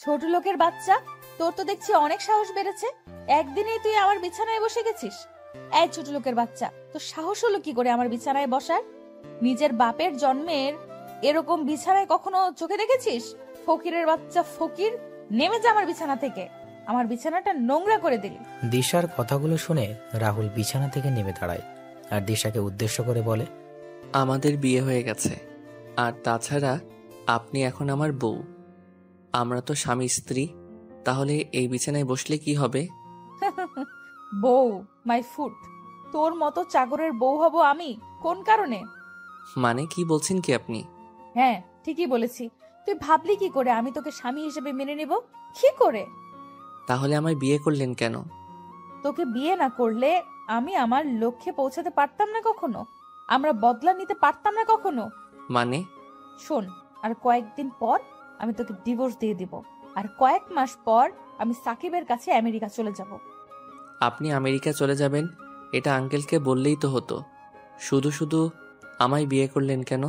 ছোট লোকের বাচ্চা, তোর তো দেখছি অনেক সাহস বেড়েছে। একদিনেই তুই আমার বিছানায় বসে গেছিস। এই ছোট লোকের বাচ্চা, তোর সাহস হলো কি করে আমার বিছানায় বসার? নিজের বাপের জন্মের এরকম বিছানায় কখনো চোখে দেখেছিস? ফকিরের বাচ্চা ফকির, নেমে যা আমার বিছানা থেকে। আমার বিছানাটা নোংরা করে দিলি। দিশার কথাগুলো শুনে রাহুল বিছানা থেকে নেমে দাঁড়ায় আর দিশাকে উদ্দেশ্য করে বলে, আমাদের বিয়ে হয়ে গেছে, আর তাছাড়া আপনি এখন আমার বউ। আমরা তো স্বামী স্ত্রী, তাহলে এই বিছানায় বসলে কি হবে? বউ মাই ফুট, তোর মতো চাকরের বউ হব আমি কোন কারণে? মানে কি বলছেন কি আপনি? হ্যাঁ ঠিকই বলেছি। তুই ভাবলি কি করে আমি তোকে স্বামী হিসেবে মেনে নেব? কি করে? তাহলে আমায় বিয়ে করলেন কেন? তোকে বিয়ে না করলে আমি আমার লক্ষ্যে পৌঁছাতে পারতাম না কখনো। আমরা বদলা নিতে পারতাম না কখনো। মানে? শোন, আর কয়েকদিন পর আমি তোকে ডিভোর্স দিয়ে দিব, আর কয়েক মাস পর আমি সাকিবের কাছে আমেরিকা চলে যাব। আপনি আমেরিকা চলে যাবেন এটা আঙ্কেলকে বললেই তো হতো। শুধু শুধু আমায় বিয়ে করলেন কেন?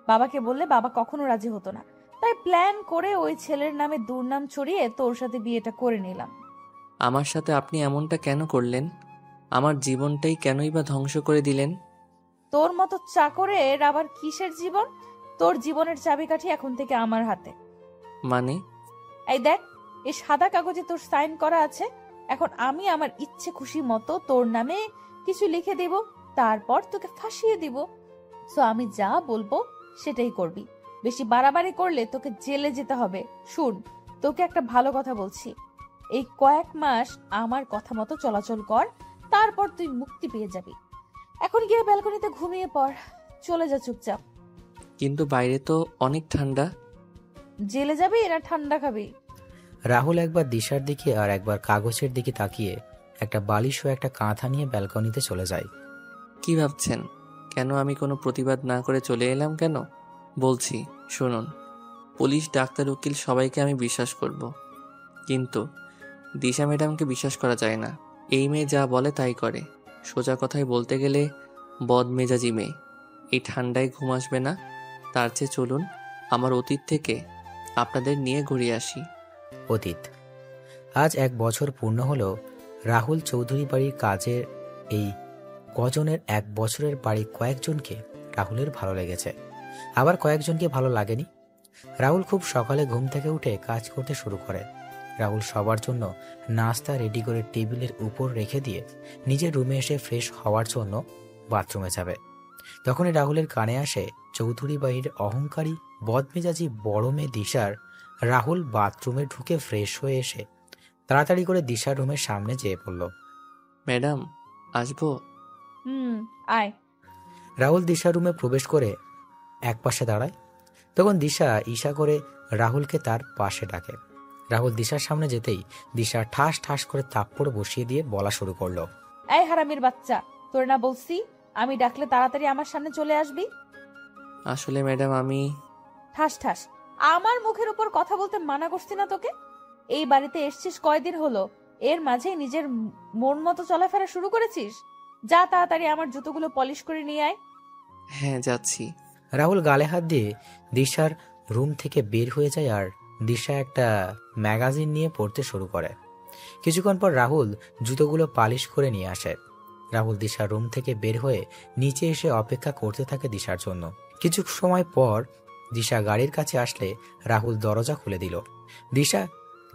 বাবাকে বললে বাবা কখনো রাজি হতো না, তাই প্ল্যান করে ওই ছেলের নামে দুর্নাম ছড়িয়ে তোর সাথে বিয়েটা করে নিলাম। আমার সাথে আপনি এমনটা কেন করলেন? আমার জীবনটাই কেনই বা ধ্বংস করে দিলেন? তোর মতো চাকরের আবার কিসের জীবন? তোর জীবনের চাবিকাঠি এখন থেকে আমার হাতে। মানে? এই দেখ, এই সাদা কাগজে তোর সাইন করা আছে। এখন আমি আমার ইচ্ছে খুশি মতো তোর নামে কিছু লিখে দিব, তারপর তোকে ফাঁসিয়ে দিব। সো আমি যা বলবো সেটাই করবি। বেশি বাড়াবাড়ি করলে তোকে জেলে যেতে হবে। শুন, তোকে একটা ভালো কথা বলছি, এই কয়েক মাস আমার কথা মতো চলাচল কর, তারপর তুই মুক্তি পেয়ে যাবি। এখন গিয়ে ব্যালকনিতে ঘুমিয়ে পড়, চলে যা চুপচাপ। কিন্তু বাইরে তো অনেক ঠান্ডা। জেলে যাবি না ঠান্ডা খাবি? রাহুল একবার দিশার দিকে আর একবার কাগজের দিকে তাকিয়ে একটা বালিশ ও একটা কাঁথা নিয়ে ব্যালকনিতে চলে যায়। কি ভাবছেন? কেন আমি কোনো প্রতিবাদ না করে চলে এলাম কেন? বলছি শুনুন, পুলিশ, ডাক্তার, উকিল সবাইকে আমি বিশ্বাস করব, কিন্তু দিশা ম্যাডামকে বিশ্বাস করা যায় না। এই মেয়ে যা বলে তাই করে। সোজা কথায় বলতে গেলে বদমেজাজি মেয়ে। এই ঠান্ডায় ঘুম আসবে না, তার চেয়ে চলুন আমার অতীত থেকে আপনাদের নিয়ে ঘুরিয়ে আসি। অতীত। আজ 1 বছর পূর্ণ হলো রাহুল চৌধুরী বাড়ির কাজের। এই কজনের 1 বছরের বাড়ি কয়েকজনকে রাহুলের ভালো লেগেছে, আবার কয়েকজনকে ভালো লাগেনি। রাহুল খুব সকালে ঘুম থেকে উঠে কাজ করতে শুরু করে। রাহুল সবার জন্য নাস্তা রেডি করে টেবিলের উপর রেখে দিয়ে নিজের রুমে এসে ফ্রেশ হওয়ার জন্য বাথরুমে যাবে। তখনই রাহুলের কানে আসে চৌধুরী বাড়ির অহংকারী বদমেজাজি বড় মেয়ে দিশার। রাহুল বাথরুমে ঢুকে ফ্রেশ হয়ে এসে তাড়াতাড়ি করে দিশার রুমের সামনে যেয়ে পড়ল। ম্যাডাম, আসবো? আয়। রাহুল দিশার রুমে প্রবেশ করে একপাশে দাঁড়ায়। তখন দিশা ঈশা করে রাহুলকে তার পাশে ডাকে। রাহুল দিশার সামনে যেতেই দিশা ঠাস ঠাস করে থাপ্পড় বসিয়ে দিয়ে বলা শুরু করলো, এই হারামির বাচ্চা, তোর না বলছি আমি ডাকলে তাড়াতাড়ি আমার সামনে চলে আসবি? আসলে ম্যাডাম আমি... ঠাস ঠাস, আমার মুখের উপর কথা বলতে মানা করছি না তোকে? এই বাড়িতে এসছিস কয়দিন হলো, এর মাঝে নিজের মন মতো চলাফেরা শুরু করেছিস? যা তাড়াতাড়ি আমার জুতোগুলো পলিশ করে নিয়ে আয়। হ্যাঁ যাচ্ছি। রাহুল গালে হাত দিয়ে দিশার রুম থেকে বের হয়ে যায় আর দিশা একটা ম্যাগাজিন নিয়ে পড়তে শুরু করে। কিছুক্ষণ পর রাহুল জুতোগুলো পালিশ করে নিয়ে আসে। রাহুল দিশার রুম থেকে বের হয়ে নিচে এসে অপেক্ষা করতে থাকে দিশার জন্য। কিছু সময় পর দিশা গাড়ির কাছে আসলে রাহুল দরজা খুলে দিল। দিশা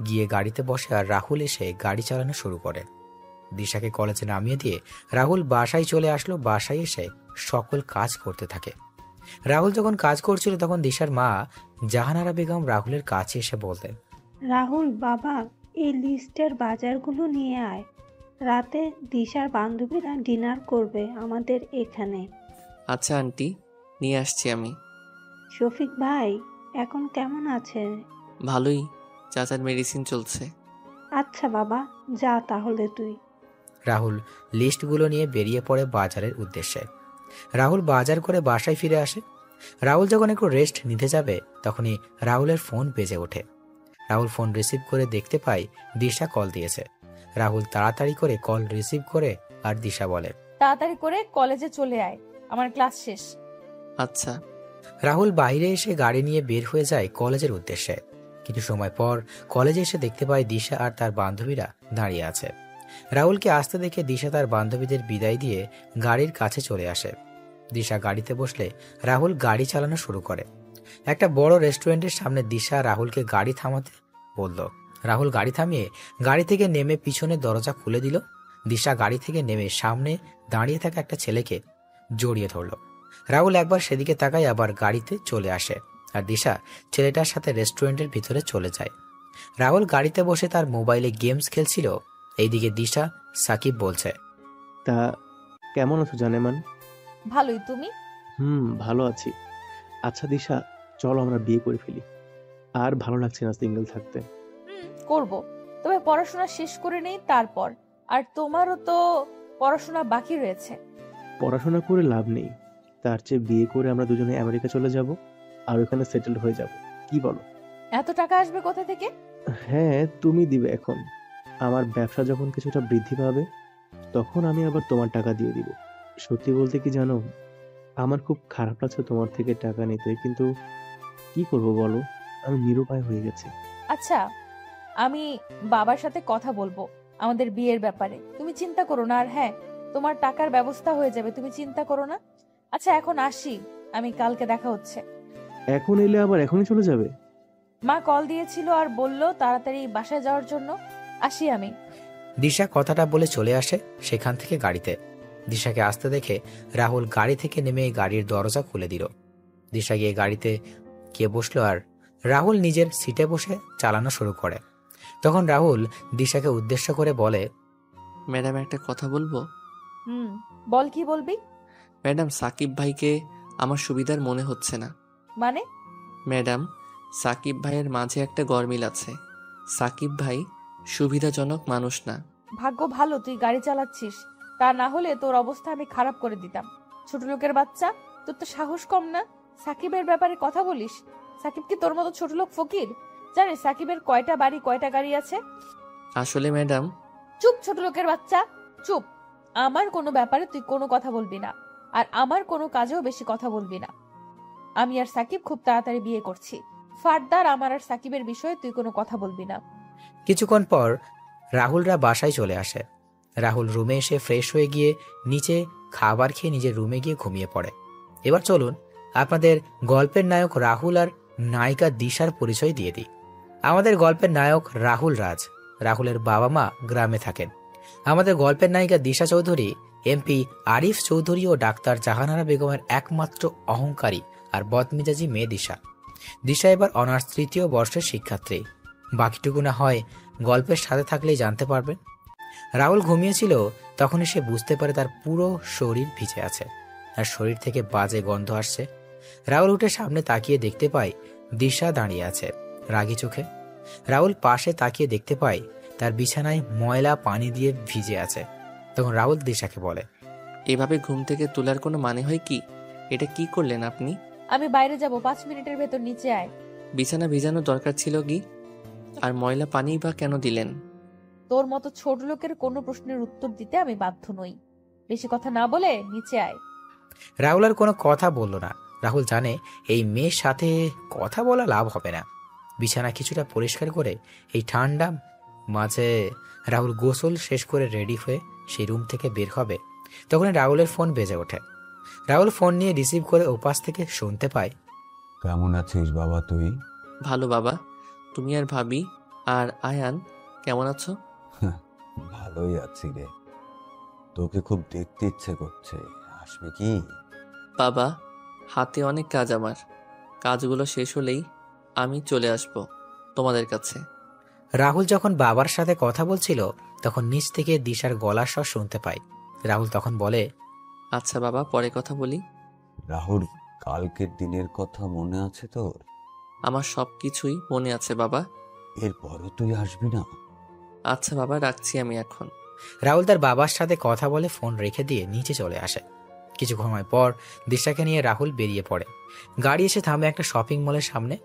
গিয়ে গাড়িতে বসে আর রাহুল এসে গাড়ি চালানো শুরু করে। দিশাকে কলেজে নামিয়ে দিয়ে রাহুল বাসায় চলে আসলো। বাসায় এসে সকল কাজ করতে থাকে। রাহুল যখন কাজ করছিল তখন দিশার মা জাহানারা বেগম রাহুলের কাছে এসে বলতেন, রাহুল বাবা, এই লিস্টের বাজারগুলো নিয়ে আয়, রাতে দিশার বান্ধবীরা ডিনার করবে আমাদের এখানে। আচ্ছা আন্টি, নিয়ে আসছি আমি। শফিক ভাই এখন কেমন আছে? ভালোই, চাচার মেডিসিন চলছে। আচ্ছা বাবা, যা তাহলে তুই। রাহুল লিস্টগুলো নিয়ে বেরিয়ে পড়ে বাজারের উদ্দেশ্যে। রাহুল বাজার করে বাসায় ফিরে আসে। রাহুল যখন একটু রেস্ট নিতে যাবে তখনই রাহুলের ফোন বেজে ওঠে। রাহুল ফোন রিসিভ করে দেখতে পায় দিশা কল দিয়েছে। রাহুল তাড়াতাড়ি করে কল রিসিভ করে আর দিশা বলে, তাড়াতাড়ি করে কলেজে চলে আয়, আমার ক্লাস শেষ। আচ্ছা। রাহুল বাইরে এসে গাড়ি নিয়ে বের হয়ে যায় কলেজের উদ্দেশ্যে। কিছু সময় পর কলেজে এসে দেখতে পায় দিশা আর তার বান্ধবীরা দাঁড়িয়ে আছে। রাহুলকে আসতে দেখে দিশা তার বান্ধবীদের বিদায় দিয়ে গাড়ির কাছে চলে আসে। দিশা গাড়িতে বসলে রাহুল গাড়ি চালানো শুরু করে। একটা বড় রেস্টুরেন্টের সামনে দিশা রাহুলকে গাড়ি থামাতে বলল। রাহুল গাড়ি থামিয়ে গাড়ি থেকে নেমে পিছনের দরজা খুলে দিল। দিশা গাড়ি থেকে নেমে সামনে দাঁড়িয়ে থাকা একটা ছেলেকে জড়িয়ে ধরল। রাহুল একবার সেদিকে তাকায়, আবার গাড়িতে চলে আসে আর দিশা ছেলেটার সাথে রেস্টুরেন্টের ভিতরে চলে যায়। রাহুল গাড়িতে বসে তার মোবাইলে গেমস খেলছিল। এইদিকে দিশা সাকিব বলছে, তা কেমন আছো জানেমান? ভালোই, তুমি? ভালো আছি। আচ্ছা দিশা, চলো আমরা বিয়ে করে ফেলি। আর ভালো লাগছে না সিঙ্গেল থাকতে। করব, তবে পড়াশোনা শেষ করে নেই তারপর। আর তোমারও তো পড়াশোনা বাকি রয়েছে। পড়াশোনা করে লাভ নেই, তার চেয়ে বিয়ে করে আমরা দুজনে আমেরিকা চলে যাব আর ওখানে সেটেল হয়ে যাব। কি বলো? এত টাকা আসবে কোথা থেকে? হ্যাঁ, তুমি দিবে। এখন আমার ব্যবসা যখন কিছুটা বৃদ্ধি পাবে তখন আমি আবার তোমার টাকা দিয়ে দিব। সত্যি বলতে কি জানো, আমার খুব খারাপ লাগছে তোমার থেকে টাকা নিতে, কিন্তু কি করব বলো, আমি নিরুপায় হয়ে গেছি। আচ্ছা, আমি বাবার সাথে কথা বলবো আমাদের বিয়ের ব্যাপারে। তুমি চিন্তা করো না। আর হ্যাঁ, তোমার টাকার ব্যবস্থা হয়ে যাবে, তুমি চিন্তা করো না। আচ্ছা, এখন আসি আমি, কালকে দেখা হচ্ছে। এখন এলে আবার এখনই চলে যাবে? মা কল দিয়েছিল আর বলল তাড়াতাড়ি বাসায় যাওয়ার জন্য। আসি আমি। দিশা কথাটা বলে চলে আসে সেখান থেকে গাড়িতে। দিশাকে আসতে দেখে রাহুল গাড়ি থেকে নেমে গাড়ির দরজা খুলে দিল। দিশা গিয়ে গাড়িতে গিয়ে বসলো আর রাহুল নিজের সিটে বসে চালানো শুরু করে। তখন রাহুল দিশাকে উদ্দেশ্য করে বলে, ম্যাডাম একটা কথা বলবো? বল, কি বলবি? ম্যাডাম, সাকিব ভাইকে আমার সুবিধার মনে হচ্ছে না। মানে? ম্যাডাম, সাকিব ভাইয়ের মাঝে একটা গরমিল আছে। সাকিব ভাই সুবিধাজনক মানুষ না। ভাগ্য ভালো তুই গাড়ি চালাচ্ছিস, তা না হলে তোর অবস্থা আমি খারাপ করে দিতাম। ছোট লোকের বাচ্চা, তোর তো সাহস কম না, সাকিবের ব্যাপারে কথা বলিস। সাকিব কি তোর মতো ছোট লোক ফকির? জানিস সাকিবের কয়টা বাড়ি কয়টা গাড়ি আছে? আসলে ম্যাডাম। চুপ ছোট লোকের বাচ্চা, চুপ। আমার কোনো ব্যাপারে তুই কোনো কথা বলবি না, আর আমার কোনো কাজেও বেশি কথা বলবি না। আমি আর সাকিব খুব তাড়াতাড়ি বিয়ে করছি। ফারদার আমার আর সাকিবের বিষয়ে তুই কোনো কথা বলবি না। কিছুক্ষণ পর রাহুলরা বাসায় চলে আসে। রাহুল রুমে এসে ফ্রেশ হয়ে গিয়ে নিচে খাবার খেয়ে নিজের রুমে গিয়ে ঘুমিয়ে পড়ে। এবার চলুন আপনাদের গল্পের নায়ক রাহুল আর নায়িকা দিশার পরিচয় দিয়ে দিই। আমাদের গল্পের নায়ক রাহুল রাজ। রাহুলের বাবা মা গ্রামে থাকেন। আমাদের গল্পের নায়িকা দিশা চৌধুরী এমপি আরিফ চৌধুরী ও ডাক্তার জাহানারা বেগমের একমাত্র অহংকারী আর বদমেজাজি মেয়ে দিশা। দিশা এবার অনার্স 3য় বর্ষের শিক্ষার্থী। বাকিটুকু না হয় গল্পের সাথে থাকলেই জানতে পারবেন। রাহুল ঘুমিয়েছিল, তখনই সে বুঝতে পারে তার পুরো শরীর ভিজে আছে, তার শরীর থেকে বাজে গন্ধ আসছে। রাহুল উঠে সামনে তাকিয়ে দেখতে পায় দিশা দাঁড়িয়ে আছে রাগী চোখে। রাহুল পাশে তাকিয়ে দেখতে পায় তার বিছানায় ময়লা পানি দিয়ে ভিজে আছে। তখন রাহুল দিশাকে বলে, এভাবে ঘুম থেকে তোলার কোনো মানে হয় কি? এটা কি করলেন আপনি? আমি বাইরে যাব, 5 মিনিটের ভেতর নিচে আয়। বিছানা ভিজানো দরকার ছিল কি? আর ময়লা পানি বা কেন দিলেন? তোর মতো ছোট লোকের কোনো প্রশ্নের উত্তর দিতে আমি বাধ্য নই। বেশি কথা না বলে নিচে আয়। রাহুল আর কোনো কথা বলল না। রাহুল জানে এই মেয়ের সাথে কথা বলা লাভ হবে না। বিছানা কিছুটা পরিষ্কার করে এই ঠান্ডা মাঝে রাহুল গোসল শেষ করে রেডি হয়ে সেই রুম থেকে বের হবে। তখন রাহুলের ফোন বেজে ওঠে। রাহুল ফোন নিয়ে রিসিভ করে ওপাশ থেকে শুনতে পায়, কেমন আছিস বাবা তুই? ভালো বাবা, তুমি আর ভাবি আর আয়ান কেমন আছো? ভালোই আছি রে, তোকে খুব দেখতে ইচ্ছে করছে, আসবে কি? বাবা, হাতে অনেক কাজ, আমার কাজগুলো শেষ হলেই আমি চলে আসব তোমাদের কাছে। রাহুল যখন বাবার সাথে কথা বলছিল তখন নিচ থেকে দিশার গলার স্বর শুনতে পায়। রাহুল তখন বলে, আচ্ছা বাবা, পরে কথা বলি। রাহুল, কালকের দিনের কথা মনে আছে তোর? আমার সব কিছুই মনে আছে বাবা। এরপরও তুই আসবি না? আচ্ছা বাবা, রাখছি আমি এখন। রাহুল তার বাবার সাথে কথা বলে ফোন রেখে দিয়ে নিচে চলে আসে। কিছু সময় পর দিশাকে নিয়ে রাহুল বেরিয়ে পড়ে। গাড়ি এসে থামে একটা শপিং মলের সামনে।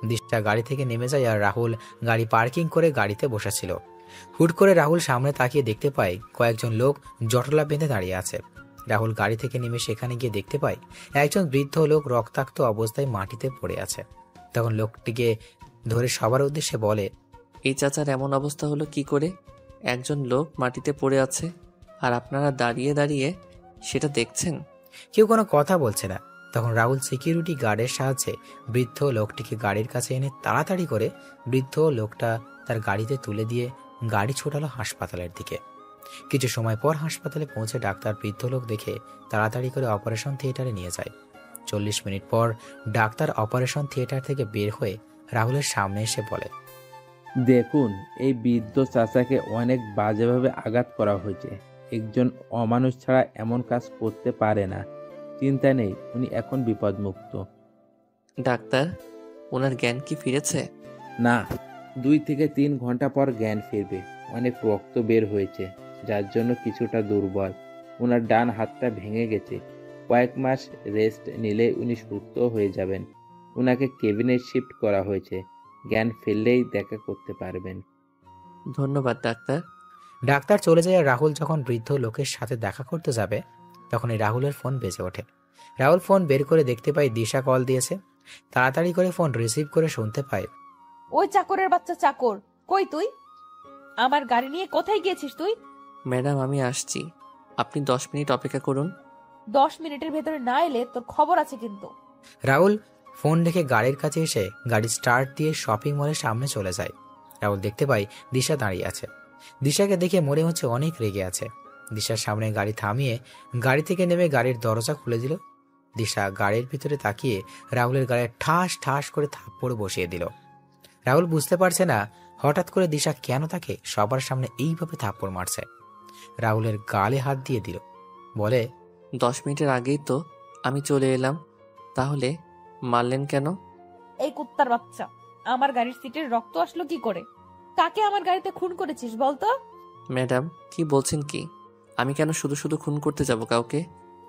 দিশা গাড়ি থেকে নেমে যায় আর রাহুল গাড়ি পার্কিং করে গাড়িতে বসেছিল। হুট করে রাহুল সামনে তাকিয়ে দেখতে পায় কয়েকজন লোক জটলা বেঁধে দাঁড়িয়ে আছে। রাহুল গাড়ি থেকে নেমে সেখানে গিয়ে দেখতে পায় একজন বৃদ্ধ লোক রক্তাক্ত অবস্থায় মাটিতে পড়ে আছে। তখন লোকটিকে ধরে সবার উদ্দেশ্যে বলে, এই চাচার এমন অবস্থা হলো কি করে? একজন লোক মাটিতে পড়ে আছে আর আপনারা দাঁড়িয়ে দাঁড়িয়ে সেটা দেখছেন। কেউ কোনো কথা বলছে না। তখন রাহুল সিকিউরিটি গার্ডের সাহায্যে বৃদ্ধ লোকটিকে গাড়ির কাছে এনে তাড়াতাড়ি করে বৃদ্ধ লোকটা তার গাড়িতে তুলে দিয়ে গাড়ি ছোটালো হাসপাতালের দিকে। কিছু সময় পর হাসপাতালে পৌঁছে ডাক্তার বৃদ্ধ লোক দেখে তাড়াতাড়ি করে অপারেশন থিয়েটারে নিয়ে যায়। 40 মিনিট পর ডাক্তার অপারেশন থিয়েটার থেকে বের হয়ে রাহুলের সামনে এসে বলে, দেখুন, এই বৃদ্ধ চাচাকে অনেক বাজেভাবে আঘাত করা হয়েছে। একজন অমানুষ ছাড়া এমন কাজ করতে পারে না। চিন্তা নেই, উনি এখন বিপদমুক্ত। ডাক্তার, ওনার জ্ঞান কি ফিরেছে? না, 2 থেকে 3 ঘন্টা পর জ্ঞান ফিরবে। অনেক রক্ত বের হয়েছে, যার জন্য কিছুটা দুর্বল। ওনার ডান হাতটা ভেঙে গেছে। কয়েক মাস রেস্ট নিলে উনি সুস্থ হয়ে যাবেন। ওনাকে কেবিনে শিফট করা হয়েছে। জ্ঞান ফিরলেই দেখা করতে পারবেন। ধন্যবাদ ডাক্তার। ডাক্তার চলে যায়। আর রাহুল যখন বৃদ্ধ লোকের সাথে দেখা করতে যাবে তখনই রাহুলের ফোন বেজে ওঠে। রাহুল ফোন বের করে দেখতে পায় দিশা কল দিয়েছে। তাড়াতাড়ি করে ফোন রিসিভ করে শুনতে পায়, ওই চাকরের বাচ্চা চাকর, কই তুই? আমার গাড়ি নিয়ে কোথায় গিয়েছিস তুই? ম্যাডাম, আমি আসছি, আপনি 10 মিনিট অপেক্ষা করুন। 10 মিনিটের ভেতরে না এলে তোর খবর আছে কিন্তু। রাহুল ফোন রেখে গাড়ির কাছে এসে গাড়ি স্টার্ট দিয়ে শপিং মলের সামনে চলে যায়। রাহুল দেখতে পায় দিশা দাঁড়িয়ে আছে। দিশাকে দেখে মনে হচ্ছে অনেক রেগে আছে। দিশার সামনে গাড়ি থামিয়ে গাড়ি থেকে নেমে গাড়ির দরজা খুলে দিল। দিশা গাড়ির ভিতরে তাকিয়ে রাহুলের গায়ে ঠাস ঠাস করে থাপ্পড় বসিয়ে দিল। রাহুল বুঝতে পারছে না হঠাৎ করে দিশা কেন তাকে সবার সামনে এইভাবে থাপ্পড় মারছে। রাহুলের গালে হাত দিয়ে দিল, বলে, 10 মিনিটের আগেই তো আমি চলে এলাম, তাহলে মারলেন কেন? এই কুত্তার বাচ্চা, আমার গাড়ির সিটের রক্ত আসলো কি করে? কাকে আমার গাড়িতে খুন করেছিস বলতো? ম্যাডাম, কি বলছেন কি? আমি কেন শুধু শুধু খুন করতে যাব কাউকে?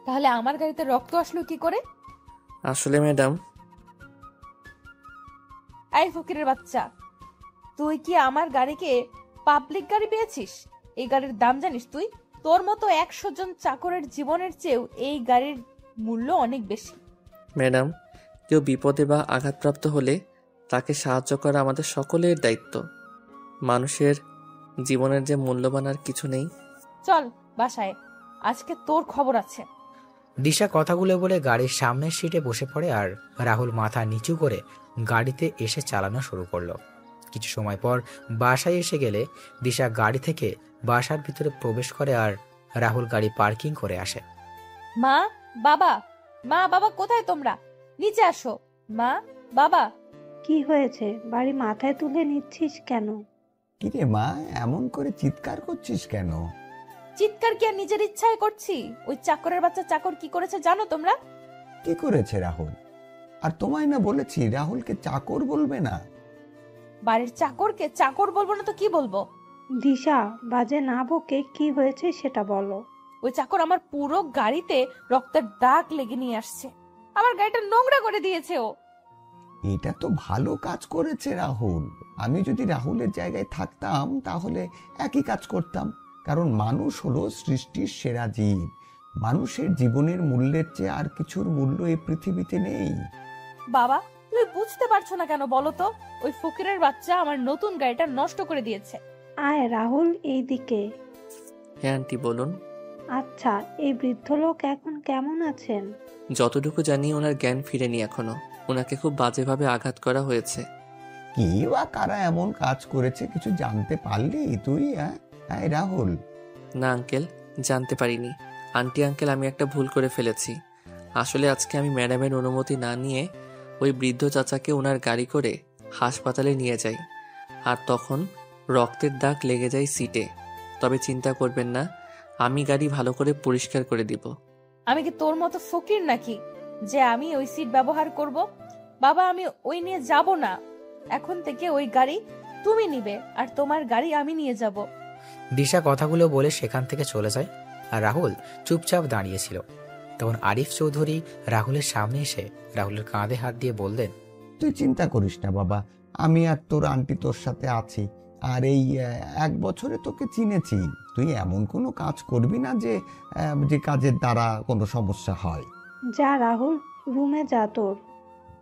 তাহলে আমার গাড়িতে রক্ত আসলো কি করে? আসলে ম্যাডাম, এই ফকিরের বাচ্চা, তুই কি আমার গাড়িকে পাবলিক গাড়ি পেয়েছিস? এই গাড়ির দাম জানিস তুই? তোর মতো 100 জন চাকরের জীবনের চেয়েও এই গাড়ির মূল্য অনেক বেশি। ম্যাডাম, কেউ বিপদে বা আঘাতপ্রাপ্ত হলে তাকে সাহায্য করা আমাদের সকলের দায়িত্ব। মানুষের জীবনের যে মূল্যবান আর কিছু নেই। চল বাসায়, আজকে তোর খবর আছে। দিশা কথাগুলো বলে গাড়ির সামনের সিটে বসে পড়ে আর রাহুল মাথা নিচু করে গাড়িতে এসে চালানো শুরু করলো। কিছু সময় পর বাসায় এসে গেলে দিশা গাড়ি থেকে বাসার ভিতরে প্রবেশ করে আর রাহুল গাড়ি পার্কিং করে আসে। মা, বাবা, মা, বাবা, কোথায় তোমরা? নিচে আসো। মা, বাবা। কি হয়েছে? বাড়ি মাথায় তুলে নিচ্ছিস কেন? কিরে মা, এমন করে চিৎকার করছিস কেন? চিৎকার কি আর নিজের ইচ্ছায় করছি? ওই চাকরের বাচ্চা চাকর কি করেছে জানো তোমরা? কি করেছে রাহুল? আর তোমায় না বলেছি রাহুলকে চাকর বলবে না। বাড়ির চাকরকে চাকর বলবো না তো কি বলবো? দিশা, বাজে না বকে কি হয়েছে সেটা বলো। ওই চাকর আমার পুরো গাড়িতে রক্তের দাগ লেগে নিয়ে আসছে। আমার গাড়িটা নোংরা করে দিয়েছে ও। এটা তো ভালো কাজ করেছে রাহুল। আমি যদি রাহুলের জায়গায় থাকতাম তাহলে একই কাজ করতাম। কারণ মানুষ হলো সৃষ্টির সেরা জীব। মানুষের জীবনের মূল্যের চেয়ে আর কিছুর মূল্য এই পৃথিবীতে নেই। বাবা, তুমি বুঝতে পারছো না কেন বলো তো? ওই ফকিরের বাচ্চা আমার নতুন গাড়িটা নষ্ট করে দিয়েছে। আয় রাহুল, এইদিকে। হ্যাঁ আন্টি, বলুন। আচ্ছা, এই বৃদ্ধ লোক এখন কেমন আছেন? যতটুকু জানি ওনার জ্ঞান ফিরেনি এখনো। ওনাকে খুব বাজেভাবে আঘাত করা হয়েছে। কি বা কারা এমন কাজ করেছে কিছু জানতে পারলি তুই? হ্যাঁ রাহুল। না আঙ্কেল, জানতে পারিনি। আন্টি আঙ্কেল, আমি একটা ভুল করে ফেলেছি। আসলে আজকে আমি ম্যাডামের অনুমতি না নিয়ে ওই বৃদ্ধ চাচাকে ওনার গাড়ি করে হাসপাতালে নিয়ে যাই। আর তখন রক্তের দাগ লেগে যায় সিটে। তবে চিন্তা করবেন না, আমি গাড়ি ভালো করে পরিষ্কার করে দিব। আমি কি তোর মতো ফকির নাকি যে আমি ওই সিট ব্যবহার করব? বাবা, আমি ওই নিয়ে যাব না। এখন থেকে ওই গাড়ি তুমি নিবে আর তোমার গাড়ি আমি নিয়ে যাব। দিশা কথাগুলো বলে সেখান থেকে চলে যায় আর রাহুল চুপচাপ দাঁড়িয়েছিল। তখন আরিফ চৌধুরী রাহুলের সামনে এসে রাহুলের কাঁধে হাত দিয়ে বললেন, তুই চিন্তা করিস না বাবা, আমি আর তোর আন্টি তোর সাথে আছি। আর এই 1 বছরে তোকে চিনেছি, তুই এমন কোনো কাজ করবি না যে কাজের দ্বারা কোনো সমস্যা হয়। যা রাহুল, রুমে যা তোর।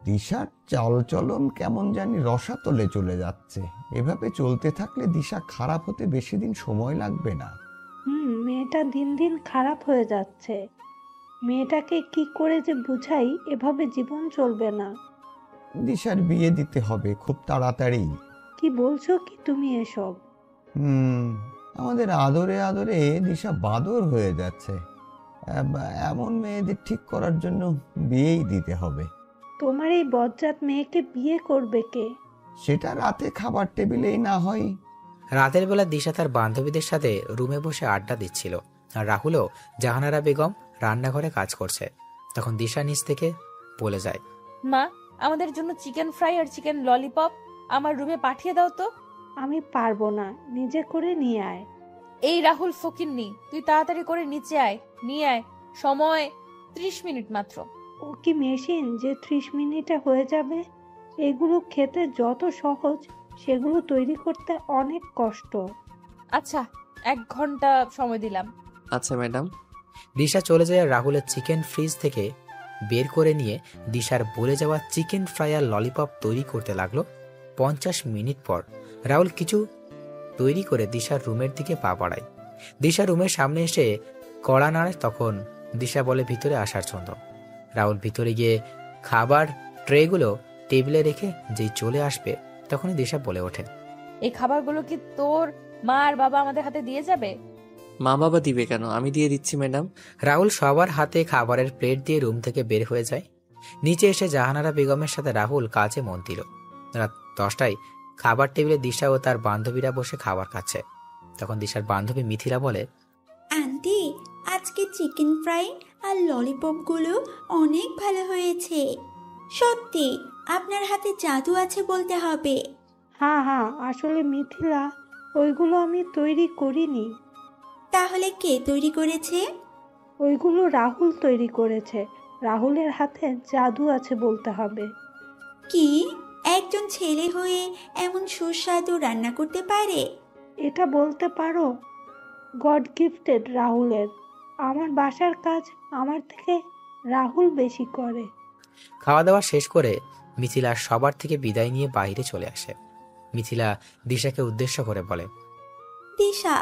দিশার চলচলন কেমন জানি রসাতলে চলে যাচ্ছে। এভাবে চলতে থাকলে দিশা খারাপ হতে বেশি দিন সময় লাগবে না। মেয়েটা দিন দিন খারাপ হয়ে যাচ্ছে। মেয়েটাকে কি করে যে বুঝাই, এভাবে জীবন চলবে না। দিশার বিয়ে দিতে হবে খুব তাড়াতাড়ি। কি বলছো কি তুমি এসব? আমাদের আদরে আদরে দিশা বাদর হয়ে যাচ্ছে। এমন মেয়েদের ঠিক করার জন্য বিয়েই দিতে হবে। তোমার এই বজ্জাত মেয়েকে বিয়ে করবে কে? সেটা রাতে খাবার টেবিলেই না হয়। রাতের বেলা দিশা তার বান্ধবীদের সাথে রুমে বসে আড্ডা দিচ্ছিল, আর রাহুলও জাহানারা বেগম রান্নাঘরে কাজ করছে। তখন দিশা নিচ থেকে বলে যায়, মা, আমাদের জন্য চিকেন ফ্রাই আর চিকেন ললিপপ আমার রুমে পাঠিয়ে দাও তো। আমি পারবো না, নিজে করে নিয়ে আয়। এই রাহুল ফকিন্নি, তুই তাড়াতাড়ি করে নিচে আয়, নিয়ে আয়। সময় 30 মিনিট মাত্র। ও কি মেশিন যে 30 মিনিটে হয়ে যাবে? এগুলো খেতে যত সহজ, সেগুলো তৈরি করতে অনেক কষ্ট। আচ্ছা, 1 ঘন্টা সময় দিলাম। আচ্ছা ম্যাডাম। দিশা চলে যায় আর রাহুলের চিকেন ফ্রিজ থেকে বের করে নিয়ে দিশার বলে যাওয়া চিকেন ফ্রাই আর ললিপপ তৈরি করতে লাগলো। 50 মিনিট পর রাহুল কিছু তৈরি করে দিশার রুমের দিকে পা বাড়ায়। দিশা রুমের সামনে এসে কড়া নাড়ে, তখন দিশা বলে ভিতরে আসার জন্য। রাহুল ভিতরে গিয়ে খাবার ট্রেগুলো টেবিলে রেখে যেই চলে আসবে, তখনই দিশা বলে ওঠে, এই খাবারগুলো কি তোর মা আর বাবা আমাদের হাতে দিয়ে যাবে? মা বাবা দিবে কেন, আমি দিয়ে দিচ্ছি ম্যাডাম। রাহুল সবার হাতে খাবারের প্লেট দিয়ে রুম থেকে বের হয়ে যায়। নিচে এসে জাহানারা বেগমের সাথে রাহুল কাজে মন দিল। রাত 10টায় খাবার টেবিলে দিশা ও তার বান্ধবীরা বসে খাবার খাচ্ছে। তখন দিশার বান্ধবী মিথিলা বলে, আন্টি, আজকে চিকেন ফ্রাই আর ললিপপগুলো অনেক ভালো হয়েছে। সত্যি আপনার হাতে জাদু আছে বলতে হবে। হ্যাঁ, আসলে মিথিলা, ওইগুলো আমি তৈরি করিনি। তাহলে কে তৈরি করেছে? ওইগুলো রাহুল তৈরি করেছে। রাহুলের হাতে জাদু আছে বলতে হবে। কি, একজন ছেলে হয়ে এমন সুস্বাদু রান্না করতে পারে? এটা বলতে পারো গড গিফটেড রাহুলের। আমার বাসার কাজ আমার থেকে রাহুল বেশি করে। খাওয়া দাওয়া শেষ করে মিথিলা সবার থেকে বিদায় নিয়ে বাইরে চলে আসে। মিথিলা দিশাকে উদ্দেশ্য করে বলে, দিশা,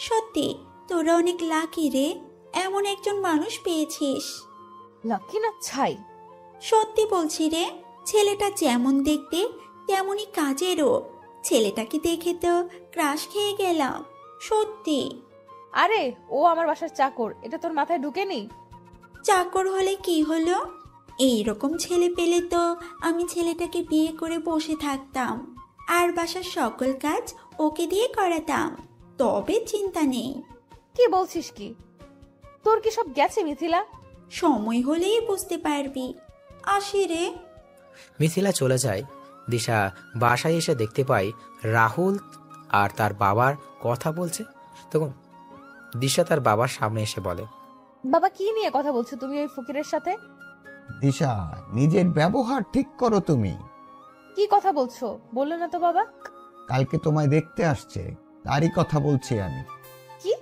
সত্যি তোরা অনেক লাকি রে, এমন একজন মানুষ পেয়েছিস। লাকি না ছাই। সত্যি বলছি রে, ছেলেটা যেমন দেখতে তেমনই কাজেরও। ছেলেটাকে দেখে তো ক্রাশ খেয়ে গেলাম, সত্যি। আরে ও আমার বাসার চাকর, এটা তোর মাথায় ঢুকেনি? চাকর হলে কি হলো? এইরকম ছেলে পেলে তো আমি ছেলেটাকে বিয়ে করে বসে থাকতাম, আর বাসার সকল কাজ ওকে দিয়ে করাতাম, তবে চিন্তা নেই। কি বলছিস কি? তোর কি সব গেছে মিথিলা? সময় হলেই বুঝতে পারবি। আসি রে। মিথিলা চলে যায়। দিশা বাসায় এসে দেখতে পায় রাহুল আর তার বাবার কথা বলছে। তখন দিশা তার বাবার সামনে এসে বলে, বাবা, কি নিয়ে কথা বলছো তুমি ওই ফকিরের সাথে? দিশা, নিজের ব্যবহার ঠিক করো তুমি। কি কথা বলছো বললে না তো বাবা? কালকে তোমায় দেখতে আসছে, তারই কথা বলছি আমি। কি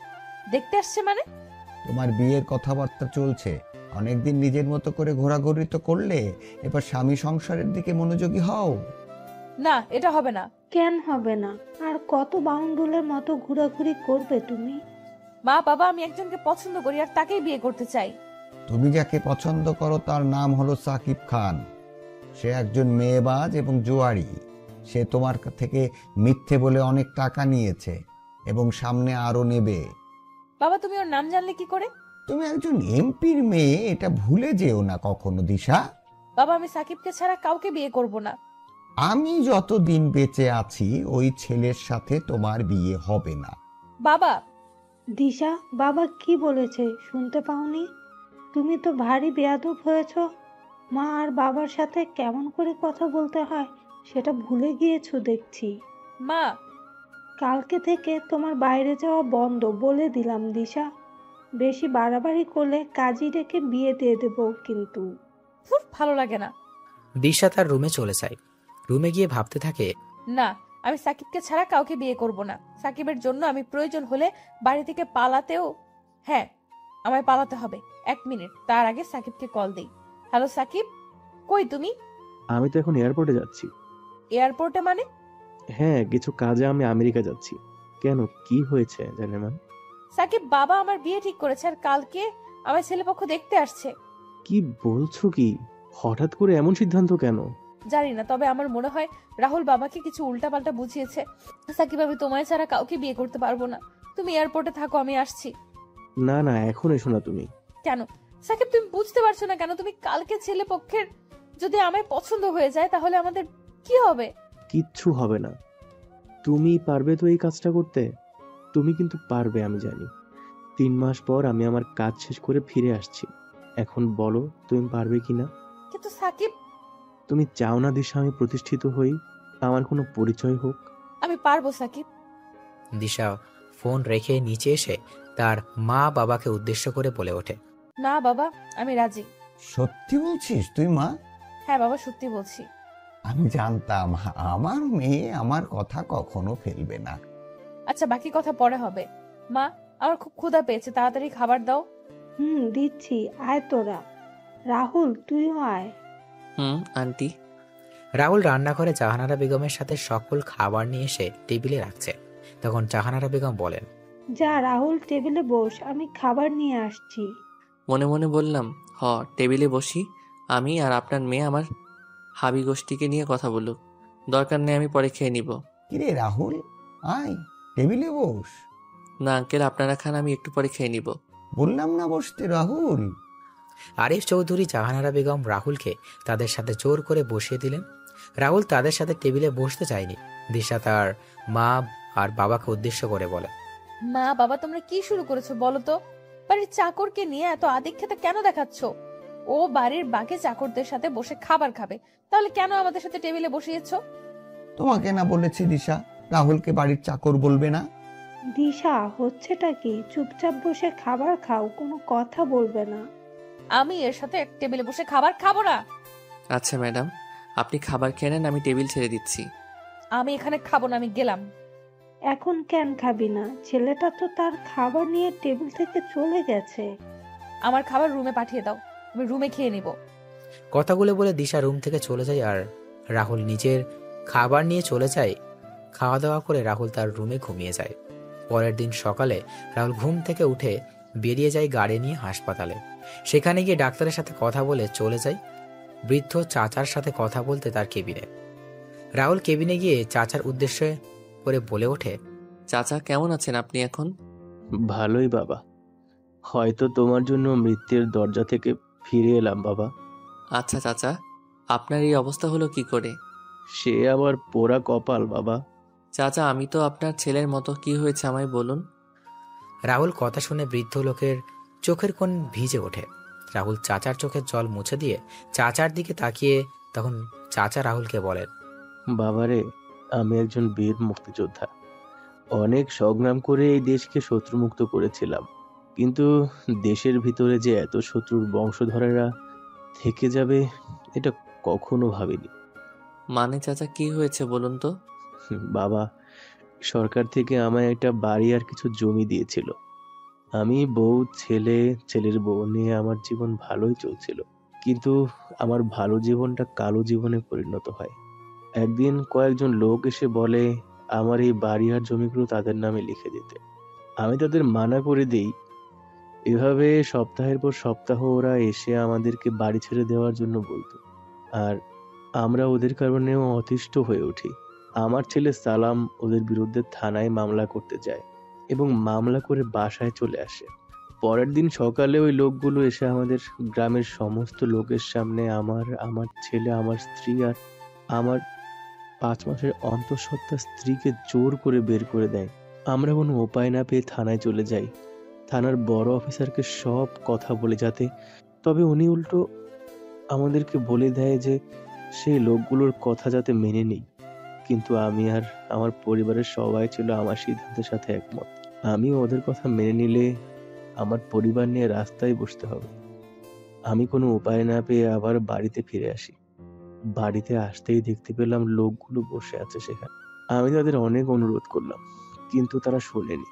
দেখতে আসছে মানে? তোমার বিয়ের কথাবার্তা চলছে। অনেকদিন নিজের মতো করে ঘোরাঘুরি তো করলে, এবার স্বামী সংসারের দিকে মনোযোগী হও। না, এটা হবে না। কেন হবে না? আর কত বাউন্ডুলের মতো ঘোরাঘুরি করবে তুমি? মা, বাবা, আমি একজনকে পছন্দ করি আর তাকেই বিয়ে করতে চাই। তুমি যাকে পছন্দ করো তার নাম হলো সাকিব খান। সে একজন মেয়েবাজ এবং জুয়ারি। সে তোমার থেকে মিথ্যে বলে অনেক টাকা নিয়েছে এবং সামনে আরো নেবে। বাবা, তুমি ওর নাম জানলে কি করে? তুমি একজন এমপির মেয়ে, এটা ভুলে যেও না কখনো দিশা। বাবা, আমি সাকিবকে ছাড়া কাউকে বিয়ে করব না। আমি যতদিন বেঁচে আছি ওই ছেলের সাথে তোমার বিয়ে হবে না। বাবা। দিশা, বাবা কি বলেছে শুনতে পাওনি? তুমি তো ভারী বেয়াদব হয়েছ। মা আর বাবার সাথে কেমন করে কথা বলতে হয় সেটা ভুলে গিয়েছো দেখছি। মা, কালকে থেকে তোমার বাইরে যাওয়া বন্ধ বলে দিলাম দিশা। বেশি বাড়াবাড়ি করলে কাজী ডেকে বিয়ে দিয়ে দেবো কিন্তু। ভালো লাগে না। দিশা তার রুমে চলে যায়। রুমে গিয়ে ভাবতে থাকে, না, আমি সাকিবকে ছাড়া কাউকে বিয়ে করব না। সাকিবের জন্য আমি প্রয়োজন হলে বাড়ি থেকে পালাতেও, হ্যাঁ আমায় পালাতে হবে। 1 মিনিট, তার আগে সাকিবকে কল দেই। হ্যালো সাকিব, কই তুমি? আমি তো এখন এয়ারপোর্টে যাচ্ছি। এয়ারপোর্টে মানে? হ্যাঁ, কিছু কাজে আমি আমেরিকা যাচ্ছি। কেন, কি হয়েছে জানেমান? সাকিব, বাবা আমার বিয়ে ঠিক করেছে আর কালকে আমার ছেলেপক্ষ দেখতে আসছে। কি বলছো কি? হঠাৎ করে এমন সিদ্ধান্ত কেন? জানি না, তবে আমার মনে হয় রাহুল বাবাকে কিছু উল্টাপাল্টা বুঝিয়েছে। সাকিব, আমি তোমায় ছাড়া কাউকে বিয়ে করতে পারবো না। তুমি এয়ারপোর্টে থাকো, আমি আসছি। না না, এখন এসো না তুমি। কেন সাকিব, তুমি বুঝতে পারছো না কেন? তুমি কালকে ছেলে পক্ষের যদি আমায় পছন্দ হয়ে যায় তাহলে আমাদের কি হবে? কিচ্ছু হবে না। তুমি পারবে তো এই কাজটা করতে? তুমি কিন্তু পারবে, আমি জানি। 3 মাস পর আমি আমার কাজ শেষ করে ফিরে আসছি। এখন বলো তুমি পারবে কিনা? কিন্তু সাকিব, তুমি চাও না দিশা আমি প্রতিষ্ঠিত হই, আমার কোনো পরিচয় হোক? আমি পারবো সাকিব। দিশা ফোন রেখে নিচে এসে তার মা বাবাকে উদ্দেশ্য করে বলে ওঠে, না বাবা, আমি রাজি। সত্যি বলছিস তুই মা? হ্যাঁ বাবা, সত্যি বলছি। আমি জানতাম আমার মেয়ে আমার কথা কখনো ফেলবে না। আচ্ছা, বাকি কথা পরে হবে। মা, আমার খুব ক্ষুধা পেয়েছে, তাড়াতাড়ি খাবার দাও। দিচ্ছি, আয় তোরা। রাহুল, তুইও আয়। আন্টি। রাহুল রান্নাঘরে জাহানারা বেগমের সাথে সকল খাবার নিয়ে এসে টেবিলে রাখছে। তখন জাহানারা বেগম বলেন, যা রাহুল, টেবিলে বস, আমি খাবার নিয়ে আসছি। মনে মনে বললাম, টেবিলে বসি, আমি আর আপনার মেয়ে আমার হাবি গোষ্ঠীকে নিয়ে কথা বলুক, দরকার নেই আমি পরে খেয়ে নিব। কিরে রাহুল, আয় টেবিলে বস। না আঙ্কেল, আপনারা খান, আমি একটু পরে খেয়ে নিব। বললাম না বসতে রাহুল। আরিফ চৌধুরী জাহানারা বেগম রাহুলকে তাদের সাথে জোর করে বসিয়ে দিলেন। রাহুল তাদের সাথে টেবিলে বসতে চায়নি। দিশা তার মা আর বাবাকে উদ্দেশ্য করে বলে, মা বাবা, তোমরা কি শুরু করেছো বলো তো? বাড়ির চাকরকে নিয়ে এত আদিক্ষেতা কেন দেখাচ্ছ? ও বাড়ির বাকি চাকরদের সাথে বসে খাবার খাবে, তাহলে কেন আমাদের সাথে টেবিলে বসিয়েছো? তোমাকে না বলেছি দিশা রাহুলকে বাড়ির চাকর বলবে না? দিশা, হচ্ছেটা কি? চুপচাপ বসে খাবার খাও, কোনো কথা বলবে না। আমি এর সাথে এক টেবিলে বসে খাবার খাবো না। আচ্ছা ম্যাডাম, আপনি খাবার খেয়ে নেন, আমি টেবিল ছেড়ে দিচ্ছি। আমি এখানে খাবো না, আমি গেলাম। এখন কেন খাবি না? ছেলেটা তো তার খাবার নিয়ে টেবিল থেকে চলে গেছে। আমার খাবার রুমে পাঠিয়ে দাও, আমি রুমে খেয়ে নিব। কথাগুলো বলে দিশা রুম থেকে চলে যায় আর রাহুল নিজের খাবার নিয়ে চলে যায়। খাওয়া দাওয়া করে রাহুল তার রুমে ঘুমিয়ে যায়। পরের দিন সকালে রাহুল ঘুম থেকে উঠে বেরিয়ে যায় গাড়ি নিয়ে হাসপাতালে। সেখানে গিয়ে ডাক্তারের সাথে কথা বলে চলে যায় বৃদ্ধ চাচার সাথে কথা বলতে তার কেবিনে। রাহুল কেবিনে গিয়ে চাচার উদ্দেশ্যে করে বলে ওঠে, চাচা কেমন আছেন আপনি এখন? ভালোই বাবা, হয়তো তোমার জন্য মৃত্যুর দরজা থেকে ফিরে এলাম বাবা। আচ্ছা চাচা, আপনার এই অবস্থা হলো কি করে? সে আবার পোড়া কপাল বাবা। চাচা, আমি তো আপনার ছেলের মতো, কি হয়েছে আমায় বলুন। রাহুল কথা শুনে বৃদ্ধ লোকের চোখের কোণ ভিজে ওঠে। রাহুল চাচার চোখের জল মুছে দিয়ে চাচার দিকে তাকিয়ে তখন চাচা রাহুলকে বলেন, বাবারে, আমি একজন বীর মুক্তিযোদ্ধা। অনেক সংগ্রাম করে এই দেশকে শত্রুমুক্ত করেছিলাম, কিন্তু দেশের ভিতরে যে এত শত্রুর বংশধরেরা থেকে যাবে এটা কখনো ভাবিনি। মানে চাচা, কি হয়েছে বলুন তো। বাবা, সরকার থেকে আমায় একটা বাড়ি আর কিছু জমি দিয়েছিল। আমি বউ, ছেলের বউ নিয়ে আমার জীবন ভালোই চলছিল, কিন্তু আমার ভালো জীবনটা কালো জীবনে পরিণত হয়। একদিন কয়েকজন লোক এসে বলে আমার এই বাড়ি আর জমিগুলো তাদের নামে লিখে দিতে। আমি তাদের মানা করে দেই। এভাবে সপ্তাহের পর সপ্তাহ ওরা এসে আমাদেরকে বাড়ি ছেড়ে দেওয়ার জন্য বলতো, আর আমরা ওদের কারণেও অতিষ্ঠ হয়ে উঠি। আমার ছেলে সালাম ওদের বিরুদ্ধে থানায় মামলা করতে যায় এবং মামলা করে বাসায় চলে আসে। পরের দিন সকালে ওই লোকগুলো এসে আমাদের গ্রামের সমস্ত লোকের সামনে আমার ছেলে, আমার স্ত্রী আর আমার 5 মাসের অন্তঃসত্ত্বা স্ত্রীকে জোর করে বের করে দেয়। আমরা কোনো উপায় না পেয়ে থানায় চলে যাই। থানার বড় অফিসারকে সব কথা বলে যাতে, তবে উনি উল্টো আমাদেরকে বলে দেয় যে সেই লোকগুলোর কথা যাতে মেনে নিই। কিন্তু আমি আর আমার পরিবারের সবাই ছিল আমার সিদ্ধান্তের সাথে একমত। আমি ওদের কথা মেনে নিলে আমার পরিবার নিয়ে রাস্তায় বসতে হবে। আমি কোনো উপায় না পেয়ে আবার বাড়িতে ফিরে আসি। বাড়িতে আসতেই দেখতে পেলাম লোকগুলো বসে আছে সেখানে। আমি তাদের অনেক অনুরোধ করলাম, কিন্তু তারা শোনেনি।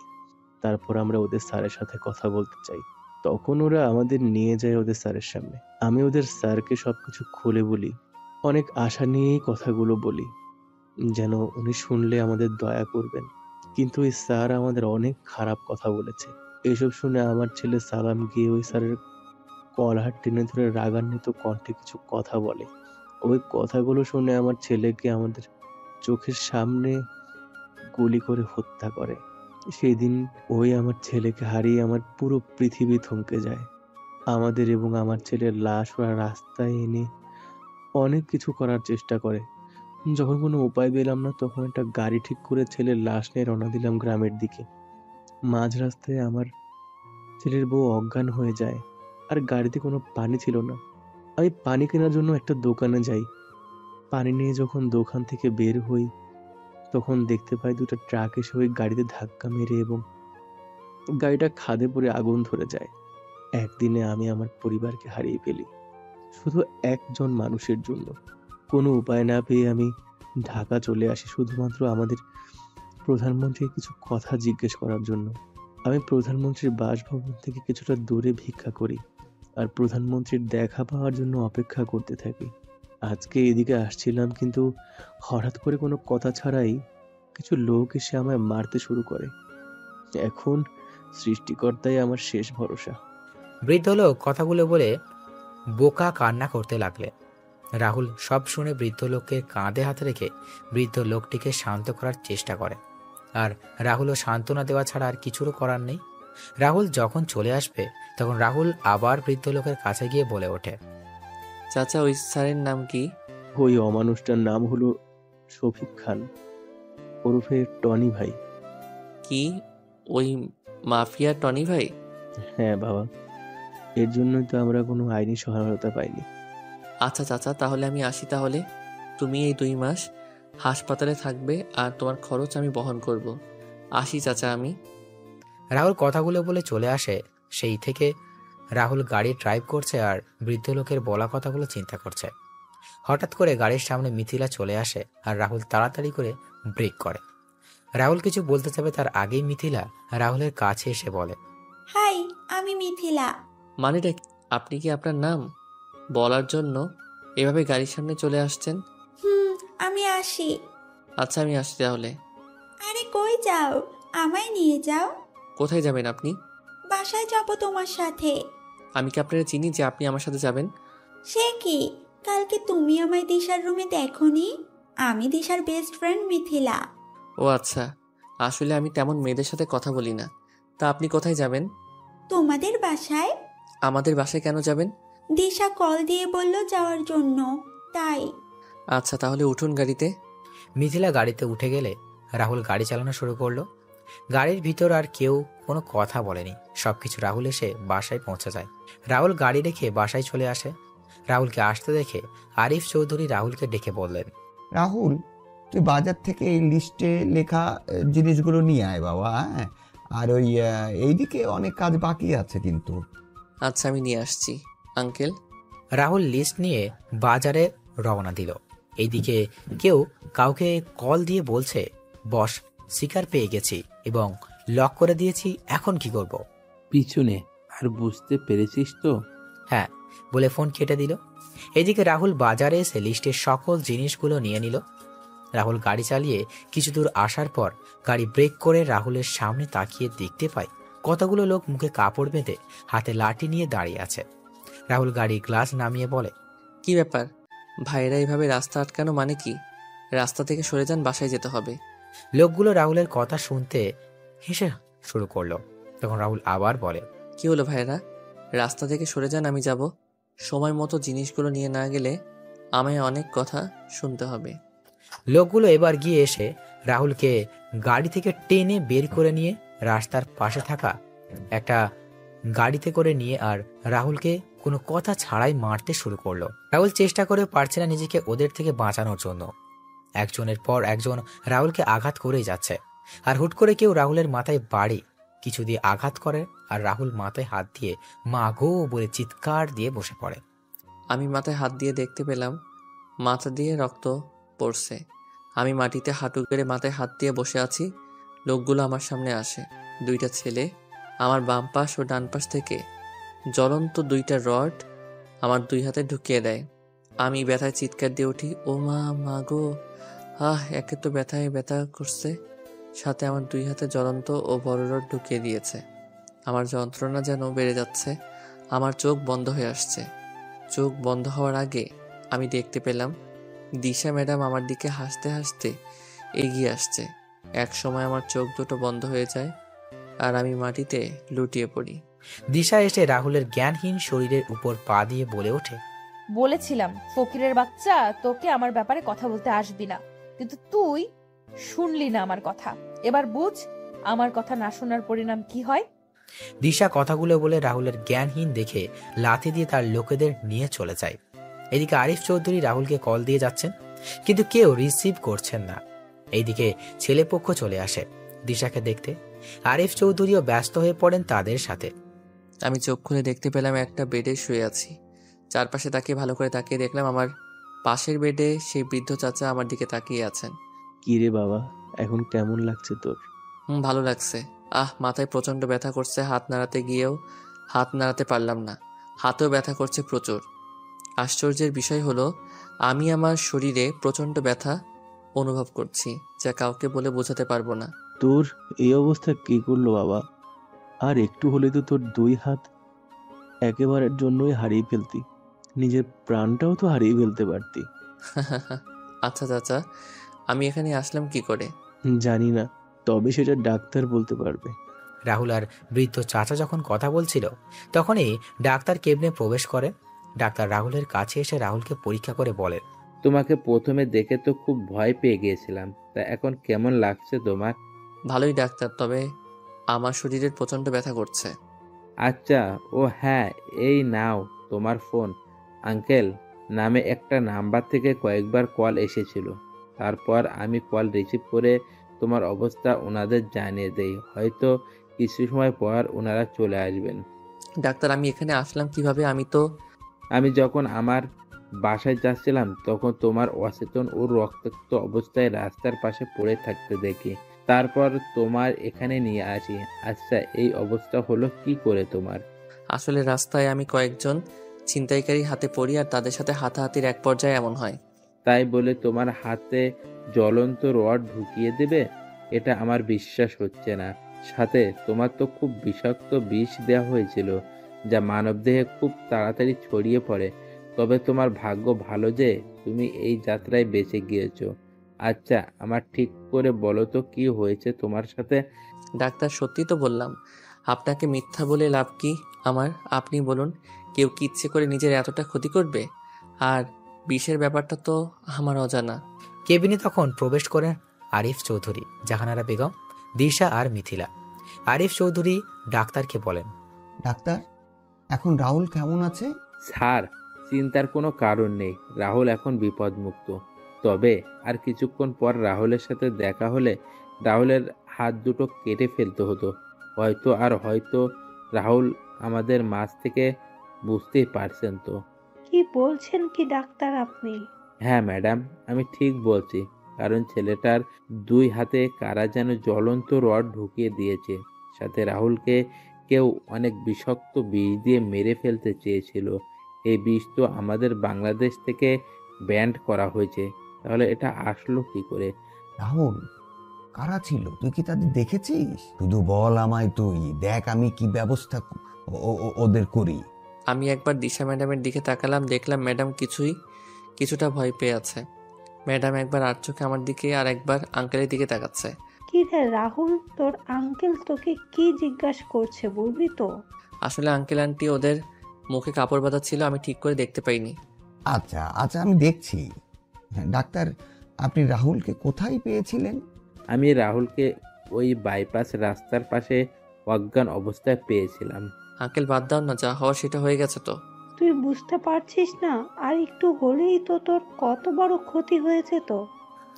তারপর আমরা ওদের স্যারের সাথে কথা বলতে চাই, তখন ওরা আমাদের নিয়ে যায় ওদের স্যারের সামনে। আমি ওদের স্যারকে সবকিছু খুলে বলি, অনেক আশা নিয়েই কথাগুলো বলি, যেন উনি শুনলে আমাদের দয়া করবেন। কিন্তু ওই স্যার আমাদের অনেক খারাপ কথা বলেছে। এসব শুনে আমার ছেলে সালাম গিয়ে ওই স্যারের কলার টেনে ধরে রাগান্বিত কণ্ঠে কিছু কথা বলে। ওই কথাগুলো শুনে আমার ছেলেকে আমাদের চোখের সামনে গুলি করে হত্যা করে। সেই দিন ওই আমার ছেলেকে হারিয়ে আমার পুরো পৃথিবী থমকে যায়। আমাদের এবং আমার ছেলের লাশ ওরা রাস্তায় এনে অনেক কিছু করার চেষ্টা করে। যখন কোনো উপায় পেলাম না, তখন একটা গাড়ি ঠিক করে ছেলের লাশ নিয়ে রওনা দিলাম গ্রামের দিকে। মাঝ রাস্তায় আমার ছেলের বউ অজ্ঞান হয়ে যায়, আর গাড়িতে কোনো পানি ছিল না। আমি পানি কেনার জন্য একটা দোকানে যাই। পানি নিয়ে যখন দোকান থেকে বের হই, তখন দেখতে পাই দুটো ট্রাক এসে ওই গাড়িতে ধাক্কা মেরে এবং গাড়িটা খাদে পড়ে আগুন ধরে যায়। একদিনে আমি আমার পরিবারকে হারিয়ে ফেলি, শুধু একজন মানুষের জন্য। কোনো উপায় না পেয়ে আমি ঢাকা চলে আসি শুধুমাত্র আমাদের প্রধানমন্ত্রীর কিছু কথা জিজ্ঞেস করার জন্য। আমি প্রধানমন্ত্রীর বাসভবন থেকে কিছুটা দূরে ভিক্ষা করি আর প্রধানমন্ত্রীর দেখা পাওয়ার জন্য অপেক্ষা করতে থাকি। আজকে এদিকে আসছিলাম, কিন্তু হঠাৎ করে কোনো কথা ছাড়াই কিছু লোক এসে আমায় মারতে শুরু করে। এখন সৃষ্টিকর্তাই আমার শেষ ভরসা। বৃদ্ধ লোক কথাগুলো বলে বোকা কান্না করতে লাগলে। রাহুল সব শুনে বৃদ্ধ লোককে কাঁধে হাত রেখে বৃদ্ধ লোকটিকে শান্ত করার চেষ্টা করে, আর রাহুলও সান্ত্বনা দেওয়া ছাড়া আর কিছুরও করার নেই। রাহুল যখন চলে আসবে, তখন রাহুল আবার বৃদ্ধ লোকের কাছে গিয়ে বলে ওঠে, চাচা, ওই স্যারের নাম কি? ওই অমানুষটার নাম হলো শফিক খান, ওরফে টনি ভাই। কি, ওই মাফিয়া টনি ভাই? হ্যাঁ বাবা, এর জন্যই তো আমরা কোনো আইনি সহায়তা পাইনি। আচ্ছা চাচা, তাহলে আমি আসি। তাহলে তুমি এই 2 মাস হাসপাতালে থাকবে আর তোমার খরচ আমি বহন করব। আসি চাচা আমি। রাহুল কথাগুলো বলে চলে আসে। সেই থেকে রাহুল গাড়ি ড্রাইভ করছে আর বৃদ্ধ লোকের বলা কথাগুলো চিন্তা করছে। হঠাৎ করে গাড়ির সামনে মিথিলা চলে আসে আর রাহুল তাড়াতাড়ি করে ব্রেক করে। রাহুল কিছু বলতে যাবে তার আগেই মিথিলা রাহুলের কাছে এসে বলে, হাই, আমি মিথিলা। মানেটা কি? আপনি কি আপনার নাম বলার জন্য এভাবে গাড়ির সামনে চলে আসছেন? আমি আসি। আচ্ছা, আমি আসছি তাহলে। আরে কই যাও? আমায় নিয়ে যাও। কোথায় যাবেন আপনি? বাসায় যাব তোমার সাথে। আমি কি আপনারা চিনি যে আপনি আমার সাথে যাবেন? সে কি, কালকে তুমি আমায় দিশার রুমে দেখোনি? আমি দিশার বেস্ট ফ্রেন্ড মিথিলা। ও আচ্ছা, আসলে আমি তেমন মেয়েদের সাথে কথা বলি না। তা আপনি কোথায় যাবেন? তোমাদের বাসায়। আমাদের বাসায় কেন যাবেন? দিশা কল দিয়ে বলল যাওয়ার জন্য, তাই। আচ্ছা, তাহলে উঠুন গাড়িতে। মিথিলা গাড়িতে উঠে গেলে রাহুল গাড়ি চালানো শুরু করলো। গাড়ির ভিতর আর কেউ কোনো কথা বলেনি, সবকিছু রাহুল এসে বাসায় পৌঁছে যায়। রাহুল গাড়ি রেখে বাসায় চলে আসে। রাহুলকে আসতে দেখে আরিফ চৌধুরী রাহুলকে ডেকে বললেন, রাহুল, তুই বাজার থেকে এই লিস্টে লেখা জিনিসগুলো নিয়ে আয় বাবা। হ্যাঁ, আর ওই এইদিকে অনেক কাজ বাকি আছে কিন্তু। আচ্ছা, আমি নিয়ে আসছি আঙ্কেল। রাহুল লিস্ট নিয়ে বাজারে রওনা দিল। এইদিকে কেউ কাউকে কল দিয়ে বলছে, বস, শিকার পেয়ে গেছি এবং লক করে দিয়েছি, এখন কি করব? পিছনে আর বুঝতে পেরেছিস তো? হ্যাঁ বলে ফোন কেটে দিল। এদিকে রাহুল বাজারে এসে লিস্টের সকল জিনিসগুলো নিয়ে নিল। রাহুল গাড়ি চালিয়ে কিছু দূর আসার পর গাড়ি ব্রেক করে রাহুলের সামনে তাকিয়ে দেখতে পায় কতগুলো লোক মুখে কাপড় বেঁধে হাতে লাঠি নিয়ে দাঁড়িয়ে আছে। রাহুল গাড়ির গ্লাস নামিয়ে বলে, কি ব্যাপার ভাইরা, এভাবে রাস্তা আটকানো মানে কি? রাস্তা থেকে সরে যান, বাসায় যেতে হবে। লোকগুলো রাহুলের কথা শুনতে হেসে শুরু করলো। তখন রাহুল আবার বলে, কি হলো ভাইরা, রাস্তা থেকে সরে যান, আমি যাব। সময় মতো জিনিসগুলো নিয়ে না গেলে আমায় অনেক কথা শুনতে হবে। লোকগুলো এবার গিয়ে এসে রাহুলকে গাড়ি থেকে টেনে বের করে নিয়ে রাস্তার পাশে থাকা একটা গাড়িতে করে নিয়ে আর রাহুলকে কোনো কথা ছাড়াই মারতে শুরু করলো। রাহুল চেষ্টা করে পারছে না নিজেকে ওদের থেকে বাঁচানোর জন্য। একজনের পর একজন রাহুলকে আঘাত করেই যাচ্ছে, আর হুট করে কেউ রাহুলের মাথায় বাড়ি কিছু দিয়ে আঘাত করে আর রাহুল মাথায় হাত দিয়ে মা গো বলে চিৎকার দিয়ে বসে পড়ে। আমি মাথায় হাত দিয়ে দেখতে পেলাম মাথা দিয়ে রক্ত পড়ছে। আমি মাটিতে হাঁটু গেড়ে মাথায় হাত দিয়ে বসে আছি। লোকগুলো আমার সামনে আসে। 2টা ছেলে আমার বাম পাশ ও ডান পাশ থেকে জ্বলন্ত 2টা রড আমার 2 হাতে ঢুকিয়ে দেয়। আমি ব্যথায় চিৎকার দিয়ে উঠি, ও মা গো! একে তো ব্যথায় ব্যথা করছে, সাথে আমার 2 হাতে জ্বলন্ত ও বড় রড ঢুকিয়ে দিয়েছে। আমার যন্ত্রণা যেন বেড়ে যাচ্ছে। আমার চোখ বন্ধ হয়ে আসছে। চোখ বন্ধ হওয়ার আগে আমি দেখতে পেলাম দিশা ম্যাডাম আমার দিকে হাসতে হাসতে এগিয়ে আসছে। এক সময় আমার চোখ দুটো বন্ধ হয়ে যায় আর আমি মাটিতে লুটিয়ে পড়ি। দিশা এসে রাহুলের জ্ঞানহীন শরীরের উপর পা দিয়ে বলে ওঠে, বলেছিলাম ফকিরের বাচ্চা, তোকে আমার ব্যাপারে কথা বলতে আসবি না, কিন্তু তুই শুনলি না আমার কথা। এবার বুঝ আমার কথা না শোনার পরিণাম কি হয়। দিশা কথাগুলো বলে রাহুলের জ্ঞানহীন দেখে লাথি দিয়ে তার লোকেদের নিয়ে চলে যায়। এদিকে আরিফ চৌধুরী রাহুলকে কল দিয়ে যাচ্ছেন, কিন্তু কেউ রিসিভ করছেন না। এইদিকে ছেলেপক্ষ চলে আসে দিশাকে দেখতে। আরিফ চৌধুরীও ব্যস্ত হয়ে পড়েন তাদের সাথে। আমি চোখ খুলে দেখতে পেলাম একটা বেডে শুয়ে আছি। চারপাশে তাকিয়ে ভালো করে তাকিয়ে দেখলাম আমার পাশের বেডে সেই বৃদ্ধ চাচা আমার দিকে তাকিয়ে আছেন। কি রে বাবা, এখন কেমন লাগছে তোর? ভালো লাগছে। মাথায় প্রচন্ড ব্যথা করছে। হাত নাড়াতে গিয়েও হাত নাড়াতে পারলাম না। হাতেও ব্যথা করছে প্রচুর। আশ্চর্যের বিষয় হলো আমি আমার শরীরে প্রচন্ড ব্যথা অনুভব করছি, যা কাউকে বলে বোঝাতে পারবো না। তোর এই অবস্থা কি করলো বাবা? আর একটু হলে তো তোর 2 হাত একেবারের জন্যই হারিয়ে ফেলতি, নিজের প্রাণটাও তো হারিয়ে ফেলতে পারতি। আচ্ছা চাচা, আমি এখানে আসলাম কি করে? জানি না, তবে সেটা ডাক্তার বলতে পারবে। রাহুল আর বৃদ্ধ চাচা যখন কথা বলছিল তখনই ডাক্তার কেবিনে প্রবেশ করে। ডাক্তার রাহুলের কাছে এসে রাহুলকে পরীক্ষা করে বলেন, তোমাকে প্রথমে দেখে তো খুব ভয় পেয়ে গিয়েছিলাম, তা এখন কেমন লাগছে তোমার? ভালোই ডাক্তার, তবে আমার শরীরের প্রচন্ড ব্যথা করছে। আচ্ছা, ও হ্যাঁ, এই নাও তোমার ফোন। আঙ্কেল নামে একটা নাম্বার থেকে কয়েকবার কল এসেছিল, তারপর আমি কল রিসিভ করে তোমার অবস্থা ওনাদের জানিয়ে দেই। হয়তো কিছু সময় পর ওনারা চলে আসবেন। ডাক্তার, আমি এখানে আসলাম কিভাবে? আমি যখন আমার বাসায় যাচ্ছিলাম তখন তোমার অচেতন ও রক্তাক্ত অবস্থায় রাস্তার পাশে পড়ে থাকতে দেখি, তারপর তোমার এখানে নিয়ে আসি। আচ্ছা, এই অবস্থা হলো কি করে তোমার? আসলে রাস্তায় আমি কয়েকজন ছিনতাইকারী হাতে পড়ি আর তাদের সাথে হাতাহাতির এক পর্যায়ে এমন হয়। তাই বলে তোমার হাতে জ্বলন্ত রড ঢুকিয়ে দেবে? এটা আমার বিশ্বাস হচ্ছে না। সাথে তোমার তো খুব বিষাক্ত বিষ দেওয়া হয়েছিল, যা মানবদেহে খুব তাড়াতাড়ি ছড়িয়ে পড়ে। তবে তোমার ভাগ্য ভালো যে তুমি এই যাত্রায় বেঁচে গিয়েছো। আচ্ছা, আমার ঠিক করে বলো তো কি হয়েছে তোমার সাথে? ডাক্তার, সত্যি তো বললাম। আপনাকে মিথ্যা বলে লাভ কি আমার? আপনি বলুন, কেউ কি ইচ্ছে করে নিজের এতটা ক্ষতি করবে? আর বিষের ব্যাপারটা তো আমার অজানা। কেবিনে তখন প্রবেশ করেন আরিফ চৌধুরী, জাহানারা বেগম, দিশা আর মিথিলা। আরিফ চৌধুরী ডাক্তারকে বলেন, ডাক্তার, এখন রাহুল কেমন আছে? স্যার, চিন্তার কোনো কারণ নেই। রাহুল এখন বিপদমুক্ত। তবে আর কিছুক্ষণ পর রাহুলের সাথে দেখা হলে রাহুলের হাত দুটো কেটে ফেলতে হতো। হয়তো রাহুল আমাদের মাঝ থেকে, বুঝতেই পারছেন তো। কি বলছেন কি ডাক্তার আপনি? হ্যাঁ ম্যাডাম, আমি ঠিক বলছি। কারণ ছেলেটার 2 হাতে কারা যেন জ্বলন্ত রড ঢুকিয়ে দিয়েছে। সাথে রাহুলকে কেউ অনেক বিষাক্ত বিষ দিয়ে মেরে ফেলতে চেয়েছিল। এই বিষ তো আমাদের বাংলাদেশ থেকে ব্যান্ড করা হয়েছে। তাহলে এটা আসলো কি করে? রাহুল, কারা ছিল? তুই কি তাদের দেখেছিস? শুধু বল আমায়, তুই দেখ আমি কি ব্যবস্থা ওদের করি। আমি একবার দিশা ম্যাডামের দিকে তাকালাম, দেখলাম ম্যাডাম কিছুটা ভয় পেয়ে আছে। ম্যাডাম একবার আর চোখে আমার দিকে আর একবার আঙ্কেলের দিকে তাকাচ্ছে। কি রে রাহুল, তোর আঙ্কেল তোকে কি জিজ্ঞাসা করছে বলবি তো? আসলে আঙ্কেল আন্টি ওদের মুখে কাপড় বাঁধা ছিল, আমি ঠিক করে দেখতে পাইনি। আচ্ছা আচ্ছা, আমি দেখছি। হ্যাঁ ডাক্তার, আপনি রাহুলকে কোথায় পেয়েছিলেন? আমি রাহুলকে ওই বাইপাস রাস্তার পাশে অজ্ঞান অবস্থায় পেয়েছিলাম। আঙ্কেল বাদ দাও না, যা হওয়া সেটা হয়ে গেছে তো। তুই বুঝতে পারছিস না? আর একটু হলেই তো তোর কত বড় ক্ষতি হয়েছে তো।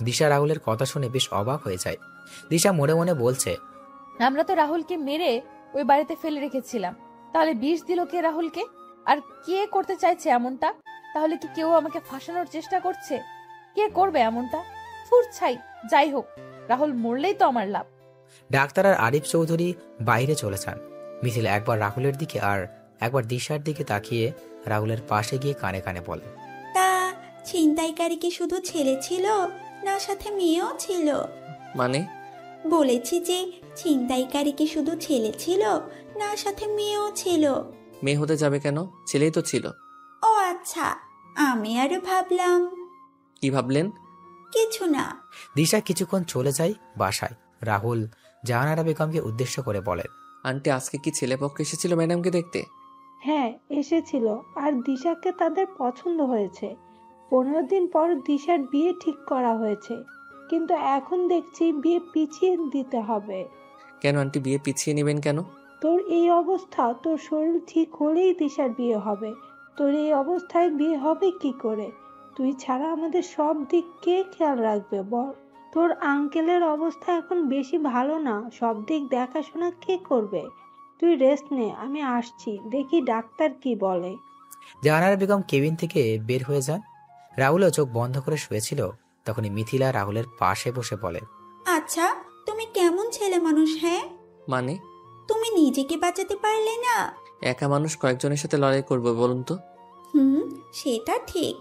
দিশা রাহুলের কথা শুনে বেশ অবাক হয়ে যায়। দিশা মনে মনে বলছে, আমরা তো রাহুলকে মেরে ওই বাড়িতে ফেলে রেখেছিলাম, তাহলে বিষ দিল কে রাহুলকে? আর কে করতে চাইছে এমনটা? তাহলে কি কেউ আমাকে ফাঁসানোর চেষ্টা করছে? কে করবে এমনটা? ফুর ছাই। যাই হোক, রাহুল মরলেই তো আমার লাভ। ডাক্তার আর আরিফ চৌধুরী বাইরে চলে যান। মিথিলা একবার রাহুলের দিকে আর একবার দিশার দিকে তাকিয়ে রাহুলের পাশে গিয়ে কানে কানে বলে, তা ছিনতাইকারী কি শুধু ছেলে ছিল, না সাথে মেয়েও ছিল? মানে? বলেছি যে ছিনতাইকারী কি শুধু ছেলে ছিল, না সাথে মেয়েও ছিল? মেয়ে হতে যাবে কেন? ছেলেই তো ছিল। ও আচ্ছা, আমি আরো ভাবলাম। কি ভাবলেন? কিছু না। দিশা কিছুক্ষণ চলে যায় বাসায়। রাহুল জাহানারা বেগমকে উদ্দেশ্য করে বলে, আন্টি, আজকে কি ছেলেপক্ষ এসেছিল ম্যাডামকে দেখতে? হ্যাঁ এসেছিল, আর দিশাকে তাদের পছন্দ হয়েছে। 15 দিন পর দিশার বিয়ে ঠিক করা হয়েছে, কিন্তু এখন দেখছি বিয়ে পিছিয়ে দিতে হবে। কেন আন্টি, বিয়ে পিছিয়ে নেবেন কেন? তোর এই অবস্থা, তোর শরীর ঠিক হলেই দিশার বিয়ে হবে। তোর এই অবস্থায় বিয়ে হবে কি করে? তুই ছাড়া আমাদের সব দিক কে খেয়াল রাখবে বল? তোর আঙ্কেলের অবস্থা এখন বেশি ভালো না, সব দিক দেখাশোনা কে করবে? তুই রেস্ট নে, আমি আসছি, দেখি ডাক্তার কি বলে। জাহানারা বেগম কেবিন থেকে বের হয়ে যান। রাহুলও চোখ বন্ধ করে শুয়েছিল। তখনই মিথিলা রাহুলের পাশে বসে বলে, আচ্ছা, তুমি কেমন ছেলে মানুষ? হ্যাঁ, মানে? তুমি নিজেকে বাঁচাতে পারলে না? একা মানুষ কয়েকজনের সাথে লড়াই করবো বলুন তো? সেটা ঠিক।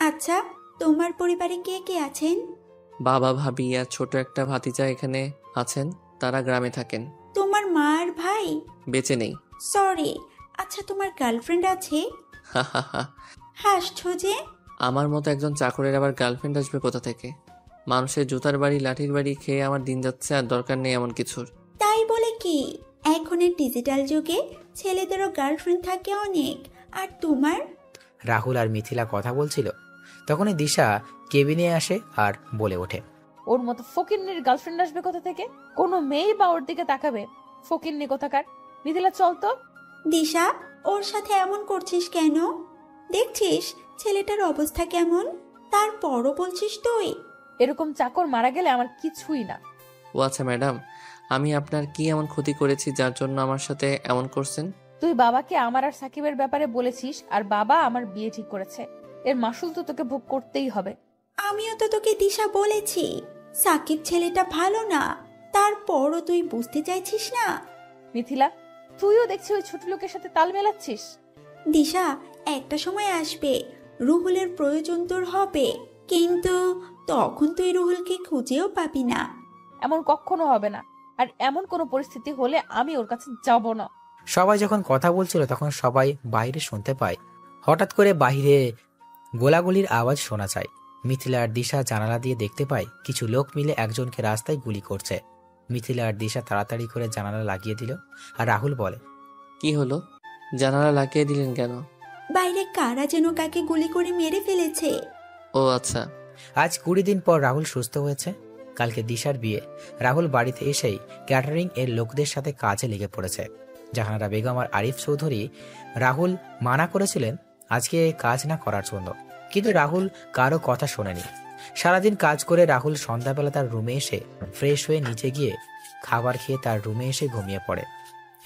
আচ্ছা, তোমার পরিবারে কে কে আছেন? বাবা, ভাবি আর ছোট একটা ভাতিজা এখানে আছেন। তারা গ্রামে থাকেন। তোমার মা আর ভাই? বেঁচে নেই। সরি। আচ্ছা, তোমার গার্লফ্রেন্ড আছে? হা হা হা। হাসছো যে? আমার মতো একজন চাকরের আবার গার্লফ্রেন্ড আসবে কোথা থেকে? মানুষের জুতার বাড়ি লাঠির বাড়ি খেয়ে আমার দিন যাচ্ছে, আর দরকার নেই এমন কিছুর। তাই বলে কি, এখনের ডিজিটাল যুগে ছেলেদেরও গার্লফ্রেন্ড থাকে অনেক। আর তোমার? রাহুল আর মিথিলা কথা বলছিল, তখনই দিশা কেবিনে আসে আর বলে ওঠে, ওর মতো ফকিন্নির গার্লফ্রেন্ড আসবে কোথা থেকে? কোনো মেয়েই বা ওর দিকে তাকাবে? ফকিন্নি কোথাকার। মিথিলা চল তো। দিশা, ওর সাথে এমন করছিস কেন? দেখছিস ছেলেটার অবস্থা কেমন, তারপরও বলছিস তুই? এরকম চাকর মারা গেলে আমার কিছুই না। ও আচ্ছা ম্যাডাম, আমি আপনার কি এমন ক্ষতি করেছি যার জন্য আমার সাথে এমন করছেন? তুই বাবাকে আমার আর সাকিবের ব্যাপারে বলেছিস, আর বাবা আমার বিয়ে ঠিক করেছে। এর মাসুল তো তোকে ভোগ করতেই হবে। আমিও তো তোকে দিশা বলেছি সাকিব ছেলেটা ভালো না, তারপরও তুই বুঝতে চাইছিস না। মিথিলা, তুইও দেখছি ওই ছোট লোকের সাথে তাল মেলাচ্ছিস। দিশা, একটা সময় আসবে রুহুলের প্রয়োজন তোর হবে, কিন্তু তখন তুই রুহুলকে খুঁজেও পাবি না। এমন কখনো হবে না, আর এমন কোনো পরিস্থিতি হলে আমি ওর কাছে যাব না। সবাই যখন কথা বলছিল তখন সবাই বাইরে শুনতে পায়। হঠাৎ করে বাইরে গোলাগুলির আওয়াজ শোনা যায়। মিথিলা আর দিশা জানালা দিয়ে দেখতে পায় কিছু লোক মিলে একজনকে রাস্তায় গুলি করছে। মিথিলা আর দিশা তাড়াতাড়ি করে জানালা লাগিয়ে দিল। আর রাহুল বলে, কি হলো? জানালা লাগিয়ে দিলেন কেন? বাইরে কারা যেন কাকে গুলি করে মেরে ফেলেছে। ও আচ্ছা। আজ 20 দিন পর রাহুল সুস্থ হয়েছে। কালকে দিশার বিয়ে। রাহুল বাড়িতে এসেই ক্যাটারিং এর লোকদের সাথে কাজে লেগে পড়েছে। জাহানারা বেগম আর আরিফ চৌধুরী রাহুল মানা করেছিলেন আজকে কাজ না করার জন্য, কিন্তু রাহুল কারো কথা শোনেনি। সারাদিন কাজ করে রাহুল সন্ধ্যাবেলা তার রুমে এসে ফ্রেশ হয়ে নিচে গিয়ে খাবার খেয়ে তার রুমে এসে ঘুমিয়ে পড়ে।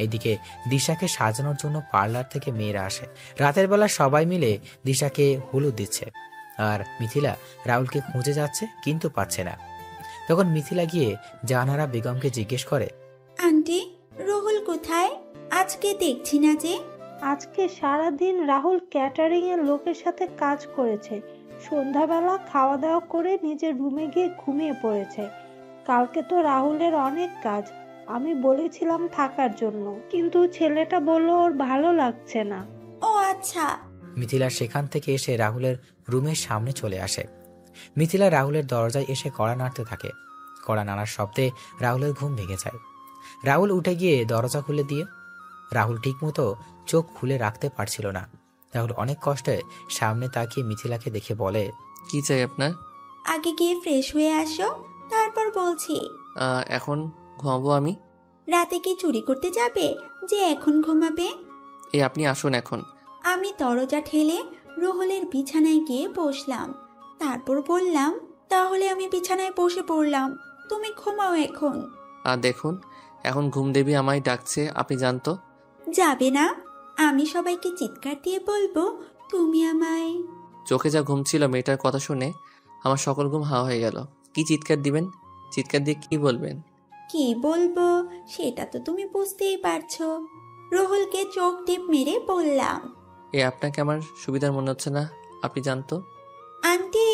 এদিকে দিশাকে সাজানোর জন্য পার্লার থেকে মেয়েরা আসে। রাতের বেলা সবাই মিলে দিশাকে হলুদ দিচ্ছে, আর মিথিলা রাহুলকে খুঁজে যাচ্ছে কিন্তু পাচ্ছে না। তখন মিথিলা গিয়ে জাহানারা বেগমকে জিজ্ঞেস করে, আন্টি, রুহুল কোথায়? আজকে দেখছি না যে। আজকে সারাদিন রাহুল ক্যাটারিং এর লোকের সাথে কাজ করেছে, সন্ধ্যাবেলা খাওয়া দাওয়া করে নিজের রুমে গিয়ে ঘুমিয়ে পড়েছে। কালকে তো রাহুলের অনেক কাজ, আমি বলেছিলাম থাকার জন্য, কিন্তু ছেলেটা বলল ওর ভালো লাগছে না। ও আচ্ছা। মিথিলা সেখান থেকে এসে রাহুলের রুমের সামনে চলে আসে। মিথিলা রাহুলের দরজায় এসে কড়া নাড়তে থাকে। কড়া নাড়ার শব্দে রাহুলের ঘুম ভেঙে যায়। রাহুল উঠে গিয়ে দরজা খুলে দিয়ে রাহুল ঠিকমতো চোখ খুলে রাখতে পারছিল না। রাহুল অনেক কষ্টে সামনে তাকিয়ে মিথিলাকে দেখে বলে, কি চাই আপনার? আগে গিয়ে ফ্রেশ হয়ে আসো, তারপর বলছি। এখন ঘুমাবো আমি। রাতে কি চুরি করতে যাবে যে এখন ঘুমাবে? এই আপনি আসুন এখন। আমি দরজা ঠেলে রুহুলের বিছানায় গিয়ে বসলাম, তারপর বললাম, তাহলে আমি বিছানায় বসে পড়লাম, তুমি ঘুমাও এখন। আর দেখুন, এখন ঘুম দেবী আমায় ডাকছে, আপনি জানতো। যাবে না? আমি সবাইকে চিৎকার দিয়ে বলবো তুমি আমায়। চোখে যা ঘুম ছিল মেয়েটার কথা শুনে আমার সকল ঘুম হাওয়া হয়ে গেল। কি চিৎকার দিবেন? চিৎকার দিয়ে কি বলবেন? কি বলবো সেটা তো তুমি বুঝতেই পারছো। রুহুলকে চোখ টিপ মেরে বললাম, এ আপনাকে আমার সুবিধার মনে হচ্ছে না, আপনি জানতো। Aunty,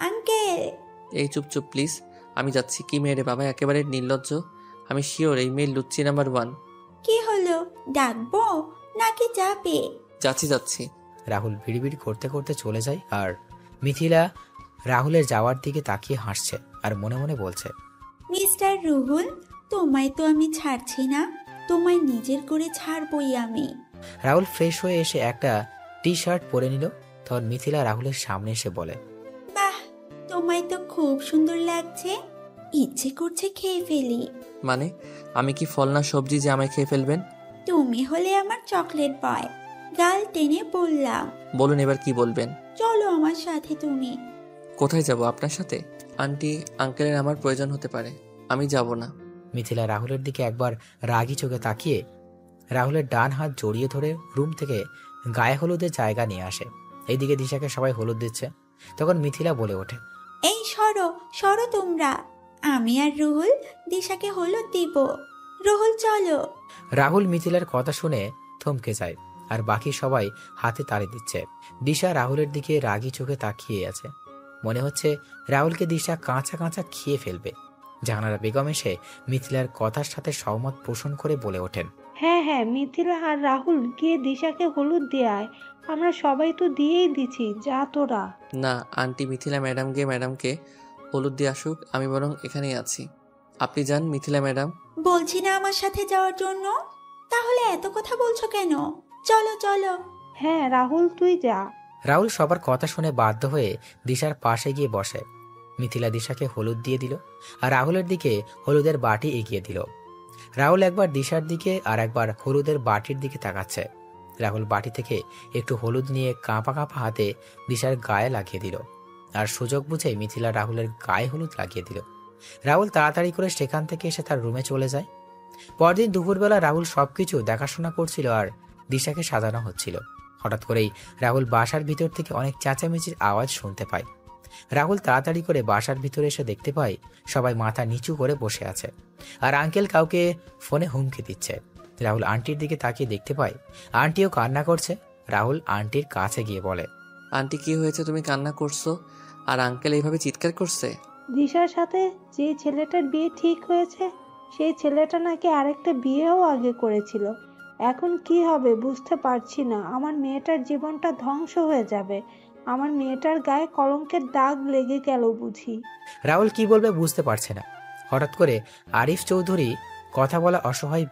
uncle. এই চুপ চুপ প্লিজ, আমি যাচ্ছি। কি মেয়ে রে বাবা, একেবারে নির্লজ্জ। আমি শিওর এই মেয়ে লুচ্চি নাম্বার 1। কি হলো, ডাকবো নাকি যাবে? যাচ্ছি যাচ্ছি। রাহুল ভিড়িভিড়ি করতে করতে চলে যায় আর মিথিলা রাহুলের যাওয়ার দিকে তাকিয়ে হাসছে আর মনে মনে বলছে, মিস্টার রুহুল, তোমায় তো আমি ছাড়ছি না, তোমায় নিজের করে ছাড়বই আমি। রাহুল ফ্রেশ হয়ে এসে একটা টি শার্ট পরে নিল। তখন মিথিলা রাহুলের সামনে এসে বলে, বাহ, তোমায় তো খুব সুন্দর লাগছে, ইচ্ছে করছে খেয়ে ফেলি। মানে আমি কি ফল না সবজি যে আমায় খেয়ে ফেলবেন? তুমি হলে আমার চকলেট বয়। গাল টেনে বললাম, বলুন এবার কি বলবেন। চলো আমার সাথে তুমি। কোথায় যাব আপনার সাথে? আন্টি আঙ্কেলের আমার প্রয়োজন হতে পারে, আমি যাব না। মিথিলা রাহুলের দিকে একবার রাগী চোখে তাকিয়ে রাহুলের ডান হাত জড়িয়ে ধরে রুম থেকে গায়ে হলুদের জায়গা নিয়ে আসে। এইদিকে দিশাকে সবাই হলুদ দিচ্ছে। তখন মিথিলা বলে ওঠে, এই সরো সরো তোমরা, আমি আর রুহুল দিশাকে হলুদ দিব। রুহুল চলো। রাহুল মিথিলার কথা শুনে থমকে যায় আর বাকি সবাই হাতে তালি দিচ্ছে। দিশা রাহুলের দিকে রাগী চোখে তাকিয়ে আছে। মনে হচ্ছে রাহুলকে দিশা কাঁচা কাঁচা খেয়ে ফেলবে। জাহানারা বেগম এসে মিথিলার কথার সাথে সহমত পোষণ করে বলে ওঠেন, হ্যাঁ হ্যাঁ, মিথিলা আর রাহুল গিয়ে দিশাকে হলুদ দিয়ে আয়। আমরা সবাই তো দিয়েই দিছি, যা তোরা। না আন্টি, মিথিলা ম্যাডাম গিয়ে ম্যাডামকে হলুদ দিয়ে আসুক, আমি বরং এখানেই আছি। আপনি যান মিথিলা ম্যাডাম। বলছি না আমার সাথে যাওয়ার জন্য, তাহলে এত কথা বলছো কেন? চলো চলো। হ্যাঁ রাহুল, তুই যা। রাহুল সবার কথা শুনে বাধ্য হয়ে দিশার পাশে গিয়ে বসে। মিথিলা দিশাকে হলুদ দিয়ে দিল আর রাহুলের দিকে হলুদের বাটি এগিয়ে দিল। রাহুল একবার দিশার দিকে আর একবার হলুদের বাটির দিকে তাকাচ্ছে। রাহুল বাটি থেকে একটু হলুদ নিয়ে কাঁপা কাঁপা হাতে দিশার গায়ে লাগিয়ে দিল আর সুযোগ বুঝে মিথিলা রাহুলের গায়ে হলুদ লাগিয়ে দিল। রাহুল তাড়াতাড়ি করে সেখান থেকে এসে তার রুমে চলে যায়। পরদিন দুপুরবেলা রাহুল সবকিছু দেখাশোনা করছিল আর দিশাকে সাজানো হচ্ছিল। হঠাৎ করেই রাহুল বাসার ভিতর থেকে অনেক চেঁচামেচির আওয়াজ শুনতে পায়। রাহুল তাড়াতাড়ি করে বাসার ভিতরে এসে দেখতে পায় সবাই মাথা নিচু করে বসে আছে আর আঙ্কেল কাউকে ফোনে হুমকি দিচ্ছে। রাহুল আন্টির দিকে তাকিয়ে দেখতে পায় আন্টিও কান্না করছে। রাহুল আন্টির কাছে গিয়ে বলে, আন্টি কি হয়েছে, তুমি কান্না করছো আর আঙ্কেল এইভাবে চিৎকার করছে? দিশার সাথে যে ছেলেটার বিয়ে ঠিক হয়েছে, সেই ছেলেটা নাকি আরেকটা বিয়েও আগে করেছিল। এখন কি হবে বুঝতে পারছি না। আমার মেয়েটার জীবনটা ধ্বংস হয়ে যাবে। আমার মেয়েটার গায়ে কলঙ্কের দাগ লেগে গেল বুঝি। রাহুল কি বলবে বুঝতে পারছে না। হঠাৎ করে আরিফ চৌধুরী কথা বলা অসহায়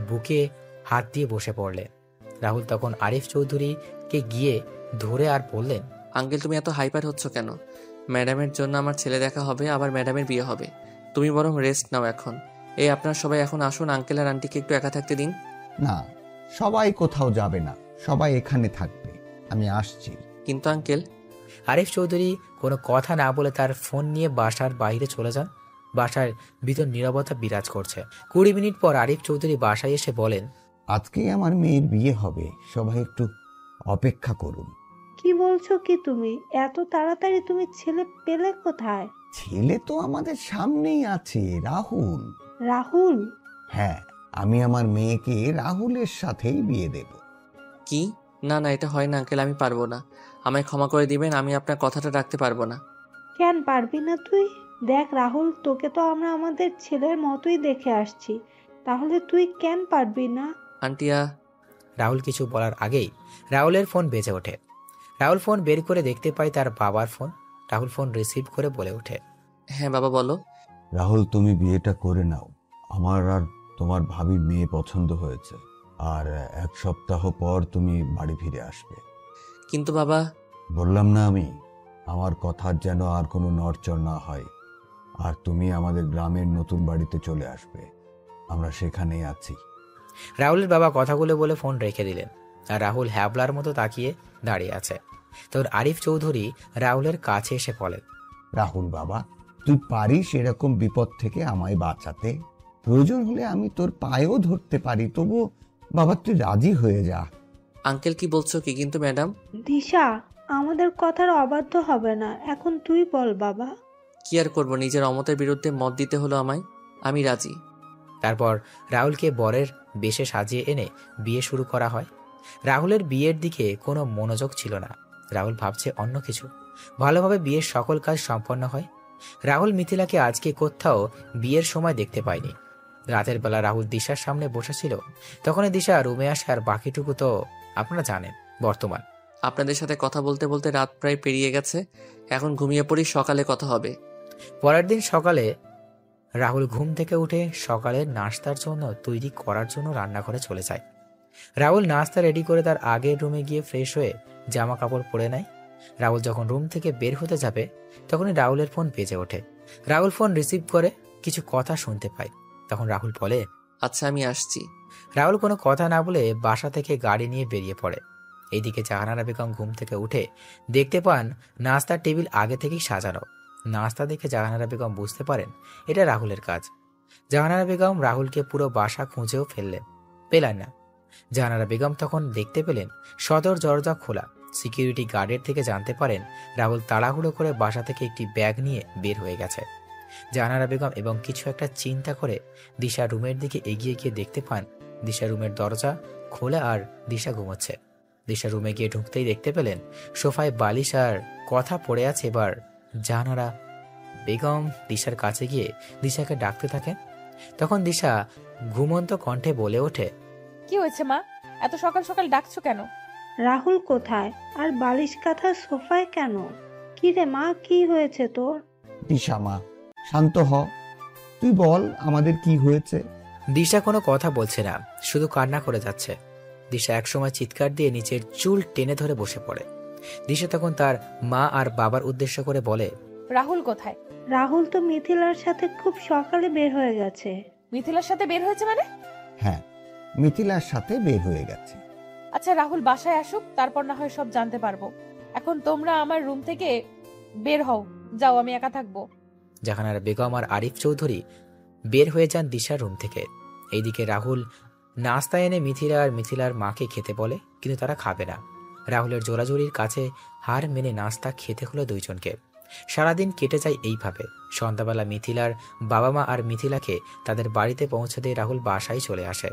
বুকে হাত দিয়ে বসে পড়লেন। রাহুল তখন আরিফ চৌধুরীকে গিয়ে ধরে আর বললেন, আঙ্কেল তুমি এত হাইপার হচ্ছ কেন? ম্যাডামের জন্য আমার ছেলে দেখা হবে, আবার ম্যাডামের বিয়ে হবে। তুমি বরং রেস্ট নাও এখন। এই আপনারা সবাই এখন আসুন, আঙ্কেল আর আন্টিকে একটু একা থাকতে দিন। না, সবাই কোথাও যাবে না, সবাই এখানে থাকবে, আমি আসছি। কিন্তু আঙ্কেল। আরিফ চৌধুরী কোনো কথা না বলে তার ফোন নিয়ে বাসার বাইরে চলে যান। বাসার ভিতর নীরবতা বিরাজ করছে। 20 মিনিট পর আরিফ চৌধুরী বাসায় এসে বলেন, আজকেই আমার মেয়ের বিয়ে হবে, সবাই একটু অপেক্ষা করুন। কি বলছো কি তুমি? এত তাড়াতাড়ি তুমি ছেলে পেলে কোথায়? ছেলে তো আমাদের সামনেই আছে, রাহুল। রাহুল? হ্যাঁ, আমি আমার মেয়েকে রাহুলের সাথেই বিয়ে দেব। কি? না না, এটা হয় না আঙ্কেল, আমি পারবো না। আমায় ক্ষমা করে দিবেন, আমি আপনার কথাটা রাখতে পারবো না। কেন পারবি না তুই? দেখ রাহুল, তোকে তো আমরা আমাদের ছেলের মতোই দেখে আসছি, তাহলে তুই কেন পারবি না? আন্টিয়া। রাহুল কিছু বলার আগেই রাহুলের ফোন বেজে ওঠে। রাহুল ফোন বের করে দেখতে পায় তার বাবার ফোন। রাহুল ফোন রিসিভ করে বলে ওঠে, হ্যাঁ বাবা বলো। রাহুল, তুমি বিয়েটা করে নাও। আমার আর তোমার ভাবির মেয়ে পছন্দ হয়েছে, আর 1 সপ্তাহ পর তুমি বাড়ি ফিরে আসবে। কিন্তু বাবা। বললাম না আমি, আমার কথার যেন আর কোনো নড়চড় না হয়। আর তুমি আমাদের গ্রামের নতুন বাড়িতে চলে আসবে, আমরা সেখানেই আছি। রাহুলের বাবা কথাগুলো বলে ফোন রেখে দিলেন আর রাহুল হ্যাবলার মতো তাকিয়ে দাঁড়িয়ে আছে। তখন আরিফ চৌধুরী রাহুলের কাছে এসে বলেন, রাহুল বাবা, তুই পারিস এরকম বিপদ থেকে আমায় বাঁচাতে? প্রয়োজন হলে আমি তোর পায়েও ধরতে পারি, তবু বাবা তুই রাজি হয়ে যা। আঙ্কেল কি বলছো কি? কিন্তু ম্যাডাম। দিশা আমাদের কথার অবাধ্য হবে না, এখন তুই বল বাবা। কি আর করবো, নিজের অমতের বিরুদ্ধে মত দিতে হলো আমায়। আমি রাজি। তারপর রাহুলকে বরের বেশে সাজিয়ে এনে বিয়ে শুরু করা হয়। রাহুলের বিয়ের দিকে কোনো মনোযোগ ছিল না। রাহুল ভাবছে অন্য কিছু। ভালোভাবে বিয়ের সকল কাজ সম্পন্ন হয়। রাহুল মিথিলাকে আজকে কোথাও বিয়ের সময় দেখতে পায়নি। রাতের বেলা রাহুল দিশার সামনে বসেছিল। তখনই দিশা রুমে আসে, আর বাকিটুকু তো আপনারা জানেন। বর্তমান আপনাদের সাথে কথা বলতে বলতে রাত প্রায় পেরিয়ে গেছে, এখন ঘুমিয়ে পড়ি, সকালে কথা হবে। পরের দিন সকালে রাহুল ঘুম থেকে উঠে সকালের নাস্তার জন্য তৈরি করার জন্য রান্নাঘরে চলে যায়। রাহুল নাস্তা রেডি করে তার আগের রুমে গিয়ে ফ্রেশ হয়ে জামা কাপড় পরে নেয়। রাহুল যখন রুম থেকে বের হতে যাবে তখনই রাহুলের ফোন বেজে ওঠে। রাহুল ফোন রিসিভ করে কিছু কথা শুনতে পায়। তখন রাহুল বলে, আচ্ছা আমি আসছি। রাহুল কোনো কথা না বলে বাসা থেকে গাড়ি নিয়ে বেরিয়ে পড়ে। এইদিকে জাহানারা বেগম ঘুম থেকে উঠে দেখতে পান নাস্তার টেবিল আগে থেকেই সাজানো। নাস্তা দেখে জাহানারা বেগম বুঝতে পারেন এটা রাহুলের কাজ। জাহানারা বেগম রাহুলকে পুরো বাসা খুঁজেও পেলেন না। জাহানারা বেগম তখন দেখতে পেলেন সদর দরজা খোলা। সিকিউরিটি গার্ডের থেকে জানতে পারেন রাহুল তাড়াহুড়ো করে বাসা থেকে একটি ব্যাগ নিয়ে বের হয়ে গেছে। জাহানারা বেগম এবং কিছু একটা চিন্তা করে দিশা রুমের দিকে এগিয়ে গিয়ে দেখতে পান দিশা রুমের দরজা খোলা আর দিশা ঘুমোচ্ছে। দিশা রুমে গিয়ে ঢুকতেই দেখতে পেলেন সোফায় বালিশ আর কথা পড়ে আছে। এবার জাহানারা বেগম দিশার কাছে গিয়ে দিশাকে ডাকতে থাকেন। তখন দিশা ঘুমন্ত কণ্ঠে বলে ওঠে, কি হয়েছে মা, এত সকাল সকাল ডাকছো কেন? রাহুল কোথায়? আর বালিশ কাঁথা সোফায় কেন? কি রে মা, কি হয়েছে তোর? দিশা মা, শান্ত হ। তুই বল আমাদের কি হয়েছে। দিশা কোনো কথা বলছে না, শুধু কান্না করে যাচ্ছে। দিশা একসময় চিৎকার দিয়ে নিচের চুল টেনে ধরে বসে পড়ে। দিশা তখন তার মা আর বাবার উদ্দেশ্য করে বলে, রাহুল কোথায়? রাহুল তো মিথিলার সাথে খুব সকালে বের হয়ে গেছে। মিথিলার সাথে বের হয়েছে মানে? হ্যাঁ, মিথিলার সাথে বের হয়ে গেছে। আচ্ছা রাহুল বাসায় আসুক, তারপর না হয় সব জানতে পারবো। এখন তোমরা আমার রুম থেকে বের হও, যাও, আমি একা থাকবো। জাহানারা বেগম আর আরিফ চৌধুরী বের হয়ে যান দিশার রুম থেকে। এইদিকে রাহুল নাস্তা এনে মিথিলা আর মিথিলার মাকে খেতে বলে, কিন্তু তারা খাবে না। রাহুলের জোরাজুরির কাছে হার মেনে নাস্তা খেতে হলো দুইজনকে। সারাদিন কেটে যায় এইভাবে। সন্ধ্যাবেলা মিথিলার বাবা মা আর মিথিলাকে তাদের বাড়িতে পৌঁছে দিয়ে রাহুল বাসায় চলে আসে।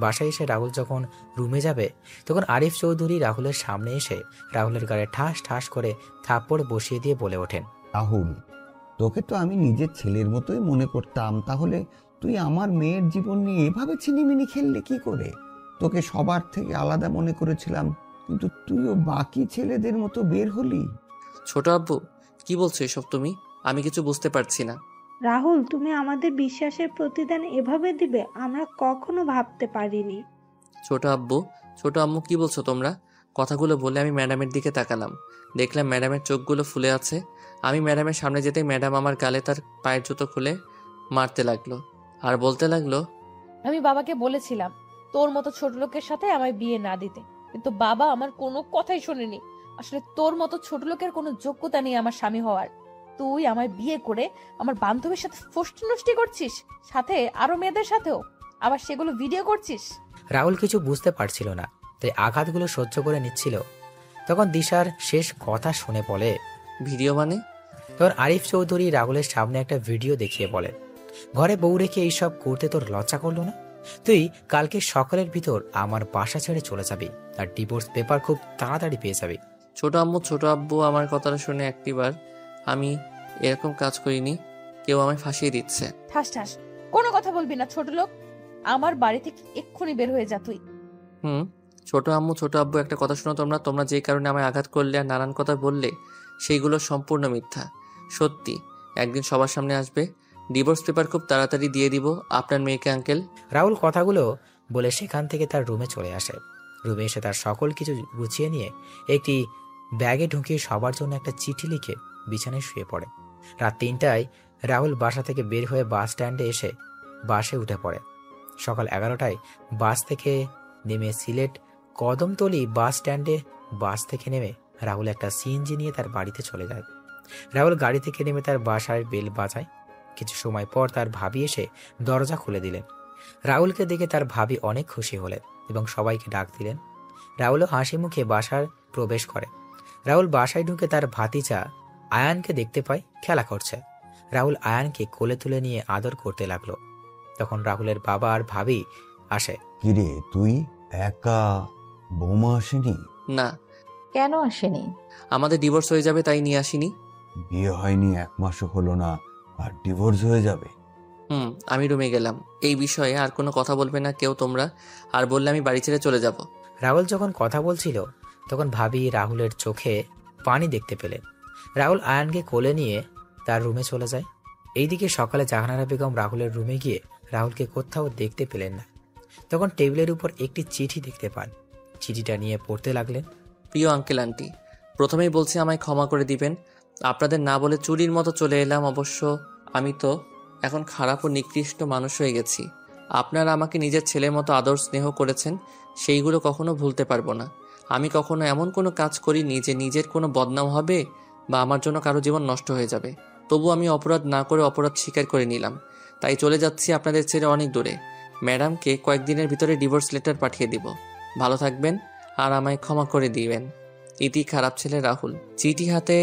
বাসায় এসে রাহুল যখন রুমে যাবে তখন আরিফ চৌধুরী রাহুলের সামনে এসে রাহুলের গায়ে ঠাস ঠাস করে থাপ্পড় বসিয়ে দিয়ে বলে ওঠেন, রাহুল, তোকে তো আমি নিজের ছেলের মতোই মনে করতাম, তাহলে তুই আমার মেয়ের জীবন নিয়ে এভাবে ছিনিমিনি খেললে কি করে? তোকে সবার থেকে আলাদা মনে করেছিলাম, কিন্তু তুইও বাকি ছেলেদের মতো বের হলি। ছোট আব্বু, কি বলছো এসব তুমি? আমি কিছু বুঝতে পারছি না। রাহুল, তুমি আমাদের বিশ্বাসের প্রতিদান এভাবে দিবে আমরা কখনো ভাবতে পারিনি। ছোট আব্বু, ছোট আম্মু, কি বলছো তোমরা? কথাগুলো বলে আমি ম্যাডামের দিকে তাকালাম। দেখলাম ম্যাডামের চোখগুলো ফুলে আছে। আমি ম্যাডামের সামনে যেতেই ম্যাডাম আমার গালে তার পায়ের জুতো খুলে মারতে লাগলো আর বলতে লাগলো, আমি বাবাকে বলেছিলাম তোর মতো ছোট লোকের সাথে আমায় বিয়ে না দিতে, কিন্তু বাবা আমার কোনো কথাই শোনেনি। আসলে তোর মতো ছোট লোকের কোনো যোগ্যতা নেই আমার স্বামী হওয়ার। তুই আমায় বিয়ে করে আমার বান্ধবীর সাথে ফষ্টি নষ্টি করছিস, সাথে আরো মেয়েদের সাথেও, আবার সেগুলো ভিডিও করছিস। রাহুল কিছু বুঝতে পারছিল না, তাই আঘাতগুলো সহ্য করে নিচ্ছিল। তখন দিশার শেষ কথা শুনে বলে, ভিডিও মানে? তখন আরিফ চৌধুরী রাহুলের সামনে একটা ভিডিও দেখিয়ে বলে, ঘরে বউ রেখে এইসব করতে তোর লজ্জা করলো না? তুই কালকে সকালের ভিতর আমার বাসা ছেড়ে চলে যাবি, আর ডিভোর্স পেপার খুব তাড়াতাড়ি পেয়ে যাবি। ছোট আম্মু, ছোট আব্বু আমার কথাটা শুনে একটিবার, আমি এরকম কাজ করিনি, কেউ আমায় ফাঁসিয়ে দিচ্ছে। ঠাস ঠাস, কোনো কথা বলবি না ছোট লোক। আমার বাড়ি থেকে এক্ষুনি বের হয়ে যা তুই। ছোট আম্মু, ছোট আব্বু, একটা কথা শোনো তোমরা। তোমরা যে কারণে আমায় আঘাত করলে আর নানান কথা বললে সেইগুলো সম্পূর্ণ মিথ্যা। সত্যি, একদিন সবার সামনে আসবে, ডিভোর্স পেপার খুব তাড়াতাড়ি দিয়ে দিব আপনার মেয়েকে আঙ্কেল। রাহুল কথাগুলো বলে সেখান থেকে তার রুমে চলে আসে। রুমে এসে তার সকল কিছু গুছিয়ে নিয়ে একটি ব্যাগে ঢুকিয়ে সবার জন্য একটা চিঠি লিখে বিছানায় শুয়ে পড়ে। রাত 3টায় রাহুল বাসা থেকে বের হয়ে বাস স্ট্যান্ডে এসে বাসে উঠে পড়ে। সকাল 11টায় বাস থেকে নেমে সিলেট কদমতলী বাস স্ট্যান্ডে বাস থেকে নেমে রাহুল একটা সিএনজি নিয়ে তার বাড়িতে চলে যায়। রাহুল গাড়ি থেকে নেমে তার বাসায় বেল বাজায়। কিছু সময় পর তার ভাবি এসে দরজা খুলে দিলেন। রাহুলকে দেখে তার ভাবি অনেক খুশি হলেন এবং সবাইকে ডাক দিলেন। রাহুলও হাসি মুখে বাসার প্রবেশ করে। রাহুল বাসায় ঢুকে তার ভাতিজা আয়ানকে দেখতে পায় খেলা করছে। রাহুল আয়ানকে কোলে তুলে নিয়ে আদর করতে লাগলো। তখন রাহুলের বাবা আর ভাবি আসে। কিরে তুই একা, বৌমা আসেনি? না, কেন আসেনি? আমাদের ডিভোর্স হয়ে যাবে তাই নিয়ে আসিনি। বিয়ে হয়নি 1 মাসও হলো না আর ডিভোর্স হয়ে যাবে? আমি রুমে গেলাম। এই বিষয়ে আর কোনো কথা বলবে না কেউ তোমরা, আর বললে আমি বাড়ি ছেড়ে চলে যাব। রাহুল যখন কথা বলছিল তখন ভাবি রাহুলের চোখে পানি দেখতে পেলেন। রাহুল আয়ানকে কোলে নিয়ে তার রুমে চলে যায়। এইদিকে সকালে জাহানারা বেগম রাহুলের রুমে গিয়ে রাহুলকে কোথাও দেখতে পেলেন না। তখন টেবিলের উপর একটি চিঠি দেখতে পান। চিঠিটা নিয়ে পড়তে লাগলেন। প্রিয় আঙ্কেল আন্টি, প্রথমেই বলছি আমায় ক্ষমা করে দিবেন। আপনাদের না বলে চুরির মতো চলে এলাম। অবশ্য আমি তো এখন খারাপ ও নিকৃষ্ট মানুষ হয়ে গেছি। আপনারা আমাকে নিজের ছেলের মতো আদর স্নেহ করেছেন, সেইগুলো কখনো ভুলতে পারবো না। আমি কখনো এমন কোনো কাজ করিনি যে নিজের কোনো বদনাম হবে বা আমার জন্য কারো জীবন নষ্ট হয়ে যাবে। তবু আমি অপরাধ না করে অপরাধ স্বীকার করে নিলাম, তাই চলে যাচ্ছি আপনাদের ছেড়ে অনেক দূরে। ম্যাডামকে কয়েকদিনের ভিতরে ডিভোর্স লেটার পাঠিয়ে দিব। ভালো থাকবেন আর আমায় ক্ষমা করে দিবেন। ইতি খারাপ ছেলে রাহুল। চিঠি হাতে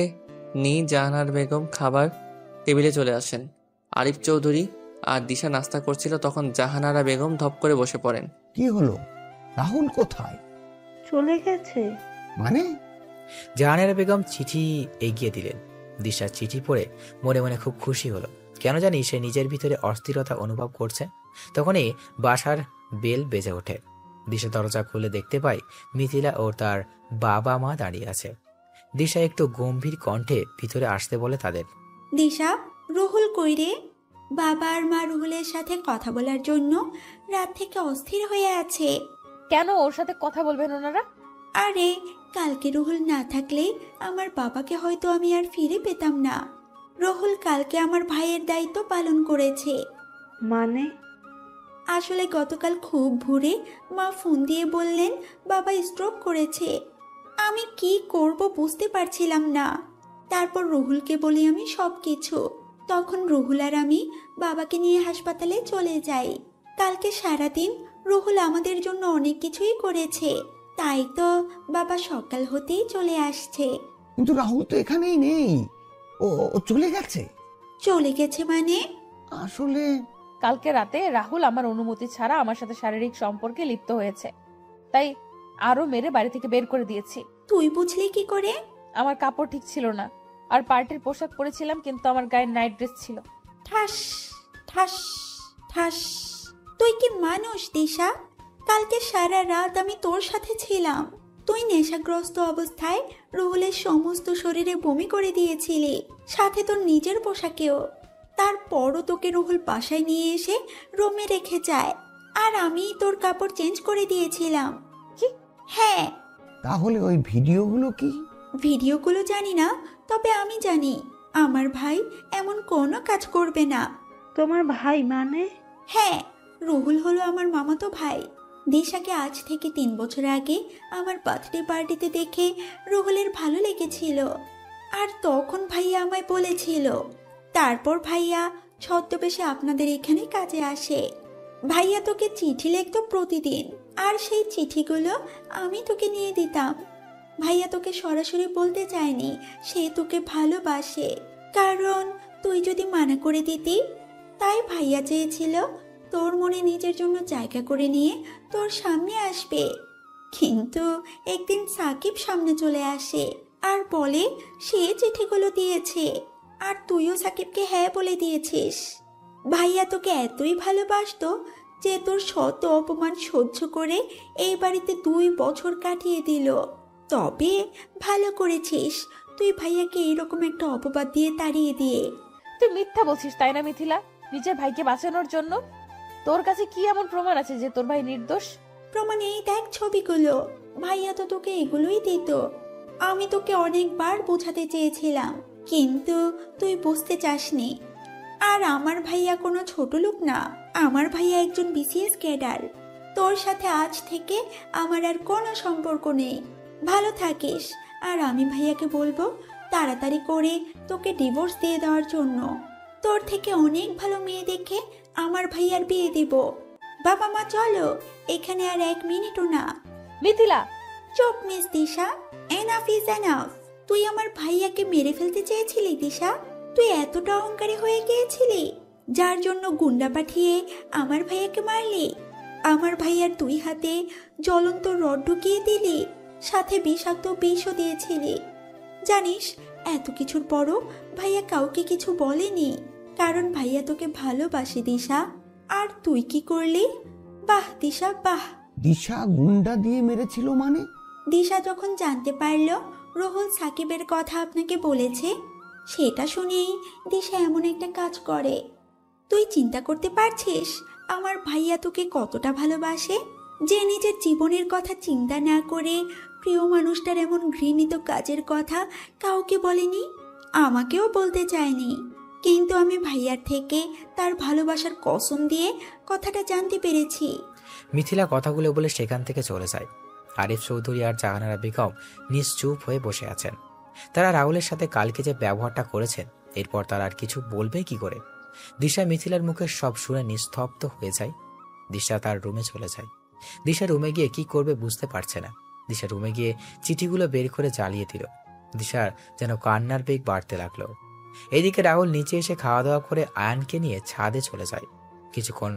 নিয়ে জাহানার বেগম খাবার টেবিলে চলে আসেন। আরিফ চৌধুরী আর দিশা নাস্তা করছিল, তখন জাহানারা বেগম ধপ করে বসে পড়েন। কি হলো? রাহুল কোথায়? চলে গেছে। মানে? জাহানারা বেগম চিঠি এগিয়ে দিলেন। দিশা চিঠি পড়ে মনে মনে খুব খুশি হলো। কেন জানি সে নিজের ভিতরে অস্থিরতা অনুভব করছে। তখনই বাসার বেল বেজে ওঠে। দিশা দরজা খুলে দেখতে পায় মিথিলা ও তার বাবা মা দাঁড়িয়ে আছে। দিশা একটু গম্ভীর কণ্ঠে ভিতরে আসতে বলে তাদের। দিশা, রুহুল কই রে? বাবা আর মা রুহুলের সাথে কথা বলার জন্য রাত থেকে অস্থির হয়ে আছে। কেন ওর সাথে কথা বলবেন ওনারা? আরে কালকে রুহুল না থাকলে আমার বাবাকে হয়তো আমি আর ফিরে পেতাম না। রুহুল কালকে আমার ভাইয়ের দায়িত্ব পালন করেছে। মানে? আসলে গতকাল খুব ভোরে মা ফোন দিয়ে বললেন বাবা স্ট্রোক করেছে। আমি কি করব বুঝতে পারছিলাম না। তারপর রুহুলকে বলি আমি সব কিছু। তখন রুহুল আর আমি বাবাকে নিয়ে হাসপাতালে চলে যাই। কালকে সারাদিন রুহুল আমাদের জন্য অনেক কিছুই করেছে, তাই তো বাবা সকাল হতেই চলে আসছে। কিন্তু রাহুল তো এখানেই নেই। ও ও চলে গেছে? চলে গেছে মানে? আসলে কালকে রাতে রাহুল আমার অনুমতি ছাড়া আমার সাথে শারীরিক সম্পর্কে লিপ্ত হয়েছে, তাই আরো মেরে বাড়ি থেকে বের করে দিয়েছি। তুই বুঝলি কি করে? আমার কাপড় ঠিক ছিল না, আর পার্টির পোশাক পরেছিলাম, কিন্তু আমার গায়ে নাইট ড্রেস ছিল। ঠাস ঠাস ঠাস। তুই কি মানুষ দিশা? কালকে সারা রাত আমি তোর সাথে ছিলাম। তুই নেশাগ্রস্ত অবস্থায় রুহুলের সমস্ত শরীরে বমি করে দিয়েছিলি, সাথে তোর নিজের পোশাকেও। তারপরও তোকে রুহুল বাসায় নিয়ে এসে রুমে রেখে যায়, আর আমি তোর কাপড় চেঞ্জ করে দিয়েছিলাম। কি? হ্যাঁ। তাহলে ওই ভিডিওগুলো কি? ভিডিওগুলো জানি না, তবে আমি জানি আমার ভাই এমন কোনো কাজ করবে না। তোমার ভাই মানে? হ্যাঁ, রুহুল হলো আমার মামাতো ভাই। দিশাকে আজ থেকে 3 বছর আগে আমার বার্থডে পার্টিতে দেখে রুহুলের ভালো লেগেছিল, আর তখন ভাইয়া আমায় বলেছিল। তারপর ভাইয়া ছদ্মবেশে আপনাদের এখানে কাজে আসে। ভাইয়া তোকে চিঠি লিখতো প্রতিদিন, আর সেই চিঠিগুলো আমি তোকে নিয়ে দিতাম। ভাইয়া তোকে সরাসরি বলতে চায়নি সে তোকে ভালোবাসে, কারণ তুই যদি মানা করে দিতি। তাই ভাইয়া চেয়েছিল তোর মনে নিজের জন্য জায়গা করে নিয়ে তোর সামনে আসবে। কিন্তু একদিন সাকিব সামনে চলে আসে আর বলে সে চিঠিগুলো দিয়েছে, আর তুইও সাকিবকে হ্যাঁ বলে দিয়েছিস। ভাইয়া তোকে এতই ভালোবাসতো যে তোর শত অপমান সহ্য করে এই বাড়িতে 2 বছর কাটিয়ে দিল। তবে ভালো করেছিস তুই ভাইয়াকে এরকম একটা অপবাদ দিয়ে তাড়িয়ে দিয়ে। তুই মিথ্যা বলছিস তাই না মিথিলা, নিজের ভাইকে বাঁচানোর জন্য? তোর কাছে কি এমন প্রমাণ আছে যে তোর ভাই নির্দোষ? প্রমাণ এই দেখ ছবিগুলো। ভাইয়া তো তোকে এগুলোই দিত। আমি তোকে অনেকবার বোঝাতে চেয়েছিলাম, কিন্তু তুই বুঝতে চাসনি। আর আমার ভাইয়া কোনো ছোট লোক না, আমার ভাইয়া একজন বিসিএস ক্যাডার। তোর সাথে আজ থেকে আমার আর কোনো সম্পর্ক নেই। ভালো থাকিস, আর আমি ভাইয়াকে বলবো তাড়াতাড়ি করে তোকে ডিভোর্স দিয়ে দেওয়ার জন্য। তোর থেকে অনেক ভালো মেয়ে দেখে আমার ভাইয়ার বিয়ে দিব। বাবা মা চলো, এখানে আর 1 মিনিটও না। মিথিলা! চুপ miss Disha, enough is enough. তুই আমার ভাইয়াকে মেরে ফেলতে চেয়েছিলি দিশা? তুই এতটা অহংকারী হয়ে গিয়েছিলি, যার জন্য গুন্ডা পাঠিয়ে আমার ভাইয়াকে মারলি, আমার ভাইয়ার দুই হাতে জ্বলন্ত রড ঢুকিয়ে দিলি, সাথে বিষাক্ত বিষও দিয়েছিলি। জানিস, এত কিছুর পরও ভাইয়া কাউকে কিছু বলেনি, কারণ ভাইয়া তোকে ভালোবাসে দিশা। আর তুই কি করলি? বাহ দিশা, বাহ। দিশা গুন্ডা দিয়ে মেরেছিল মানে? দিশা যখন জানতে পারলো রোহুল সাকিবের কথা আপনাকে বলেছে, সেটা শুনেই দিশা এমন একটা কাজ করে। তুই চিন্তা করতে পারছিস আমার ভাইয়া তোকে কতটা ভালোবাসে, যে নিজের জীবনের কথা চিন্তা না করে প্রিয় মানুষটার এমন ঘৃণিত কাজের কথা কাউকে বলেনি, আমাকেও বলতে চায়নি। কিন্তু আমি ভাইয়ার থেকে তার ভালোবাসার কসম দিয়ে কথাটা জানতে পেরেছি। মিথিলা কথাগুলো বলে সেখান থেকে চলে যায়। আরিফ চৌধুরী আর জাহানারা বেগম নিশ্চুপ হয়ে বসে আছেন। তারা রাহুলের সাথে কালকে যে ব্যবহারটা করেছেন, এরপর তারা আর কিছু বলবে কি করে? দিশা মিথিলার মুখে সব শুনে নিস্তব্ধ হয়ে যায়। দিশা তার রুমে চলে যায়। দিশা রুমে গিয়ে কি করবে বুঝতে পারছে না। দিশা রুমে গিয়ে চিঠিগুলো বের করে জ্বালিয়ে দিল। দিশার যেন কান্নার বেগ বাড়তে লাগলো। এদিকে রাহুল নিচে এসে খাওয়া দাওয়া করে আয়ানকে নিয়ে ছাদে চলে যায়। কিছুক্ষণ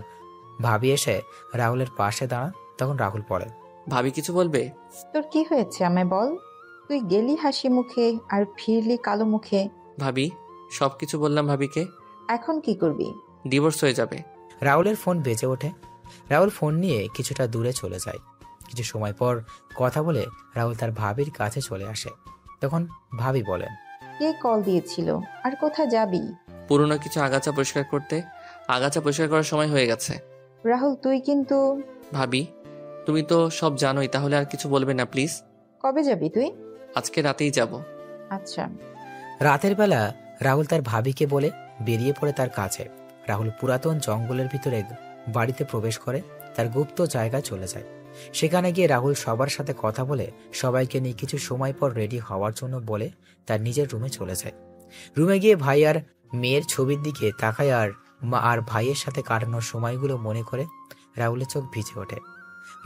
ভাবি এসে রাহুলের পাশে দাঁড়ান। তখন রাহুল বলে, ভাবি কিছু বলবে? তোর কি হয়েছে আমায় বল। তুই গেলি হাসি মুখে আর ফিরলি কালো মুখে। ভাবি, সবকিছু বললাম ভাবিকে। এখন কি করবি? ডিভোর্স হয়ে যাবে। রাহুলের ফোন বেজে ওঠে। রাহুল ফোন নিয়ে কিছুটা দূরে চলে যায়। কিছু সময় পর কথা বলে রাহুল তার ভাবির কাছে চলে আসে। তখন ভাবি বলেন, কে কল দিয়েছিল আর কোথায় যাবি? পুরনো কিছু আগাছা পরিষ্কার করতে। আগাছা পরিষ্কার করার সময় হয়ে গেছে। রাহুল তুই কিন্তু। ভাবি, তুমি তো সব জানোই, তাহলে আর কিছু বলবে না প্লিজ। কবে যাবি তুই? আজকে রাতেই যাব। আচ্ছা। রাতের বেলা রাহুল তার ভাবিকে বলে বেরিয়ে পড়ে তার কাছে। রাহুল পুরাতন জঙ্গলের ভিতরে বাড়িতে প্রবেশ করে তার গুপ্ত জায়গায় চলে যায়। সেখানে গিয়ে রাহুল সবার সাথে কথা বলে সবাইকে নিয়ে কিছু সময় পর রেডি হওয়ার জন্য বলে তার নিজের রুমে চলে যায়। রুমে গিয়ে ভাই আর মেয়ের ছবির দিকে তাকায় আর মা আর ভাইয়ের সাথে কাটানোর সময়গুলো মনে করে রাহুলের চোখ ভিজে ওঠে।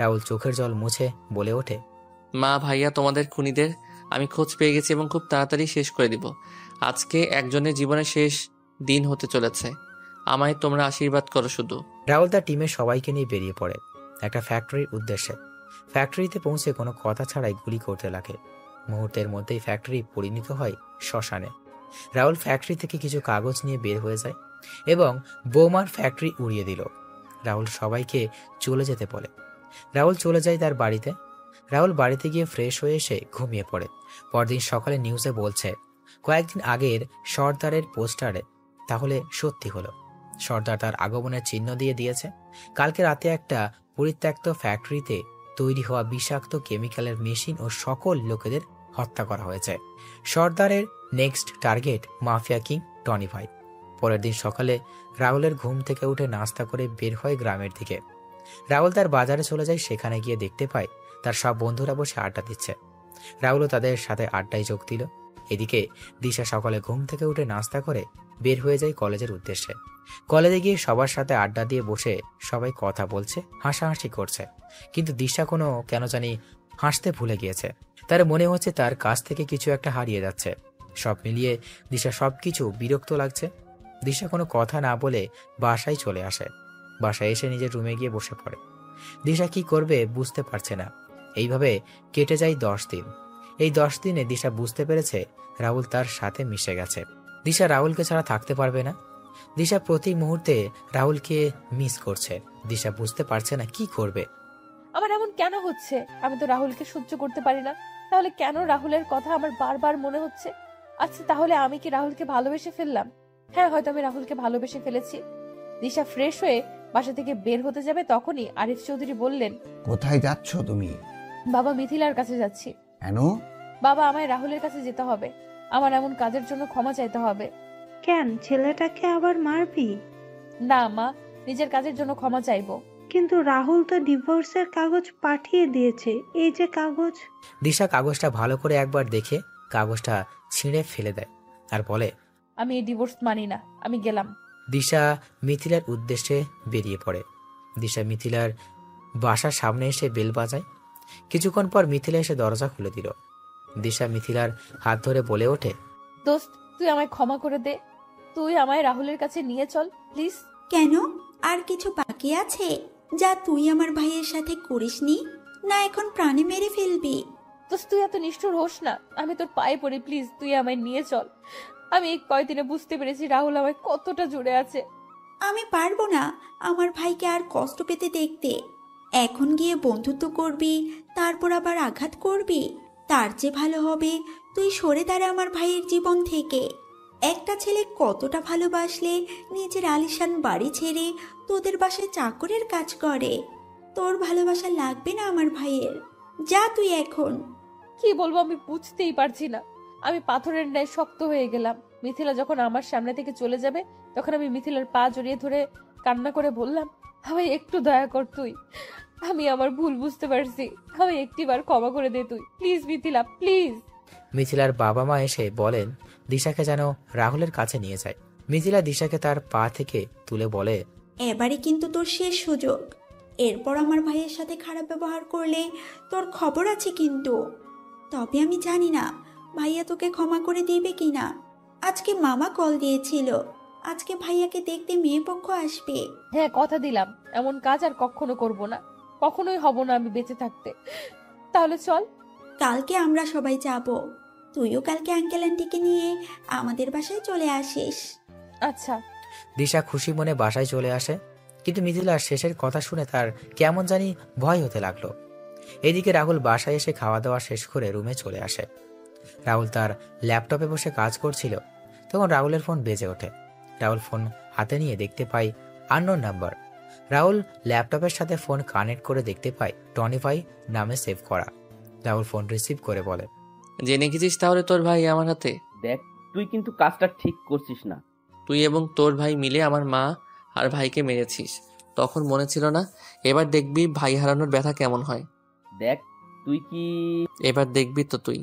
রাহুল চোখের জল মুছে বলে ওঠে, মা, ভাইয়া, তোমাদের খুনিদের আমি খোঁজ পেয়ে গেছি এবং খুব তাড়াতাড়ি শেষ করে দিব। আজকে একজনের জীবনের শেষ দিন হতে চলেছে। আমায় তোমরা আশীর্বাদ করো শুধু। রাহুল তার টিমের সবাইকে নিয়ে বেরিয়ে পড়ে একটা ফ্যাক্টরির উদ্দেশ্যে। ফ্যাক্টরিতে পৌঁছে কোনো কথা ছাড়াই গুলি করতে লাগে। মুহূর্তের মধ্যেই ফ্যাক্টরি পরিণত হয় শ্মশানে। রাহুল ফ্যাক্টরি থেকে কিছু কাগজ নিয়ে বের হয়ে যায় এবং বোমার ফ্যাক্টরি উড়িয়ে দিল। রাহুল সবাইকে চলে যেতে বলে। রাহুল চলে যায় তার বাড়িতে। রাহুল বাড়িতে গিয়ে ফ্রেশ হয়ে এসে ঘুমিয়ে পড়ে। পরদিন সকালে নিউজে বলছে কয়েকদিন আগের সর্দারের পোস্টারে তাহলে সত্যি হলো। সর্দার তার আগমনের চিহ্ন দিয়ে দিয়েছে। কালকে রাতে একটা পরিত্যক্ত ফ্যাক্টরিতে তৈরি হওয়া বিষাক্ত কেমিক্যালের মেশিন ও সকল লোকেদের হত্যা করা হয়েছে। সর্দারের next target mafia king Tony ভাই। পরের দিন সকালে রাহুলের ঘুম থেকে উঠে নাস্তা করে বের হয় গ্রামের দিকে। রাহুল তার বাজারে চলে যায়। সেখানে গিয়ে দেখতে পায় তার সব বন্ধুরা বসে আড্ডা দিচ্ছে। রাহুলও তাদের সাথে আড্ডায় যোগ দিল। এদিকে দিশা সকালে ঘুম থেকে উঠে নাস্তা করে বের হয়ে যায় কলেজের উদ্দেশ্যে। কলেজে গিয়ে সবার সাথে আড্ডা দিয়ে বসে সবাই কথা বলছে, হাসাহাসি করছে। কিন্তু দিশা কেন জানি হাসতে ভুলে গিয়েছে। তার মনে হচ্ছে তার কাছ থেকে কিছু একটা হারিয়ে যাচ্ছে। সব মিলিয়ে দিশা সবকিছু বিরক্ত লাগছে। দিশা কোনো কথা না বলে বাসায় চলে আসে। বাসায় এসে নিজের রুমে গিয়ে বসে পড়ে। দিশা কি করবে বুঝতে পারছে না। এইভাবে কেটে যায় 10 দিন। এই 10 দিনে দিশা বুঝতে পেরেছে রাহুল তার সাথে মিশে গেছে। দিশা রাহুলকে ছাড়া থাকতে পারবে না। দিশা প্রতি মুহূর্তে রাহুলকে মিস করছে। দিশা বুঝতে পারছে না কি করবে। আমার এমন কেন হচ্ছে? আমি তো রাহুলকে সহ্য করতে পারি না, তাহলে কেন রাহুলের কথা আমার বারবার মনে হচ্ছে? আচ্ছা, তাহলে আমি কি রাহুলকে ভালোবেসে ফেললাম? হ্যাঁ, হয়তো আমি রাহুলকে ভালোবেসে ফেলেছি। দিশা ফ্রেশ হয়ে বাসা থেকে বের হতে যাবে, তখনই আরিফ চৌধুরী বললেন, কোথায় যাচ্ছ তুমি? বাবা, মিথিলার কাছে যাচ্ছি। কেন? বাবা, আমায় রাহুলের কাছে যেতে হবে। আমার এমন কাজের জন্য ক্ষমা চাইতে হবে। কেন, ছেলেটাকে আবার মারবি? না মা, নিজের কাজের জন্য ক্ষমা চাইবো। কিন্তু রাহুল তো ডিভোর্সের কাগজ পাঠিয়ে দিয়েছে। এই যে কাগজ। দিশা কাগজটা ভালো করে একবার দেখে কাগজটা ছিঁড়ে ফেলে দেয় আর বলে, আমি এই ডিভোর্স মানি না, আমি গেলাম। দিশা মিথিলার উদ্দেশ্যে বেরিয়ে পড়ে। দিশা মিথিলার বাসার সামনে এসে বেল বাজায়। কিছুক্ষণ পর মিথিলা এসে দরজা খুলে দিল। দিশা মিথিলার হাত ধরে বলে ওঠে, দোস্ত, তুই আমায় ক্ষমা করে দে। তুই আমায় রাহুলের কাছে নিয়ে চল প্লিজ। কেন, আর কিছু বাকি আছে যা তুই আমার ভাইয়ের সাথে করিসনি? না এখন প্রাণে মেরে ফেলবি? দোস্ত তুই এত নিষ্ঠুর হোস না, আমি তোর পায়ে পড়ি প্লিজ, তুই আমায় নিয়ে চল। আমি এই কয়দিনে বুঝতে পেরেছি রাহুল আমায় কতটা জুড়ে আছে। আমি পারবো না আমার ভাইকে আর কষ্ট পেতে দেখতে। এখন গিয়ে বন্ধুত্ব করবি, তারপর আবার আঘাত করবি। তার চেয়ে ভালো হবে তুই সরে দাঁড়া আমার ভাইয়ের জীবন থেকে। একটা ছেলে কতটা ভালোবাসলে নিজের আলিশান বাড়ি ছেড়ে তোদের বাসায় চাকরের কাজ করে। তোর ভালোবাসা লাগবে না আমার ভাইয়ের, যা তুই এখন। কি বলবো আমি বুঝতেই পারছি না। আমি পাথরের ন্যায় শক্ত হয়ে গেলাম। মিথিলা যখন আমার সামনে থেকে চলে যাবে তখন আমি মিথিলার পা জড়িয়ে ধরে কান্না করে বললাম, আমায় একটু দয়া কর তুই, আমি আমার ভুল বুঝতে পারছি, আমায় একটিবার ক্ষমা করে দে তুই, প্লিজ মিথিলা প্লিজ। মিথিলার বাবা মা এসে বলেন দিশাকে যেন রাহুলের কাছে নিয়ে যায়। মিথিলা দিশাকে তার পা থেকে তুলে বলে, এবারে কিন্তু তোর শেষ সুযোগ। এরপর আমার ভাইয়ের সাথে খারাপ ব্যবহার করলে তোর খবর আছে কিন্তু। তবে আমি জানি না ভাইয়া তোকে ক্ষমা করে দিবে কিনা। আজকে মামা কল দিয়েছিল, আজকে ভাইয়াকে দেখতে মেয়ে পক্ষ আসবে। হ্যাঁ কথা দিলাম, এমন কাজ আর কখনো করব না, কখনোই হব না আমি বেঁচে থাকতে। তাহলে চল। কালকে আমরা সবাই যাব, তুইও কালকে আঙ্কেল আন্টিকে নিয়ে আমাদের বাসায় চলে আসিস। আচ্ছা। দিশা খুশি মনে বাসায় চলে আসে, কিন্তু মিথিলার শেষের কথা শুনে তার কেমন জানি ভয় হতে লাগলো। এদিকে রাহুল বাসায় এসে খাওয়া দাওয়া শেষ করে রুমে চলে আসে। রাহুল তার ল্যাপটপে বসে কাজ করছিল, তখন রাহুলের ফোন বেজে ওঠে। রাহুল ফোন হাতে নিয়ে দেখতে পায় আননোন নাম্বার। রাহুল ল্যাপটপের সাথে ফোন কানেক্ট করে দেখতে পায় টনি ভাই নামে সেভ করা। রাহুল ফোন রিসিভ করে বলে, জেনে গেছিস তাহলে তোর ভাই আমার হাতে? দেখ তুই কিন্তু কাজটা ঠিক করছিস না। তুই এবং তোর ভাই মিলে আমার মা আর ভাইকে মেরেছিস, তখন মনে ছিল না? এবার দেখবি ভাই হারানোর ব্যথা কেমন হয়। দেখ তুই কি এবার দেখবি তো তুই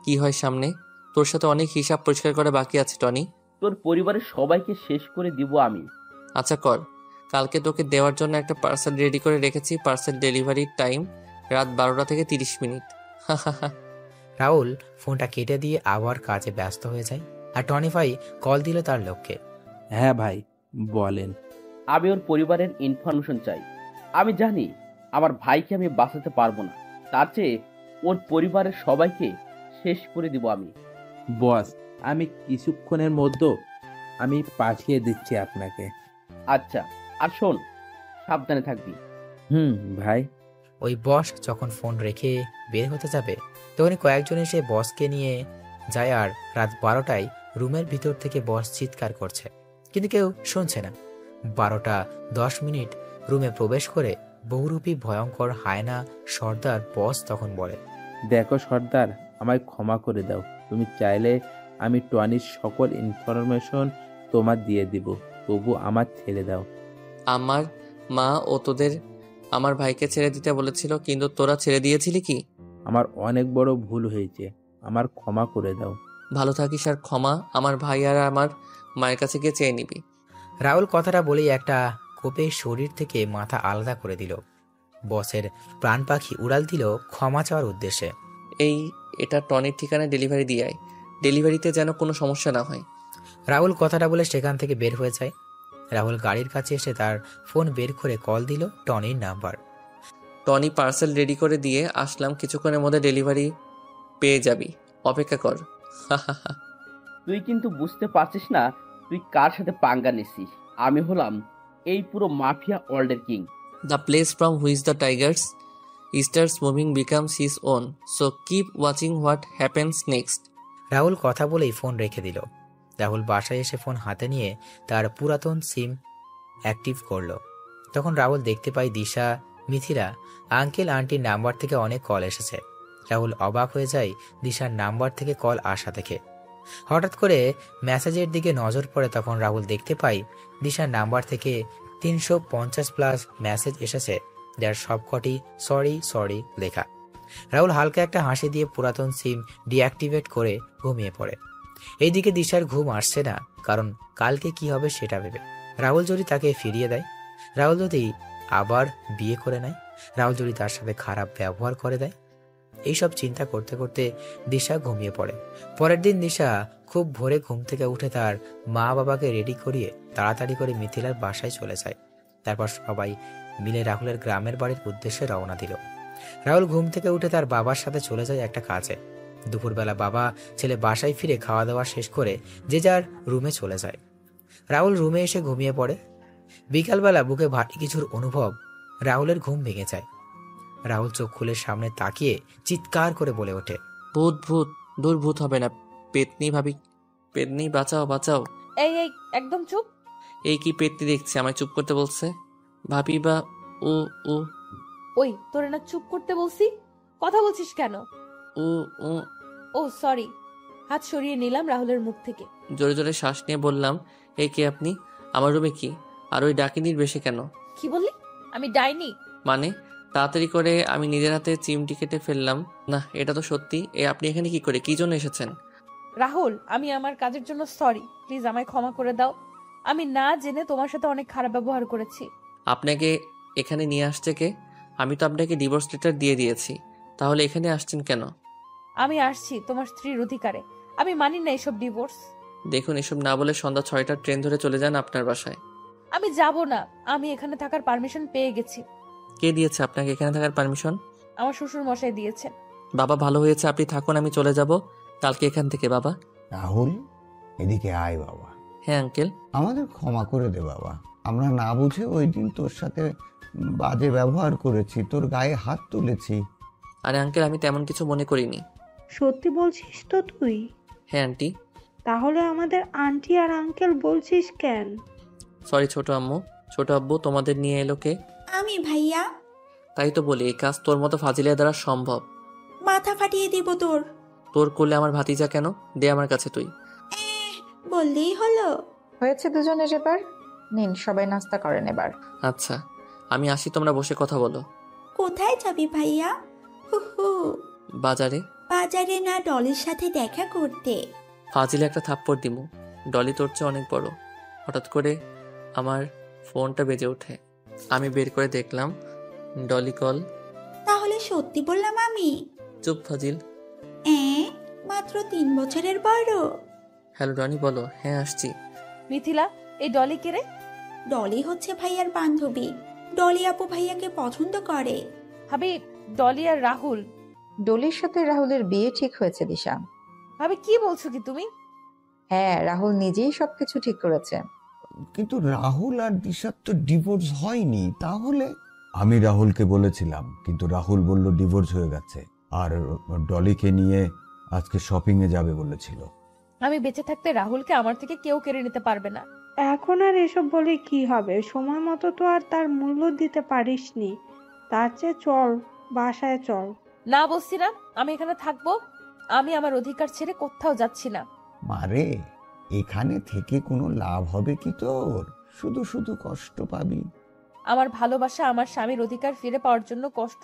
কি হয় সামনে। তোর সাথে অনেক হিসাব পরিষ্কার করা বাকি আছে টনি। তোর পরিবারের সবাইকে শেষ করে দিব আমি। আচ্ছা কর, কালকে তোকে দেওয়ার জন্য একটা পার্সেল রেডি করে রেখেছি। পার্সেল ডেলিভারির টাইম রাত 12টা থেকে 30 মিনিট। রাহুল ফোনটা কেটে দিয়ে আবার কাজে ব্যস্ত হয়ে যায়। আর টনি ভাই কল দিল তার লোককে। হ্যাঁ ভাই বলেন। আমি ওর পরিবারের ইনফরমেশন চাই। আমি জানি আমার ভাইকে আমি বাঁচাতে পারবো না, তার চেয়ে ওর পরিবারের সবাইকে শেষ করে দিব আমি। বস আমি কিছুক্ষণের মধ্যে আমি পাঠিয়ে দিচ্ছি আপনাকে। আচ্ছা, আর শোন, সাবধানে থাকবি। ভাই। ওই বস যখন ফোন রেখে বের হতে যাবে তখনই কয়েকজন এসে বসকে নিয়ে যায়। আর রাত 12টায় রুমের ভিতর থেকে বস চিৎকার করছে, কিন্তু কেউ শুনছে না। 12:10 রুমে প্রবেশ করে বহুরূপী ভয়ঙ্কর হায়না সর্দার বস তখন বলে, দেখো সর্দার, আমায় ক্ষমা করে দাও। তুমি চাইলে আমি টনির সকল ইনফরমেশন তোমার দিয়ে দিব, তবু আমার ছেড়ে দাও। আমার মা ও তোদের আমার ভাইকে ছেড়ে দিতে বলেছিল, কিন্তু তোরা ছেড়ে দিয়েছিলি কি? আমার অনেক বড় ভুল হয়েছে, আমার ক্ষমা করে দাও। ভালো থাকিস, আর ক্ষমা আমার ভাই আর আমার মায়ের কাছে গিয়ে চেয়ে নিবি। রাহুল কথাটা বলেই একটা কোপে শরীর থেকে মাথা আলাদা করে দিল। বসের প্রাণ পাখি উড়াল দিল ক্ষমা চাওয়ার উদ্দেশ্যে। এটা টনির ঠিকানায় ডেলিভারি দিয়ে আয়, ডেলিভারিতে যেন কোনো সমস্যা না হয়। রাহুল কথাটা বলে সেখান থেকে বের হয়ে যায়। রাহুল গাড়ির কাছে এসে তার ফোন বের করে কল দিল টনির নাম্বার। টনি পার্সেল রেডি করে দিয়ে আসলাম, কিছুক্ষণের মধ্যে ডেলিভারি পেয়ে যাবি, অপেক্ষা কর। তুই কিন্তু বুঝতে পারছিস না তুই কার সাথে পাঙ্গা নিছিস। আমি হলাম এই পুরো মাফিয়া ওয়ার্ল্ডের king. The place from which the Tigers stars moving becomes his own, so keep watching what happens next. Rahul কথা বলেই ফোন রেখে দিল। রাহুল বাসায় এসে ফোন হাতে নিয়ে তার পুরাতন সিম অ্যাক্টিভ করলো। তখন রাহুল দেখতে পায় দিশা, মিথিলা, আঙ্কেল আন্টির নাম্বার থেকে অনেক কল এসেছে। রাহুল অবাক হয়ে যায় দিশার নাম্বার থেকে কল আসা দেখে। হঠাৎ করে মেসেজের দিকে নজর পড়ে, তখন রাহুল দেখতে পায় দিশার নাম্বার থেকে 350+ মেসেজ এসেছে, যার সবকটি সরি সরি লেখা। রাহুল হালকা একটা হাসি দিয়ে পুরাতন সিম ডিঅ্যাক্টিভেট করে ঘুমিয়ে পড়ে। এইদিকে দিশার ঘুম আসছে না, কারণ কালকে কি হবে সেটা ভেবে। রাহুল যদি তাকে ফিরিয়ে দেয়, রাহুল যদি আবার বিয়ে করে নেয়, রাহুল যদি তার সাথে খারাপ ব্যবহার করে দেয়, এইসব চিন্তা করতে করতে দিশা ঘুমিয়ে পড়ে। পরের দিন দিশা খুব ভোরে ঘুম থেকে উঠে তার মা বাবাকে রেডি করিয়ে তাড়াতাড়ি করে মিথিলার বাসায় চলে যায়। তারপর সবাই মিলে রাহুলের গ্রামের বাড়ির উদ্দেশ্যে রওনা দিল। রাহুল ঘুম থেকে উঠে তার বাবার সাথে চলে যায় একটা কাজে। দুপুরবেলা বাবা ছেলে বাসায় ফিরে খাওয়া দাওয়া শেষ করে যে যার রুমে চলে যায়। রাহুল রুমে এসে ঘুমিয়ে পড়ে। বিকালবেলা বুকে ভারী কিছুর অনুভব রাহুলের ঘুম ভেঙে যায়। রাহুল চোখ খুলে সামনে তাকিয়ে চিৎকার করে বলে ওঠে, ভূত ভূত, দূর ভূত হবে না, পেতনি ভাবি, পেতনি বাঁচাও বাঁচাও। এই এই একদম চুপ। এই কি পেতনি দেখছি, আমায় চুপ করতে বলছে ভাবি বা ও ও ওই তোরে না চুপ করতে বলছি, কথা বলছিস কেন? ও ও ও সরি। হাত সরিয়ে নিলাম রাহুলের মুখ থেকে। জোরে জোরে শ্বাস নিয়ে বললাম, এই কে আপনি? আমার রুমে কি? আর ওই ডাকিনির বেশে কেন? কি বললি? আমি ডাইনি? মানে তাড়াতাড়ি করে আমি নিজের হাতে চিমটি কেটে ফেললাম। না, এটা তো সত্যি। আপনি এখানে কি করে, কি জন্য এসেছেন? রাহুল, আমি আমার কাজের জন্য সরি, প্লিজ আমায় ক্ষমা করে দাও। আমি না জেনে তোমার সাথে অনেক খারাপ ব্যবহার করেছি। আপনাকে এখানে নিয়ে আসছে কে? আমি তো আপনাকে ডিভোর্স লেটার দিয়ে দিয়েছি, তাহলে এখানে আসছেন কেন? আমি আসছি তোমার স্ত্রীর অধিকারে, আমি মানি না এসব ডিভোর্স। দেখুন, এসব না বলে সন্ধ্যা 6টার ট্রেন ধরে চলে যান আপনার বাসায়। আমি যাব না, আমি এখানে থাকার পারমিশন পেয়ে গেছি। কে দিয়েছে আপনাকে এখানে থাকার পারমিশন? আমার শ্বশুর মশাই দিয়েছেন। বাবা, ভালো হয়েছে আপনি থাকুন, আমি চলে যাব কালকে এখান থেকে। বাবা। রাহুল, এদিকে আয় বাবা। হ্যাঁ আঙ্কেল। আমাদের ক্ষমা করে দে বাবা, আমরা না বুঝে ওই দিন তোর সাথে বাজে ব্যবহার করেছি, তোর গায়ে হাত তুলেছি। আরে আঙ্কেল, আমি তেমন কিছু মনে করিনি। সত্যি বলছিস তো তুই? হ্যাঁ আন্টি। তাহলে আমাদের আন্টি আর আঙ্কেল বলছিস কেন? সরি ছোট আম্মু। ছোট আব্বু তোমাদের নিয়ে এলো কে? আমি ভাইয়া। তাই তো বলি, এই কাজ তোর মতো ফাজিলের দ্বারা সম্ভব। মাথা ফাটিয়ে দিব তোর। তোর করলে আমার ভাতিজা কেন? দে আমার কাছে তুই। বললেই হলো। হয়েছে দুজনের এবার। নিন, সবাই নাস্তা করেন এবার। আচ্ছা, আমি আসি, তোমরা বসে কথা বলো। কোথায় যাবি ভাইয়া? হু হু। বাজারে। বাজারে না, ডলির সাথে দেখা করতে। ফাজিলে একটা থাপ্পড় দিমু। ডলি তোর চেয়ে অনেক বড়। হঠাৎ করে আমার ফোনটা বেজে ওঠে। আমি বের করে দেখলাম ডলি কল। তাহলে সত্যি বললাম আমি? চুপ ফাজিল। মাত্র 3 বছরের বড়। হ্যালো ডনি, বলো। হ্যাঁ আসছি। মিথিলা, এই ডলি কে রে? ডলি হচ্ছে ভাইয়ার বান্ধবী। ডলি আপু ভাইয়াকে পছন্দ করে। ভাবি, ডলি আর রাহুল। ডলির সাথে রাহুলের বিয়ে ঠিক হয়েছে দিশা। ভাবি, কি বলছো কি তুমি? হ্যাঁ, রাহুল নিজেই সবকিছু ঠিক করেছে। কিন্তু রাহুল আর দিশার তো ডিভোর্স হয়নি। তাহলে আমি রাহুলকে বলেছিলাম, কিন্তু রাহুল বলল ডিভোর্স হয়ে গেছে, আর ডলিকে নিয়ে আজকে শপিং এ যাবে বলেছিল। আমি বেঁচে থাকতে রাহুলকে আমার থেকে কেউ কেড়ে নিতে পারবে না। এখন আর এসব বলে কি হবে? সময় মতো তো আর তার মূল্য দিতে পারিসনি। তার চেয়ে চল, বাসায় চল। না বলছি না, আমি এখানে থাকবো। আমি আমার অধিকার ছেড়ে কোথাও যাচ্ছি না। মারে, এখানে থেকে কোনো লাভ হবে কি তোর? শুধু শুধু কষ্ট পাবি। আমার ভালোবাসা, আমার স্বামীর অধিকার ফিরে পাওয়ার জন্য কষ্ট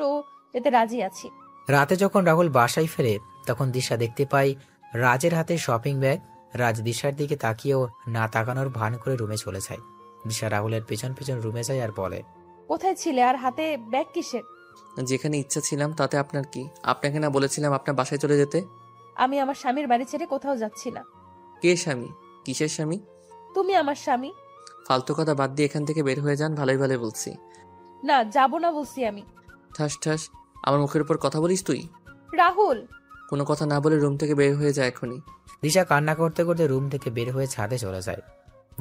পেতে রাজি আছি। রাতে যখন রাহুল বাসায় ফেরে তখন দিশা দেখতে পাই রাজের হাতে শপিং ব্যাগ। রাজ দিশার দিকে তাকিয়েও না তাকানোর ভান করে রুমে চলে যায়। দিশা রাহুলের পেছন পেছন রুমে যায় আর বলে, কোথায় ছিলে আর হাতে ব্যাগ কিসের? যেখানে ইচ্ছা ছিলাম, তাতে আপনার কি? আপনাকে না বলেছিলাম আপনার বাসায় চলে যেতে? আমি আমার স্বামীর বাড়ি ছেড়ে কোথাও যাচ্ছি না। কে স্বামী? কিসের স্বামী? তুমি আমার স্বামী। ফালতু কথা বাদ দিয়ে এখান থেকে বের হয়ে যান, ভালোই ভালো বলছি। না, যাব না বলছি আমি। ঠাস ঠাস, আমার মুখের উপর কথা বলিস তুই? রাহুল, কোনো কথা না বলে রুম থেকে বের হয়ে যায় এখনই। দিশা কান্না করতে করতে রুম থেকে বের হয়ে ছাদে চলে যায়।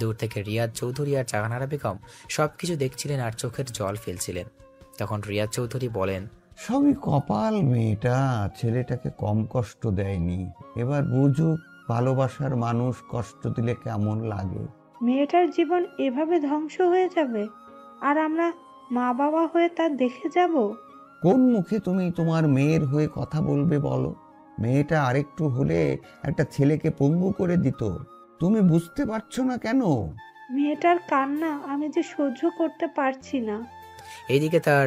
দূর থেকে রিয়াজ চৌধুরী আর জাহানারা বেগম সবকিছু দেখছিলেন আর চোখের জল ফেলছিলেন। তখন রিয়াজ চৌধুরী বলেন, সবই কপাল, মেয়েটা ছেলেটাকে কম কষ্ট দেয়নি। এবার বুঝুক ভালোবাসার মানুষ কষ্ট দিলে কেমন লাগে। মেয়েটার জীবন এভাবে ধ্বংস হয়ে যাবে, আর আমরা মা বাবা হয়ে তা দেখে যাব? কোন মুখে তুমি তোমার মেয়ের হয়ে কথা বলবে বলো? মেয়েটা আরেকটু হলে একটা ছেলেকে পঙ্গু করে দিত। তুমি বুঝতে পারছো না কেন? মেয়েটার কান্না আমি যে সহ্য করতে পারছি না। এইদিকে তার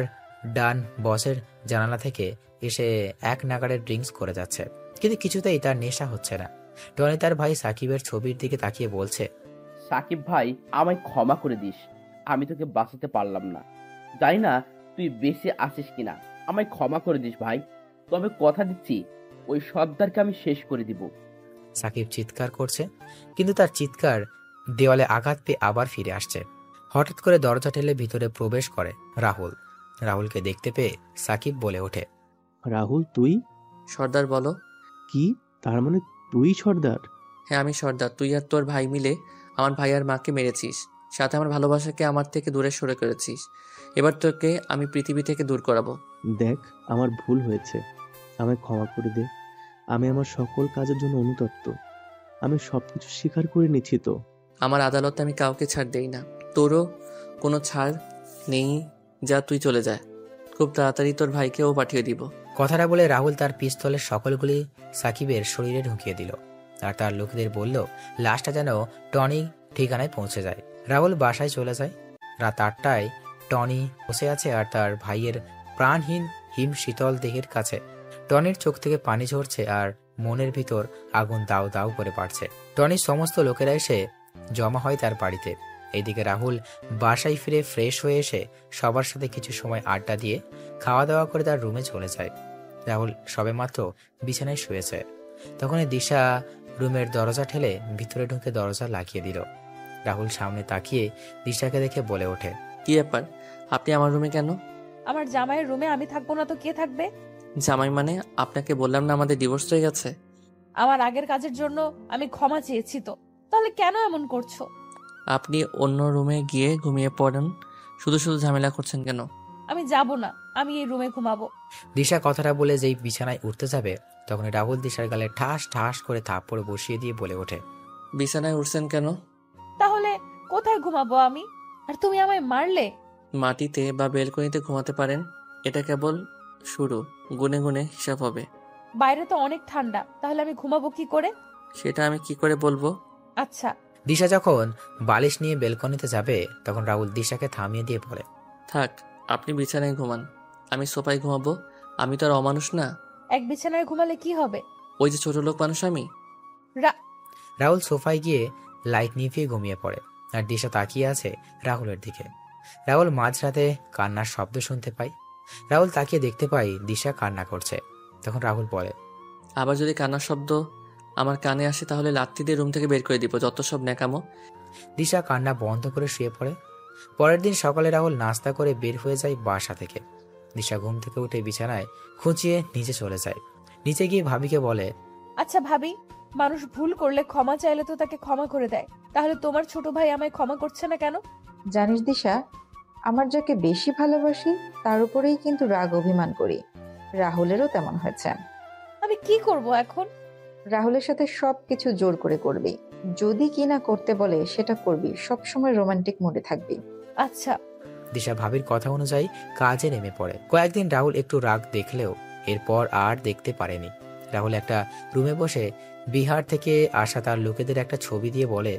ডান বসের জানালা থেকে এসে এক নাগাড়ে ড্রিঙ্কস করে যাচ্ছে, কিন্তু কিছুতেই তার নেশা হচ্ছে না। টনি তার ভাই সাকিবের ছবির দিকে তাকিয়ে বলছে, সাকিব ভাই, আমায় ক্ষমা করে দিস। আমি তোকে বাঁচাতে পারলাম না। জানি না তুই বেঁচে আছিস কিনা, আমায় ক্ষমা করে দিস ভাই। তবে কথা দিচ্ছি ওই সর্দারকে আমি শেষ করে দিব। সাকিব চিৎকার করছে, কিন্তু তার চিৎকার দেওয়ালে আঘাত পেয়ে আবার ফিরে আসছে। হঠাৎ করে দরজা ঠেলে ভিতরে প্রবেশ করে রাহুল। রাহুলকে দেখতে পেয়ে সাকিব বলে ওঠে, রাহুল তুই? সর্দার বলো। কি, তার মানে তুই সর্দার? হ্যাঁ আমি সর্দার। তুই আর তোর ভাই মিলে আমার ভাই আর মাকে মেরেছিস, সাথে আমার ভালোবাসাকে আমার থেকে দূরে সরে করেছিস। এবার তোকে আমি পৃথিবী থেকে দূর করাবো। দেখ, আমার ভুল হয়েছে, আমায় ক্ষমা করে দে। আমি আমার সকল কাজের জন্য অনুতপ্ত। আমি সবকিছু স্বীকার করে নিচ্ছি তো। আমার আদালতে আমি কাউকে ছাড় দেই না, তোরও কোনো ছাড় নেই। যা তুই চলে যায়, খুব তাড়াতাড়ি তোর ভাইকেও পাঠিয়ে দিব। কথাটা বলে রাহুল তার পিস্তলের সকলগুলি সাকিবের শরীরে ঢুকিয়ে দিল আর তার লোকেদের বলল লাশটা যেন টনি ঠিকানায় পৌঁছে যায়। রাহুল বাসায় চলে যায়। রাত 8টায় টনি বসে আছে আর তার ভাইয়ের প্রাণহীন হিম শীতল দেহের কাছে। টনির চোখ থেকে পানি ঝরছে আর মনের ভিতর আগুন দাউ দাউ করে বাড়ছে। টনির সমস্ত লোকেরা এসে জমা হয় তার বাড়িতে। এইদিকে রাহুল বাসায় ফিরে ফ্রেশ হয়ে এসে সবার সাথে কিছু সময় আড্ডা দিয়ে খাওয়া দাওয়া করে তার রুমে চলে যায়। রাহুল সবেমাত্র বিছানায় শুয়েছে, তখনই দিশা রুমের দরজা ঠেলে ভিতরে ঢুকে দরজা লাগিয়ে দিল। রাহুল সামনে তাকিয়ে দিশাকে দেখে বলে ওঠে, কি ব্যাপার, আপনি আমার রুমে কেন? আমার জামাইয়ের রুমে আমি থাকবো না তো কে থাকবে? জামাই মানে? আপনাকে বললাম না আমাদের ডিভোর্স হয়ে গেছে। আমার আগের কাজের জন্য আমি ক্ষমা চেয়েছি তো, তাহলে কেন এমন করছো? আপনি অন্য রুমে গিয়ে ঘুমিয়ে পড়েন, শুধু শুধু ঝামেলা করছেন কেন? আমি যাব না, আমি এই রুমে ঘুমাবো। দিশা কথাটা বলে যেই বিছানায় উঠতে যাবে তখন রাহুল দিশার গালে ঠাস ঠাস করে থাপ্পড় বসিয়ে দিয়ে বলে ওঠে, বিছানায় উঠছেন কেন? তাহলে কোথায় ঘুমাবো আমি? আর তুমি আমায় মারলে? মাটিতে বা বেলকনিতে ঘুমাতে পারেন, এটা কেবল শুরু, গুনে গুনে হিসাব হবে। বাইরে তো অনেক ঠান্ডা, তাহলে আমি ঘুমাবো কি করে? সেটা আমি কি করে বলবো? আচ্ছা। দিশা যখন বালিশ নিয়ে বেলকনিতে যাবে তখন রাহুল দিশাকে থামিয়ে দিয়ে বলে, থাক, আপনি বিছানায় ঘুমান, আমি সোফায় ঘুমাবো। আমি তো আর অমানুষ না। এক বিছানায় ঘুমালে কি হবে? ওই যে ছোট লোক মানুষ আমি। রাহুল সোফায় গিয়ে লাইট নিভিয়ে ঘুমিয়ে পড়ে আর দিশা তাকিয়ে আছে রাহুলের দিকে। রাহুল মাঝরাতে কান্নার শব্দ শুনতে পায়। রাহুল তাকিয়ে দেখতে পায় দিশা কান্না করছে। তখন রাহুল বলে, আবার যদি কান্নার শব্দ আমার কানে আসে তাহলে লাত্তি দিয়ে রুম থেকে বের করে দিব, যত সব ন্যাকামো। দিশা কান্না বন্ধ করে শুয়ে পড়ে। পরের দিন সকালে রাহুল নাস্তা করে বের হয়ে যায় বাসা থেকে। দিশা ঘুম থেকে উঠে বিছানায় খুঁচিয়ে নিচে চলে যায়। নিচে গিয়ে ভাবিকে বলে, আচ্ছা ভাবি, মানুষ ভুল করলে ক্ষমা চাইলে তো তাকে ক্ষমা করে দেয়, তাহলে তোমার ছোট ভাই আমায় ক্ষমা করছে না কেন? জানিস দিশা, আমার যাকে বেশি ভালোবাসি তার উপরেই কিন্তু রাগ অভিমান করি। রাহুলেরও তেমন হয়েছে। আমি কি করব এখন? রাহুলের সাথে সবকিছু জোর করে করবি, যদি কি না করতে বলে সেটা করবি, সবসময় রোমান্টিক মুডে থাকবি। আচ্ছা। দিশা ভাবির কথা অনুযায়ী কাজে নেমে পড়ে। কয়েকদিন রাহুল একটু রাগ দেখলেও এরপর আর দেখতে পারেনি। রাহুল একটা রুমে বসে বিহার থেকে আসা তার লোকেদের একটা ছবি দিয়ে বলে,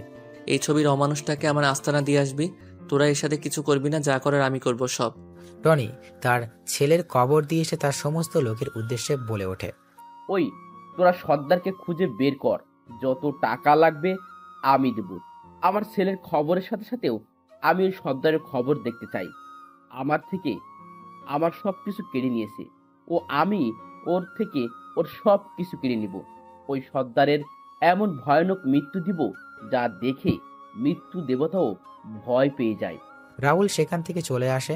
এই ছবির অমানুষটাকে আমার আস্তানা দিয়ে আসবি, তোরা এর সাথে কিছু করবি না, যা করার আমি করব সব। টনি তার ছেলের কবর দিয়ে এসে তার সমস্ত লোকের উদ্দেশ্যে বলে ওঠে, ওই তোরা সর্দারকে খুঁজে বের কর, যত টাকা লাগবে আমি দেব। আমার ছেলের খবরের সাথে সাথেও আমি ওই সর্দারের খবর দেখতে চাই। আমার থেকে আমার সব কিছু কেড়ে নিয়েছে ও, আমি ওর থেকে ওর সব কিছু কেড়ে নিব। ওই সর্দারের এমন ভয়ানক মৃত্যু দিব যা দেখে মৃত্যু দেবতাও ভয় পেয়ে যায়। রাহুল সেখান থেকে চলে আসে।